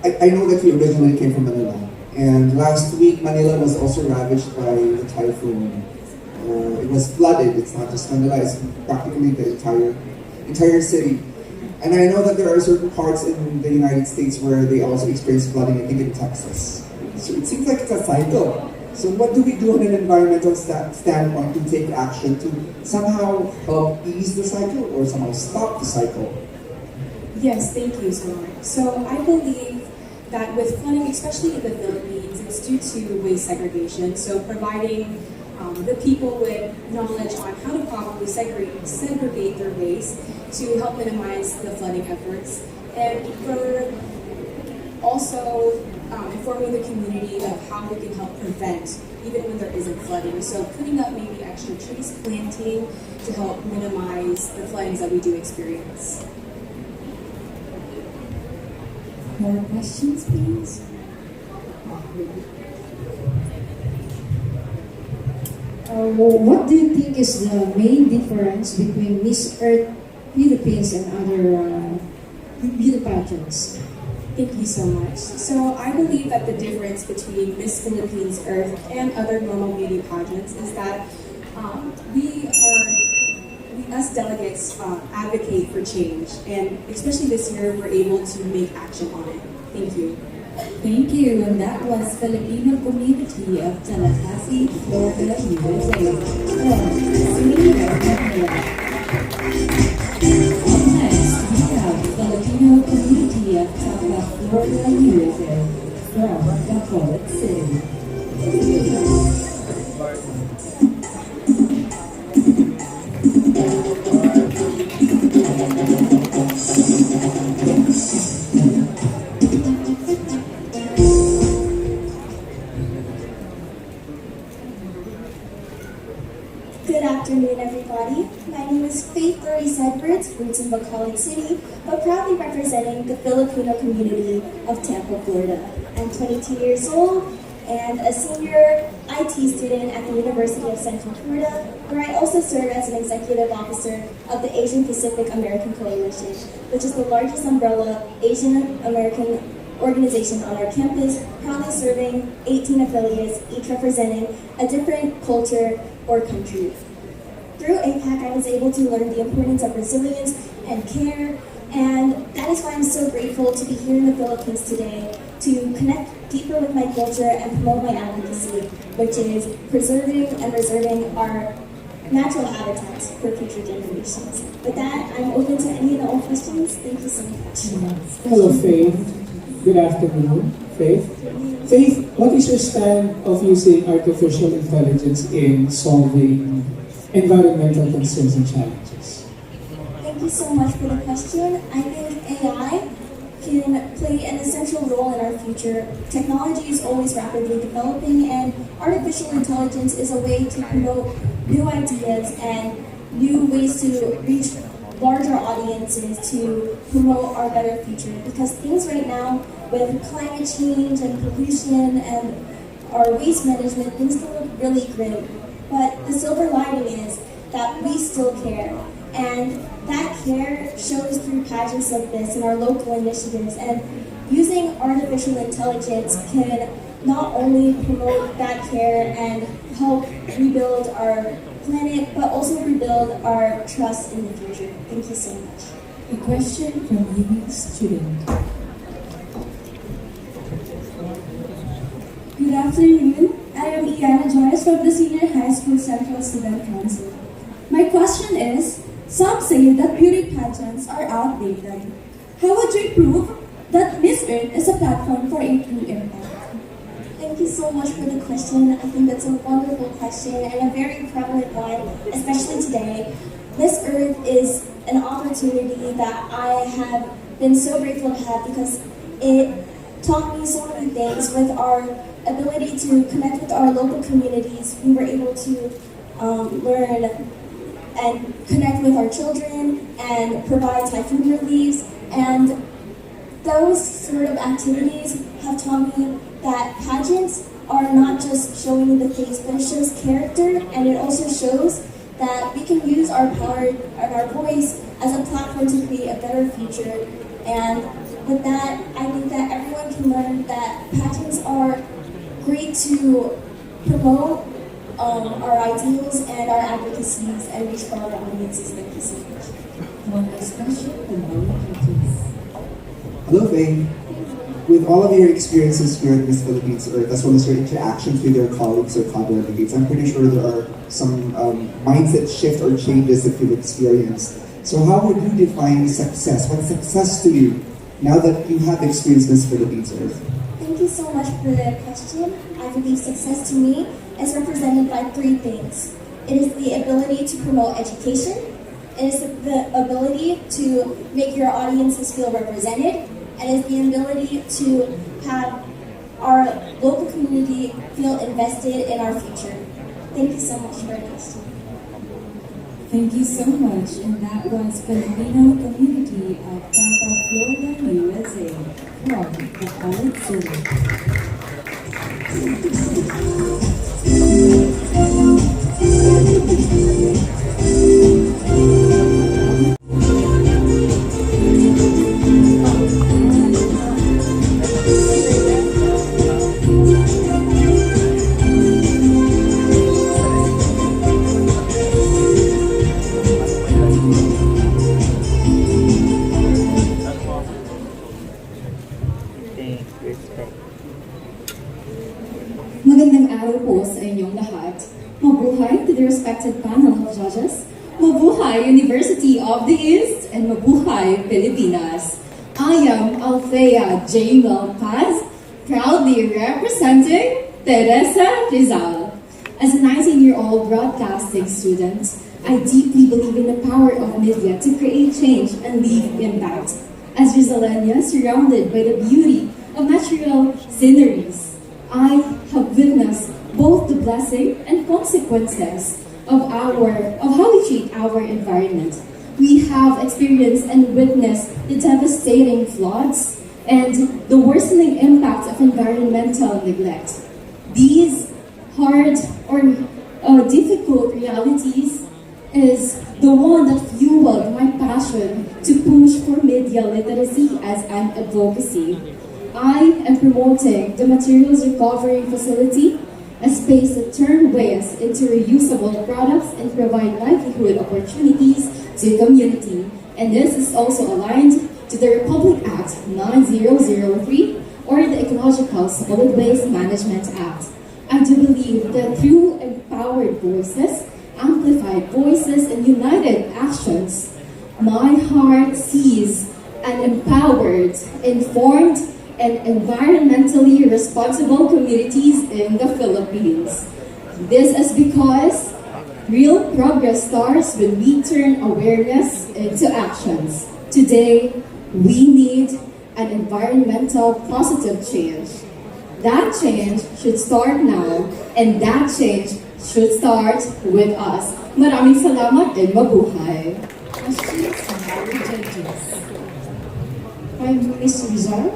I know that you originally came from Manila, and last week Manila was also ravaged by the typhoon. It was flooded. It's not just Manila, it's practically the entire city. And I know that there are certain parts in the United States where they also experience flooding, I think in Texas. So it seems like it's a cycle. So what do we do on an environmental standpoint to take action to somehow help ease the cycle or somehow stop the cycle? Yes, thank you so much. So I believe that with flooding, especially in the Philippines, it's due to waste segregation. So providing the people with knowledge on how to properly segregate their waste to help minimize the flooding efforts. And for also informing the community of how we can help prevent even when there isn't flooding. So putting up maybe extra trees, planting to help minimize the floodings that we do experience. More questions, please. What do you think is the main difference between Miss Earth Philippines and other beauty pageants? Thank you so much. So I believe that the difference between Miss Philippines Earth and other normal beauty pageants is that we us delegates advocate for change, and especially this year we're able to make action on it. Thank you. Thank you, and that was Filipino community of Tallahassee, Florida, USA. Up next, we have Filipino community of Tampa, Florida, USA, from Bacolod City. Good afternoon, everybody. My name is Faith Doris Edwards, roots in Bacolod City, but proudly representing the Filipino community of Tampa, Florida. I'm 22 years old, and a senior IT student at the University of Central Florida, where I also serve as an executive officer of the Asian Pacific American Coalition, which is the largest umbrella Asian American organization on our campus, proudly serving 18 affiliates, each representing a different culture or country. Through APAC, I was able to learn the importance of resilience and care, and that is why I'm so grateful to be here in the Philippines today to connect deeper with my culture and promote my advocacy, which is preserving and reserving our natural habitats for future generations. With that, I'm open to any and all questions. Thank you so much. Hello, Faith. Good afternoon, Faith. Faith, what is your stand of using artificial intelligence in solving environmental concerns and challenges? Thank you so much for the question. I think AI can play an essential role in our future. Technology is always rapidly developing, and artificial intelligence is a way to promote new ideas and new ways to reach larger audiences to promote our better future. Because things right now with climate change and pollution and our waste management, things can look really grim. But the silver lining is that we still care. And that care shows through pageants like this and our local initiatives. And using artificial intelligence can not only promote that care and help rebuild our planet, but also rebuild our trust in the future. Thank you so much. A question from a student. Good afternoon. I am Iana Joyce from the Senior High School Central Student Council. My question is, some say that beauty pageants are outdated. How would you prove that Miss Earth is a platform for a true impact? Thank you so much for the question. I think that's a wonderful question and a very prevalent one, especially today. Miss Earth is an opportunity that I have been so grateful to have because it taught me so many things. With our ability to connect with our local communities, we were able to learn and connect with our children and provide typhoon reliefs. And those sort of activities have taught me that pageants are not just showing the face, but it shows character, and it also shows that we can use our power and our voice as a platform to create a better future. And with that, I think that everyone can learn that pageants are great to promote our ideals and our advocacies and reach broader audiences. Thank you so much. One last question from our please. Hello, Faye. With all of your experiences here at Miss Philippines Earth, as well as your interactions with your colleagues or co-delegates, I'm pretty sure there are some mindset shift or changes that you've experienced. So how would you define success? What's success to you now that you have experienced Miss Philippines Earth? Thank you so much for the question. I believe success to me is represented by three things. It is the ability to promote education. It is the ability to make your audiences feel represented. And it is the ability to have our local community feel invested in our future. Thank you so much for the question. Thank you so much. And that was Filipino community of Tampa, Florida, USA, from the College City. Magandang araw po sa inyong lahat. Mabuhay to the respected panel of judges. Mabuhay University of the East and mabuhay Pilipinas. I am Althea J. Paz, proudly representing Teresa Rizal. As a 19-year-old broadcasting student, I deeply believe in the power of media to create change and leave impact. As Rizalena, surrounded by the beauty of natural sceneries, I have witnessed both the blessing and consequences of how we treat our environment. We have experienced and witnessed the devastating floods and the worsening impact of environmental neglect. these hard or difficult realities is the one that fueled my passion to push for media literacy as an advocacy. I am promoting the materials recovery facility, a space that turns waste into reusable products and provide livelihood opportunities to the community. And this is also aligned to the Republic Act 9003 or the Ecological Solid Waste Management Act. I do believe that through empowered voices, amplified voices, and united actions, my heart sees an empowered, informed, and environmentally responsible communities in the Philippines. This is because real progress starts when we turn awareness into actions. Today, we need an environmental positive change. That change should start now, and that change should start with us. Maraming salamat and mabuhay. Questions from our judges. I'm Ms. Rizal.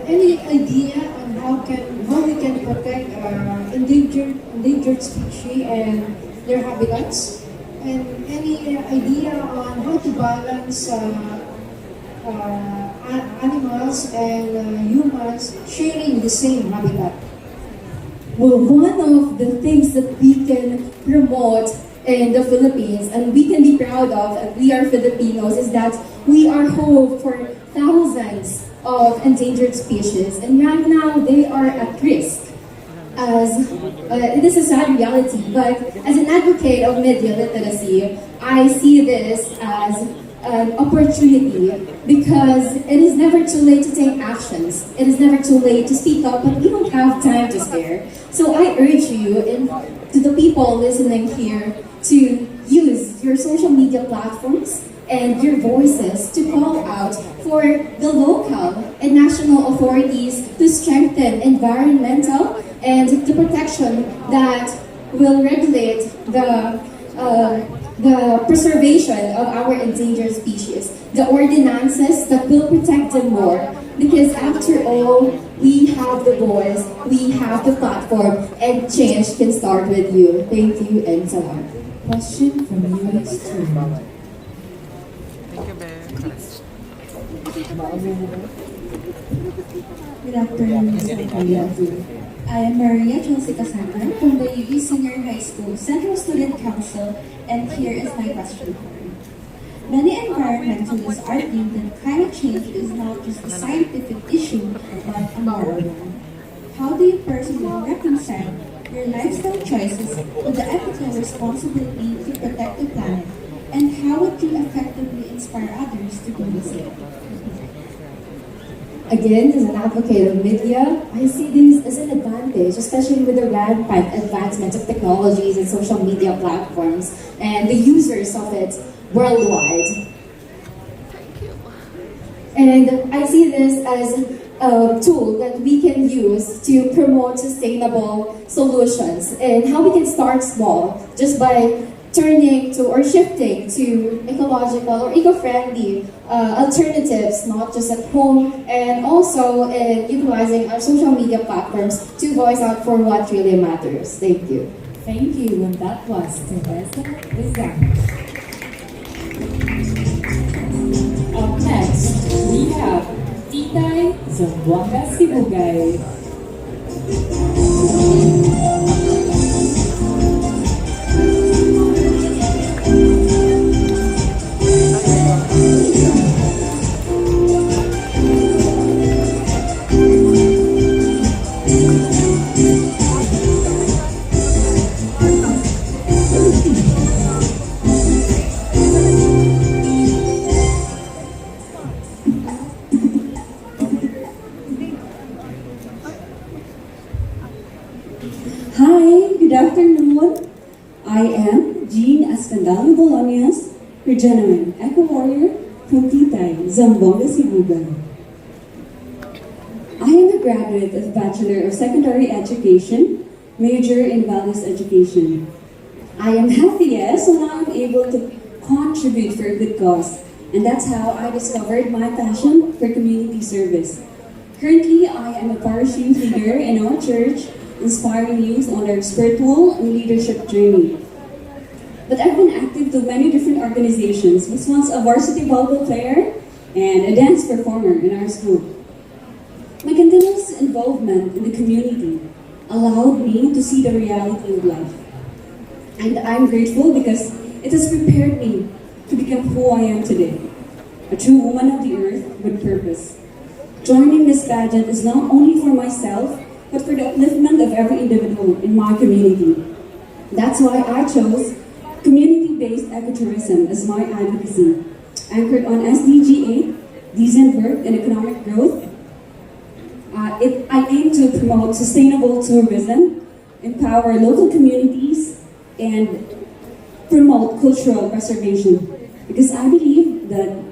Any idea on how we can protect endangered species and their habitats? And any idea on how to balance animals and humans sharing the same habitat? Well, one of the things that we can promote in the Philippines and we can be proud of, and we are Filipinos, is that we are home for thousands of endangered species, and right now they are at risk. It is a sad reality, but as an advocate of media literacy, I see this as an opportunity because it is never too late to take actions. It is never too late to speak up, but we don't have time to spare. So I urge you, to the people listening here, to use your social media platforms and your voices to call out for the local and national authorities to strengthen environmental and the protection that will regulate the preservation of our endangered species, the ordinances that will protect them more. Because after all, we have the voice, we have the platform, and change can start with you. Thank you and salamat. Question from US 2. Good afternoon, Mr. Kaliazu. I am Maria Chelsea Cassandra from the UE Senior High School Central Student Council, and here is my question for you. Many environmentalists argue that climate change is not just a scientific issue, but a moral one. How do you personally reconcile your lifestyle choices with the ethical responsibility to protect the planet, and how would you effectively inspire others to do the same? Again, as an advocate of media, I see this as an advantage, especially with the rampant advancement of technologies and social media platforms and the users of it worldwide. And I see this as a tool that we can use to promote sustainable solutions and how we can start small just by turning to or shifting to ecological or eco-friendly alternatives, not just at home, and also utilizing our social media platforms to voice out for what really matters. Thank you. Thank you, and that was Teresa Rizal. Up next, we have Titay Zamboanga Sibugay. Hi, good afternoon. I am Jean Ascandalo Bolaños, your gentleman, Eco Warrior from Titay, Zamboanga, Sibugay. I am a graduate of Bachelor of Secondary Education, major in Values Education. I am happy, yes, so now I'm able to contribute for a good cause, and that's how I discovered my passion for community service. Currently, I am a parish youth leader in our church, inspiring youth on their spiritual and leadership journey. But I've been active to many different organizations. Was once a varsity volleyball player and a dance performer in our school. My continuous involvement in the community allowed me to see the reality of life. And I'm grateful because it has prepared me to become who I am today, a true woman of the earth with purpose. Joining this pageant is not only for myself, but for the upliftment of every individual in my community. That's why I chose community-based ecotourism as my advocacy, anchored on SDG 8, decent work and economic growth. I aim to promote sustainable tourism, empower local communities, and promote cultural preservation. Because I believe that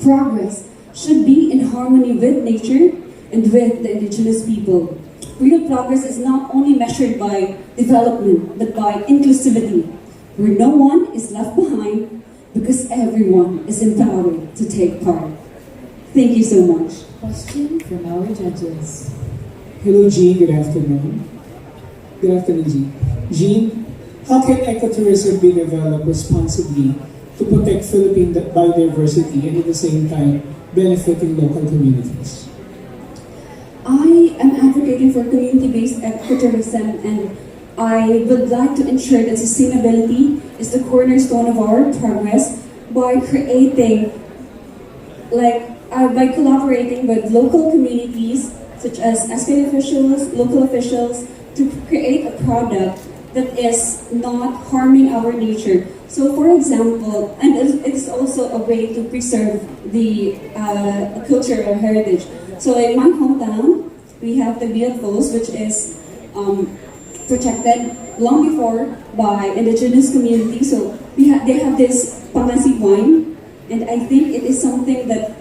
progress should be in harmony with nature and with the indigenous people. Real progress is not only measured by development, but by inclusivity, where no one is left behind because everyone is empowered to take part. Thank you so much. Question from our judges. Hello, Jean. Good afternoon. Good afternoon, Jean. Jean, how can ecotourism be developed responsibly to protect Philippine biodiversity and at the same time benefiting local communities? I am advocating for community-based ecotourism, and I would like to ensure that sustainability is the cornerstone of our progress by creating, by collaborating with local communities such as SK officials, local officials, to create a product that is not harming our nature. So for example, and it is also a way to preserve the cultural heritage. So in my hometown, we have the Biat Falls, which is protected long before by indigenous community. So they have this Pangasi wine, and I think it is something that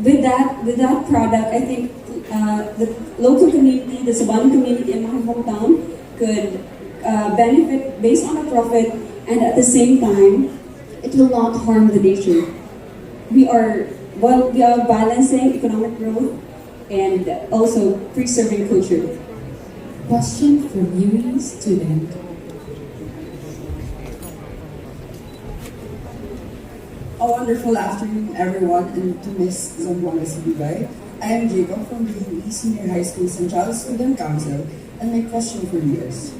with that product, I think the local community, the Sabani community in my hometown could benefit based on a profit, and at the same time, it will not harm the nature. We are balancing economic growth and also preserving culture. Question from Yuri, student. A wonderful afternoon, everyone, and to Ms. Zamboanga Sibigay. I am Jacob from the UE Senior High School Central Student Council, and my question for you is,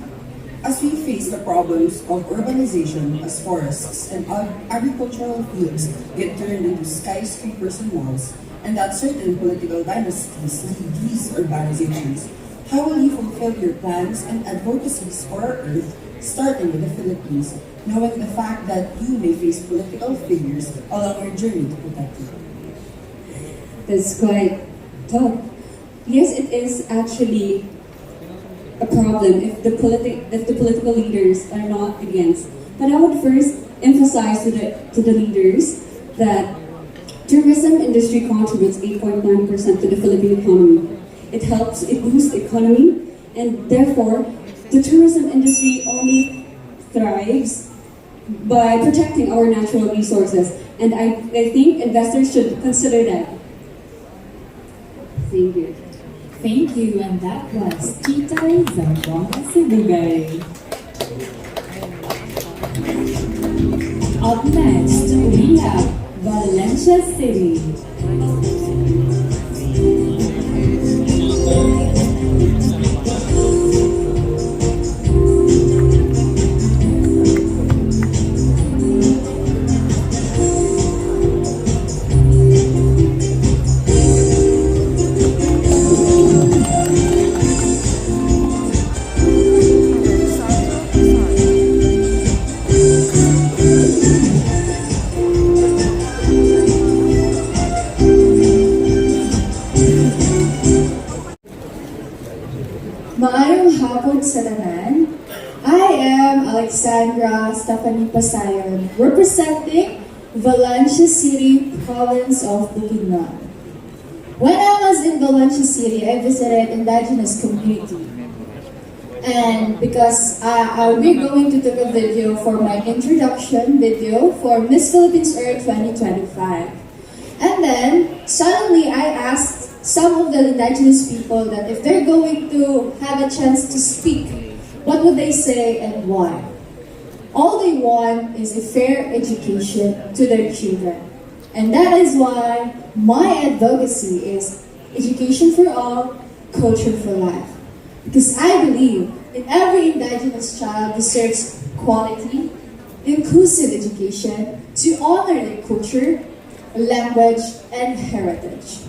as we face the problems of urbanization as forests and agricultural fields get turned into skyscrapers and malls, and that certain political dynasties lead these urbanizations, how will you fulfill your plans and advocacies for our Earth, starting with the Philippines, knowing the fact that you may face political figures along your journey to protect it? That's quite tough. Yes, it is actually a problem if the political leaders are not against. But I would first emphasize to the leaders that tourism industry contributes 8.9% to the Philippine economy. It boosts the economy, and therefore the tourism industry only thrives by protecting our natural resources. And I think investors should consider that. Thank you. Thank you, and that was Tita Zamboanga Sibigay. Up next, we have Valencia City. Maayong hapon sa tanan. I am Alexandra Stephanie Pasayon, representing Valencia City, province of Bukidnon. When I was in Valencia City, I visited indigenous community. And because we're going to take a video for my introduction video for Miss Philippines Earth 2025. And then, suddenly I asked some of the indigenous people that if they're going to have a chance to speak, what would they say and why? All they want is a fair education to their children. And that is why my advocacy is education for all, culture for life. Because I believe in every indigenous child deserves quality, inclusive education to honor their culture, language, and heritage.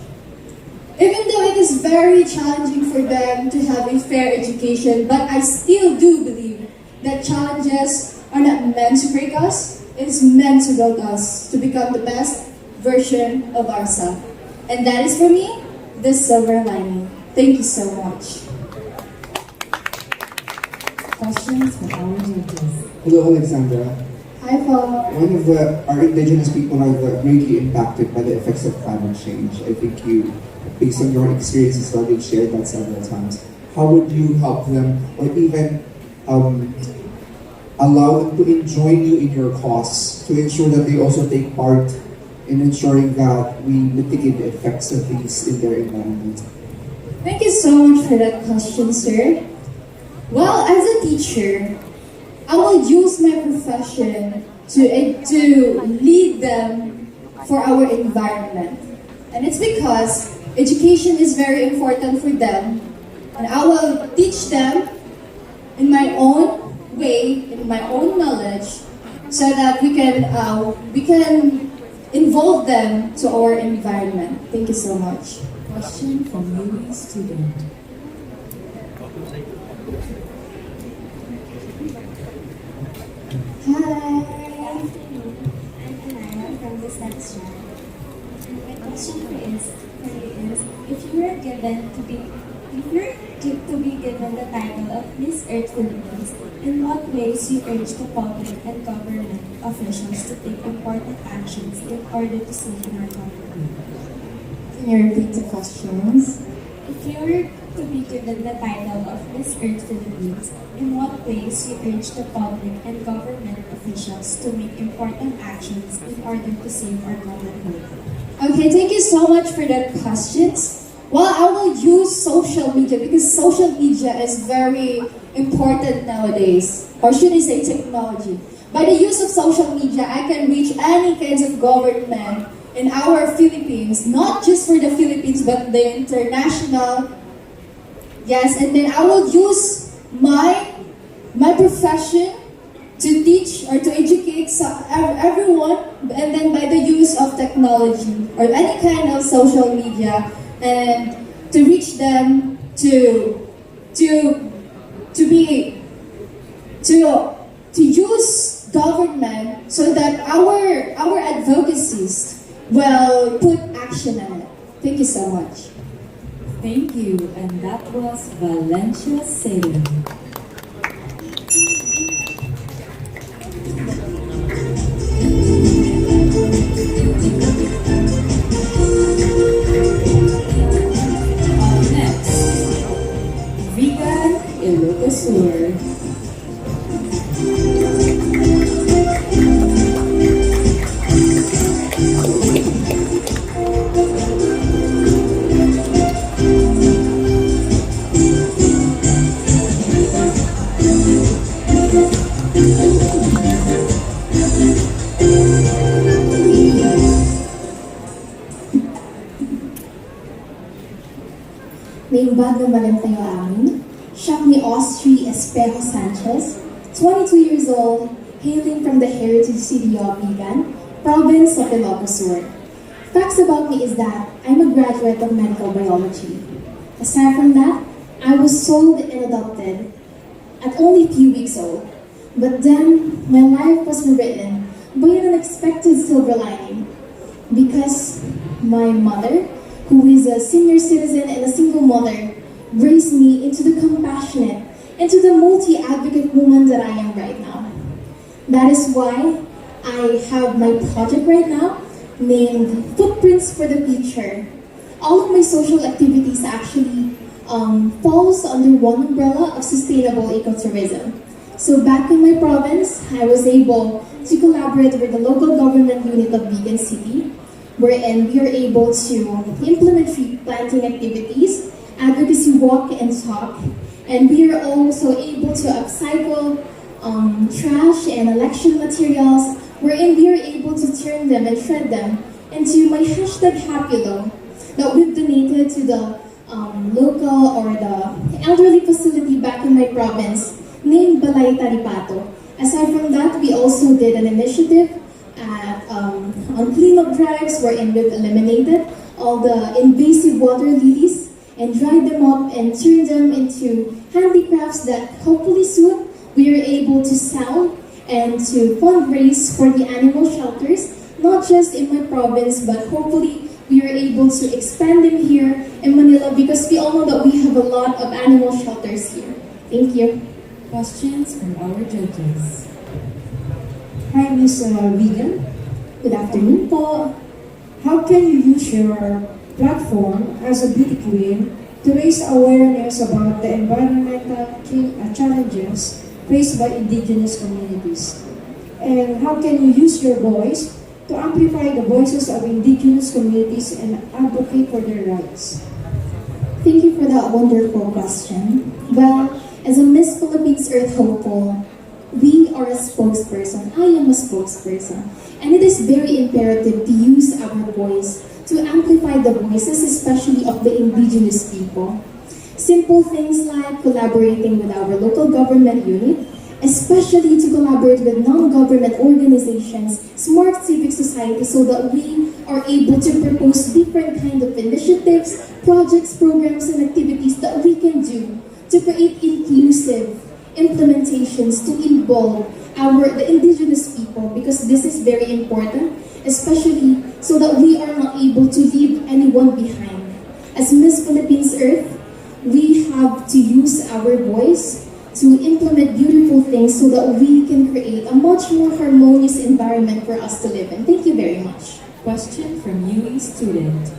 Even though it is very challenging for them to have a fair education, but I still do believe that challenges are not meant to break us, it is meant to build us to become the best version of ourselves. And that is for me, the silver lining. Thank you so much. Questions for our judges. Hello, Alexandra. Hi, Paul. Our indigenous people are greatly impacted by the effects of climate change. I think you, based on your experiences, already shared that several times. How would you help them, or even allow them to join you in your cause to ensure that they also take part in ensuring that we mitigate the effects of these in their environment? Thank you so much for that question, sir. Well, as a teacher, I will use my profession to lead them for our environment. And it's because education is very important for them. And I will teach them in my own way, in my own knowledge, so that we can involve them to our environment. Thank you so much. Question from UWI student. Hi. I'm Anaya from the section. My question for you is, if you were to be given the title of Miss Earth Philippines, in what ways you urge the public and government officials to take important actions in order to save our country? Can you repeat the questions? If you were to be given the title of Miss Earth Philippines, in what ways you urge the public and government officials to make important actions in order to save our common good? Okay, thank you so much for that questions. Well, I will use social media because social media is very important nowadays. Or should I say technology? By the use of social media, I can reach any kinds of government in our Philippines, not just for the Philippines, but the international. Yes, and then I will use my profession to teach or to educate everyone, and then by the use of technology or any kind of social media, and to reach them to use government so that our advocacies will put action on it. Thank you so much. Thank you, and that was Valencia Sailing. Ilocosur. Naimbag na tayo amin. Siya ni Austri Espejo Sanchez, 22 years old, hailing from the heritage city of Vigan, province of Ilocos. Facts about me is that I'm a graduate of medical biology. Aside from that, I was sold and adopted at only a few weeks old. But then, my life was rewritten by an unexpected silver lining. Because my mother, who is a senior citizen and a single mother, raised me into the compassionate, into the multi-advocate woman that I am right now. That is why I have my project right now named Footprints for the Future. All of my social activities actually falls under one umbrella of sustainable ecotourism. So back in my province, I was able to collaborate with the local government unit of Vigan City wherein we are able to implement tree planting activities, advocacy walk and talk, and we are also able to upcycle trash and election materials, wherein we are able to turn them and shred them into my hashtag Happylo that we've donated to the local or the elderly facility back in my province named Balay Taripato. Aside from that, we also did an initiative on cleanup drives wherein we've eliminated all the invasive water lilies and dried them up and turned them into handicrafts that hopefully soon we are able to sell and to fundraise for the animal shelters, not just in my province, but hopefully we are able to expand them here in Manila because we all know that we have a lot of animal shelters here. Thank you. Questions from our judges. Hi, Ms. Vegan. Good afternoon po. How can you use your platform as a beauty queen to raise awareness about the environmental challenges faced by indigenous communities? And how can you use your voice to amplify the voices of indigenous communities and advocate for their rights? Thank you for that wonderful question. Well, as a Miss Philippines Earth Hopeful, we are a spokesperson. I am a spokesperson. And it is very imperative to use our voice to amplify the voices, especially of the indigenous people. Simple things like collaborating with our local government unit, especially to collaborate with non-government organizations, smart civic society, so that we are able to propose different kind of initiatives, projects, programs, and activities that we can do to create inclusive implementations to involve the indigenous people, because this is very important, especially so that we are not able to leave anyone behind. As Miss Philippines Earth, we have to use our voice to implement beautiful things so that we can create a much more harmonious environment for us to live in. Thank you very much. Question from UE student.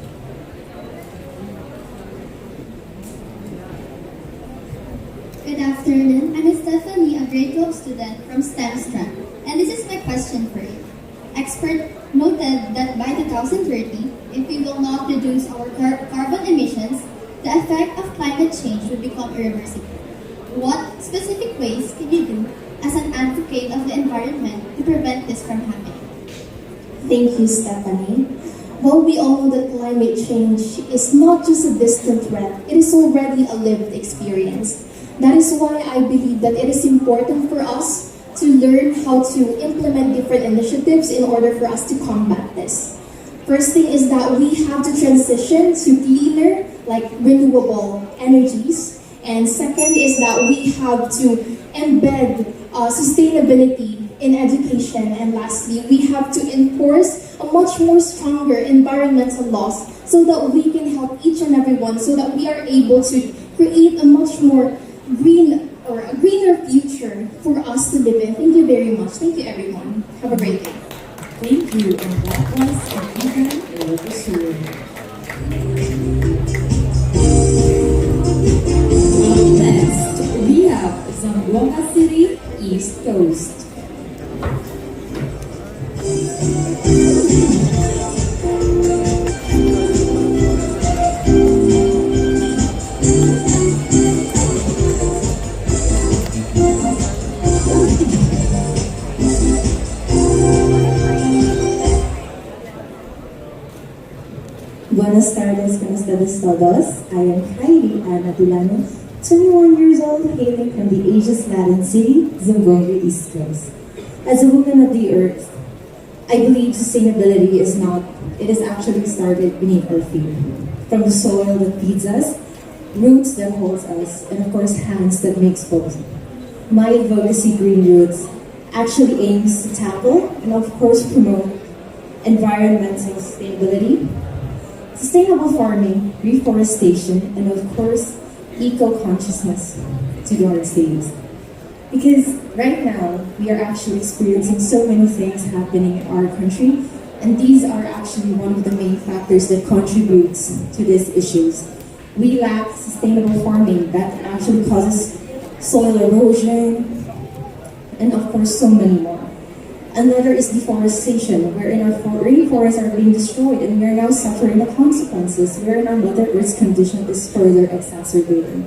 Good afternoon. I'm Stephanie, a grade 12 student from STEM Strand, and this is my question for you. Expert noted that by 2030, if we will not reduce our carbon emissions, the effect of climate change will become irreversible. What specific ways can you do as an advocate of the environment to prevent this from happening? Thank you, Stephanie. Well, we all know that climate change is not just a distant threat, it is already a lived experience. That is why I believe that it is important for us to learn how to implement different initiatives in order for us to combat this. First thing is that we have to transition to cleaner, like renewable energies. And second is that we have to embed sustainability in education. And lastly, we have to enforce a much more stronger environmental laws so that we can help each and every one, so that we are able to create a much more a greener future for us to live in. Thank you very much. Thank you, everyone. Have a great day. Thank you, and that was Vegan Ilocosur. Next, we have Zamboanga City, East Coast. Buenas tardes todos. I am Kylie Ana Tulano, 21 years old, hailing from the Asia's Latin city, Zamboanga, East Coast. As a woman of the earth, I believe sustainability is actually started beneath our feet. From the soil that feeds us, roots that holds us, and of course hands that makes both. My advocacy, Green Roots, actually aims to tackle and of course promote environmental sustainability, sustainable farming, reforestation, and of course, eco-consciousness to our states. Because right now, we are actually experiencing so many things happening in our country, and these are actually one of the main factors that contributes to these issues. We lack sustainable farming that actually causes soil erosion, and of course, so many more. Another is deforestation, wherein our rainforests are being destroyed and we are now suffering the consequences, wherein our Mother Earth's condition is further exacerbating.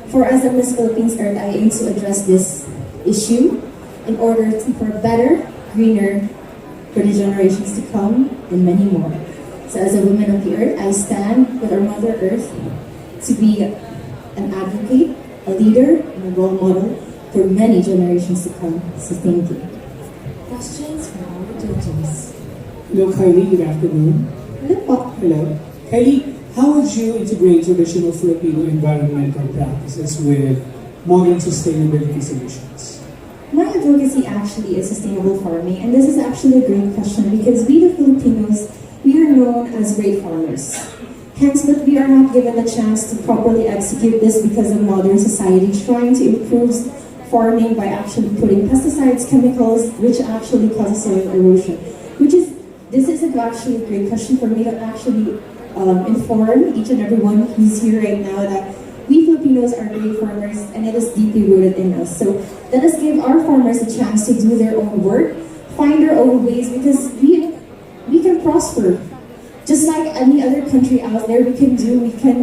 For us at Miss Philippines Earth, I aim to address this issue in order for better, greener, for the generations to come and many more. So as a woman of the earth, I stand with our Mother Earth to be an advocate, a leader, and a role model for many generations to come. So thank you. Questions from our judges. Hello, Kylie. Good afternoon. Hello. Kylie, how would you integrate traditional Filipino environmental practices with modern sustainability solutions? My advocacy actually is sustainable farming, and this is actually a great question because we the Filipinos, we are known as great farmers. Hence, but we are not given the chance to properly execute this because of modern society trying to improve farming by actually putting pesticides, chemicals, which actually causes soil erosion. This is actually a great question for me to actually inform each and everyone who's here right now that we Filipinos are great farmers and it is deeply rooted in us. So let us give our farmers a chance to do their own work, find their own ways because we can prosper. Just like any other country out there, we can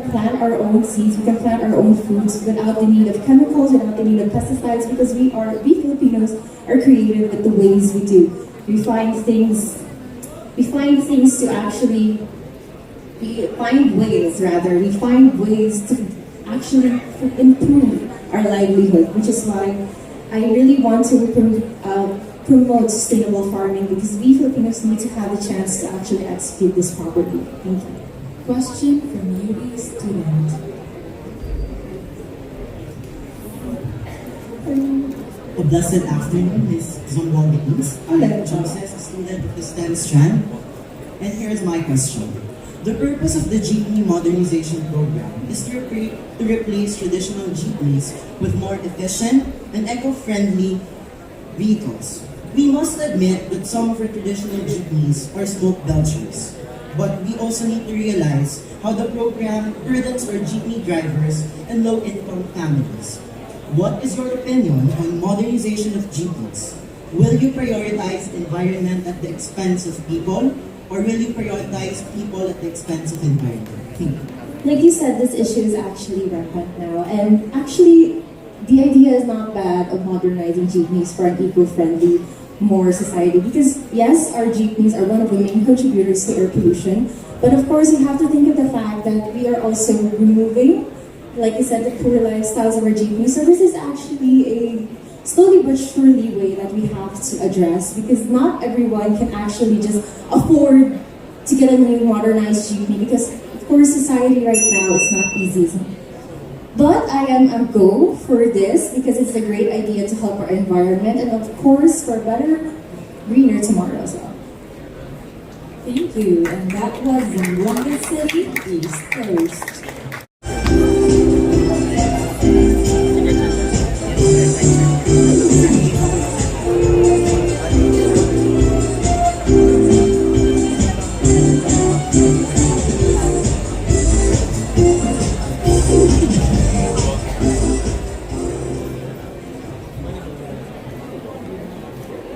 plant our own seeds, we can plant our own foods without the need of chemicals, without the need of pesticides because we Filipinos are creative with the ways we do. We find ways to actually improve our livelihood, which is why I really want to promote sustainable farming because we Filipinos need to have a chance to actually execute this properly. Thank you. Question from UB student. A blessed afternoon, Ms. Zombongis. I am Joseph, a student of the STEM strand, and here's my question. The purpose of the jeepney modernization program is to replace traditional jeepneys with more efficient and eco-friendly vehicles. We must admit that some of our traditional jeepneys are smoke belchers, but we also need to realize how the program burdens our jeepney drivers and low-income families. What is your opinion on modernization of jeepneys? Will you prioritize environment at the expense of people, or will you prioritize people at the expense of environment? Like you said, this issue is actually rampant now, and actually, the idea is not bad of modernizing jeepneys for an eco-friendly, more society. Because yes, our jeepneys are one of the main contributors to air pollution, but of course, we have to think of the fact that we are also removing, like you said, the poor lifestyles of our jeepneys. So this is actually a slowly but surely way that we have to address because not everyone can actually just afford to get a new modernized jeepney because of course society right now is not easy. But I am a go for this because it's a great idea to help our environment and of course for a better, greener tomorrow as well. Thank you, and that was Zamboanga City East Coast.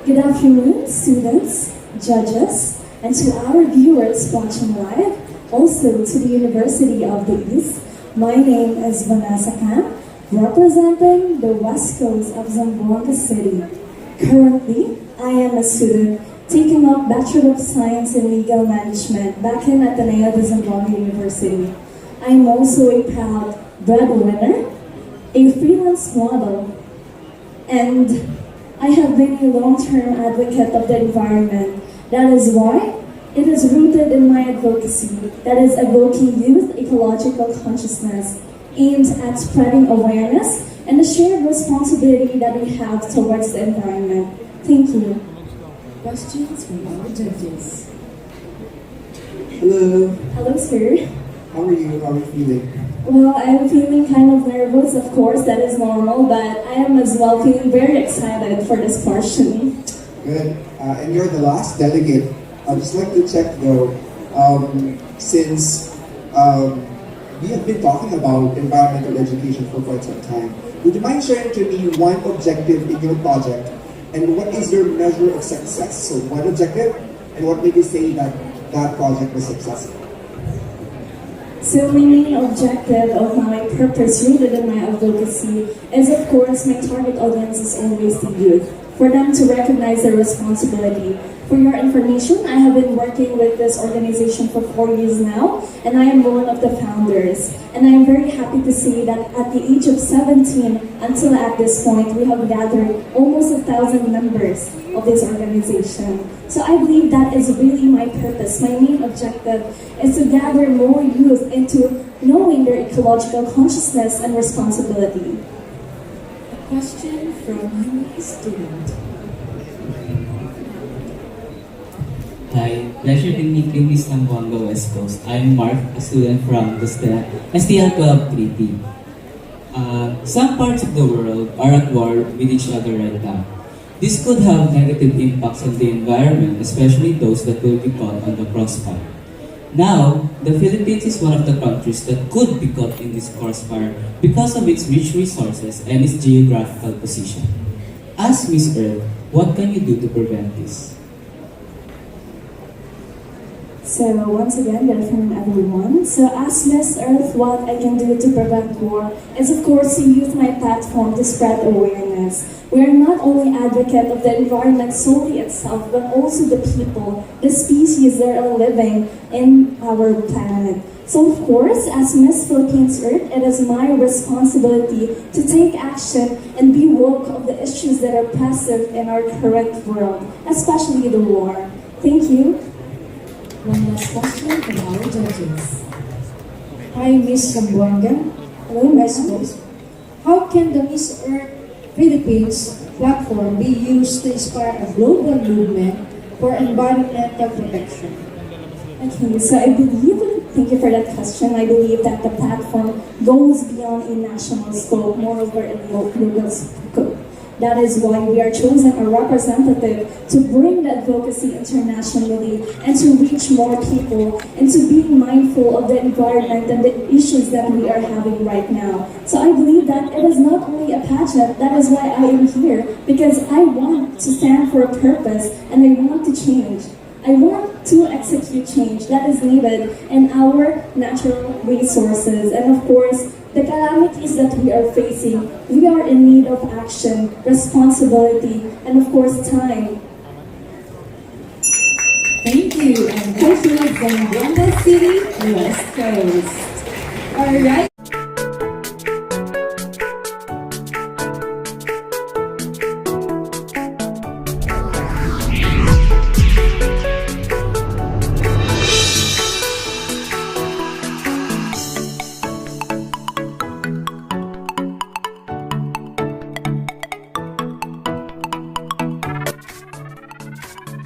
Good afternoon, students, judges, and to our viewers watching live, also to the University of the East. My name is Vanessa Camp, representing the West Coast of Zamboanga City. Currently, I am a student taking up Bachelor of Science in Legal Management back in Ateneo de Zamboanga University. I am also a proud breadwinner, a freelance model, and I have been a long-term advocate of the environment. That is why it is rooted in my advocacy that is evoking youth ecological consciousness aimed at spreading awareness and the shared responsibility that we have towards the environment. Thank you. Questions from our judges. Hello. Hello, sir. How are you? How are you feeling? Well, I'm feeling kind of nervous, of course, that is normal, but I am as well feeling very excited for this portion. Good. And you're the last delegate. I'd just like to check though, since we have been talking about environmental education for quite some time, would you mind sharing to me one objective in your project And what is your measure of success? So one objective, and what made you say that that project was successful? So my main objective of my purpose rooted in my advocacy is, of course, my target audience is always the youth, for them to recognize their responsibility. For your information, I have been working with this organization for 4 years now, and I am one of the founders. And I am very happy to say that at the age of 17 until at this point, we have gathered almost 1,000 members of this organization. So I believe that is really my purpose. My main objective is to gather more youth into knowing their ecological consciousness and responsibility. A question from a student. Hi, pleasure to meet you, Miss Zamboanga West Coast. I'm Mark, a student from the STL 1230. Some parts of the world are at war with each other right now. This could have negative impacts on the environment, especially those that will be caught on the crossfire. Now, the Philippines is one of the countries that could be caught in this crossfire because of its rich resources and its geographical position. As Miss Earth, what can you do to prevent this? So once again, good afternoon everyone. So as Miss Earth, what I can do to prevent war is of course to use my platform to spread awareness. We are not only advocate of the environment solely itself, but also the people, the species that are living in our planet. So of course, as Miss Philippines Earth, it is my responsibility to take action and be woke of the issues that are present in our current world, especially the war. Thank you. One last question from our judges. Hi, Miss Zamboanga. Hello, Miss Rose. How can the Miss Earth Philippines platform be used to inspire a global movement for environmental protection? Okay, so I believe, thank you for that question. I believe that the platform goes beyond a national scope, moreover a global scope. That is why we are chosen a representative to bring the advocacy internationally and to reach more people and to be mindful of the environment and the issues that we are having right now. So I believe that it is not only a pageant, that is why I am here, because I want to stand for a purpose and I want to change. I want to execute change that is needed in our natural resources. And of course, the calamities that we are facing, we are in need of action, responsibility, and of course, time. Thank you, and thank you from Zamboanga City, West Coast. All right.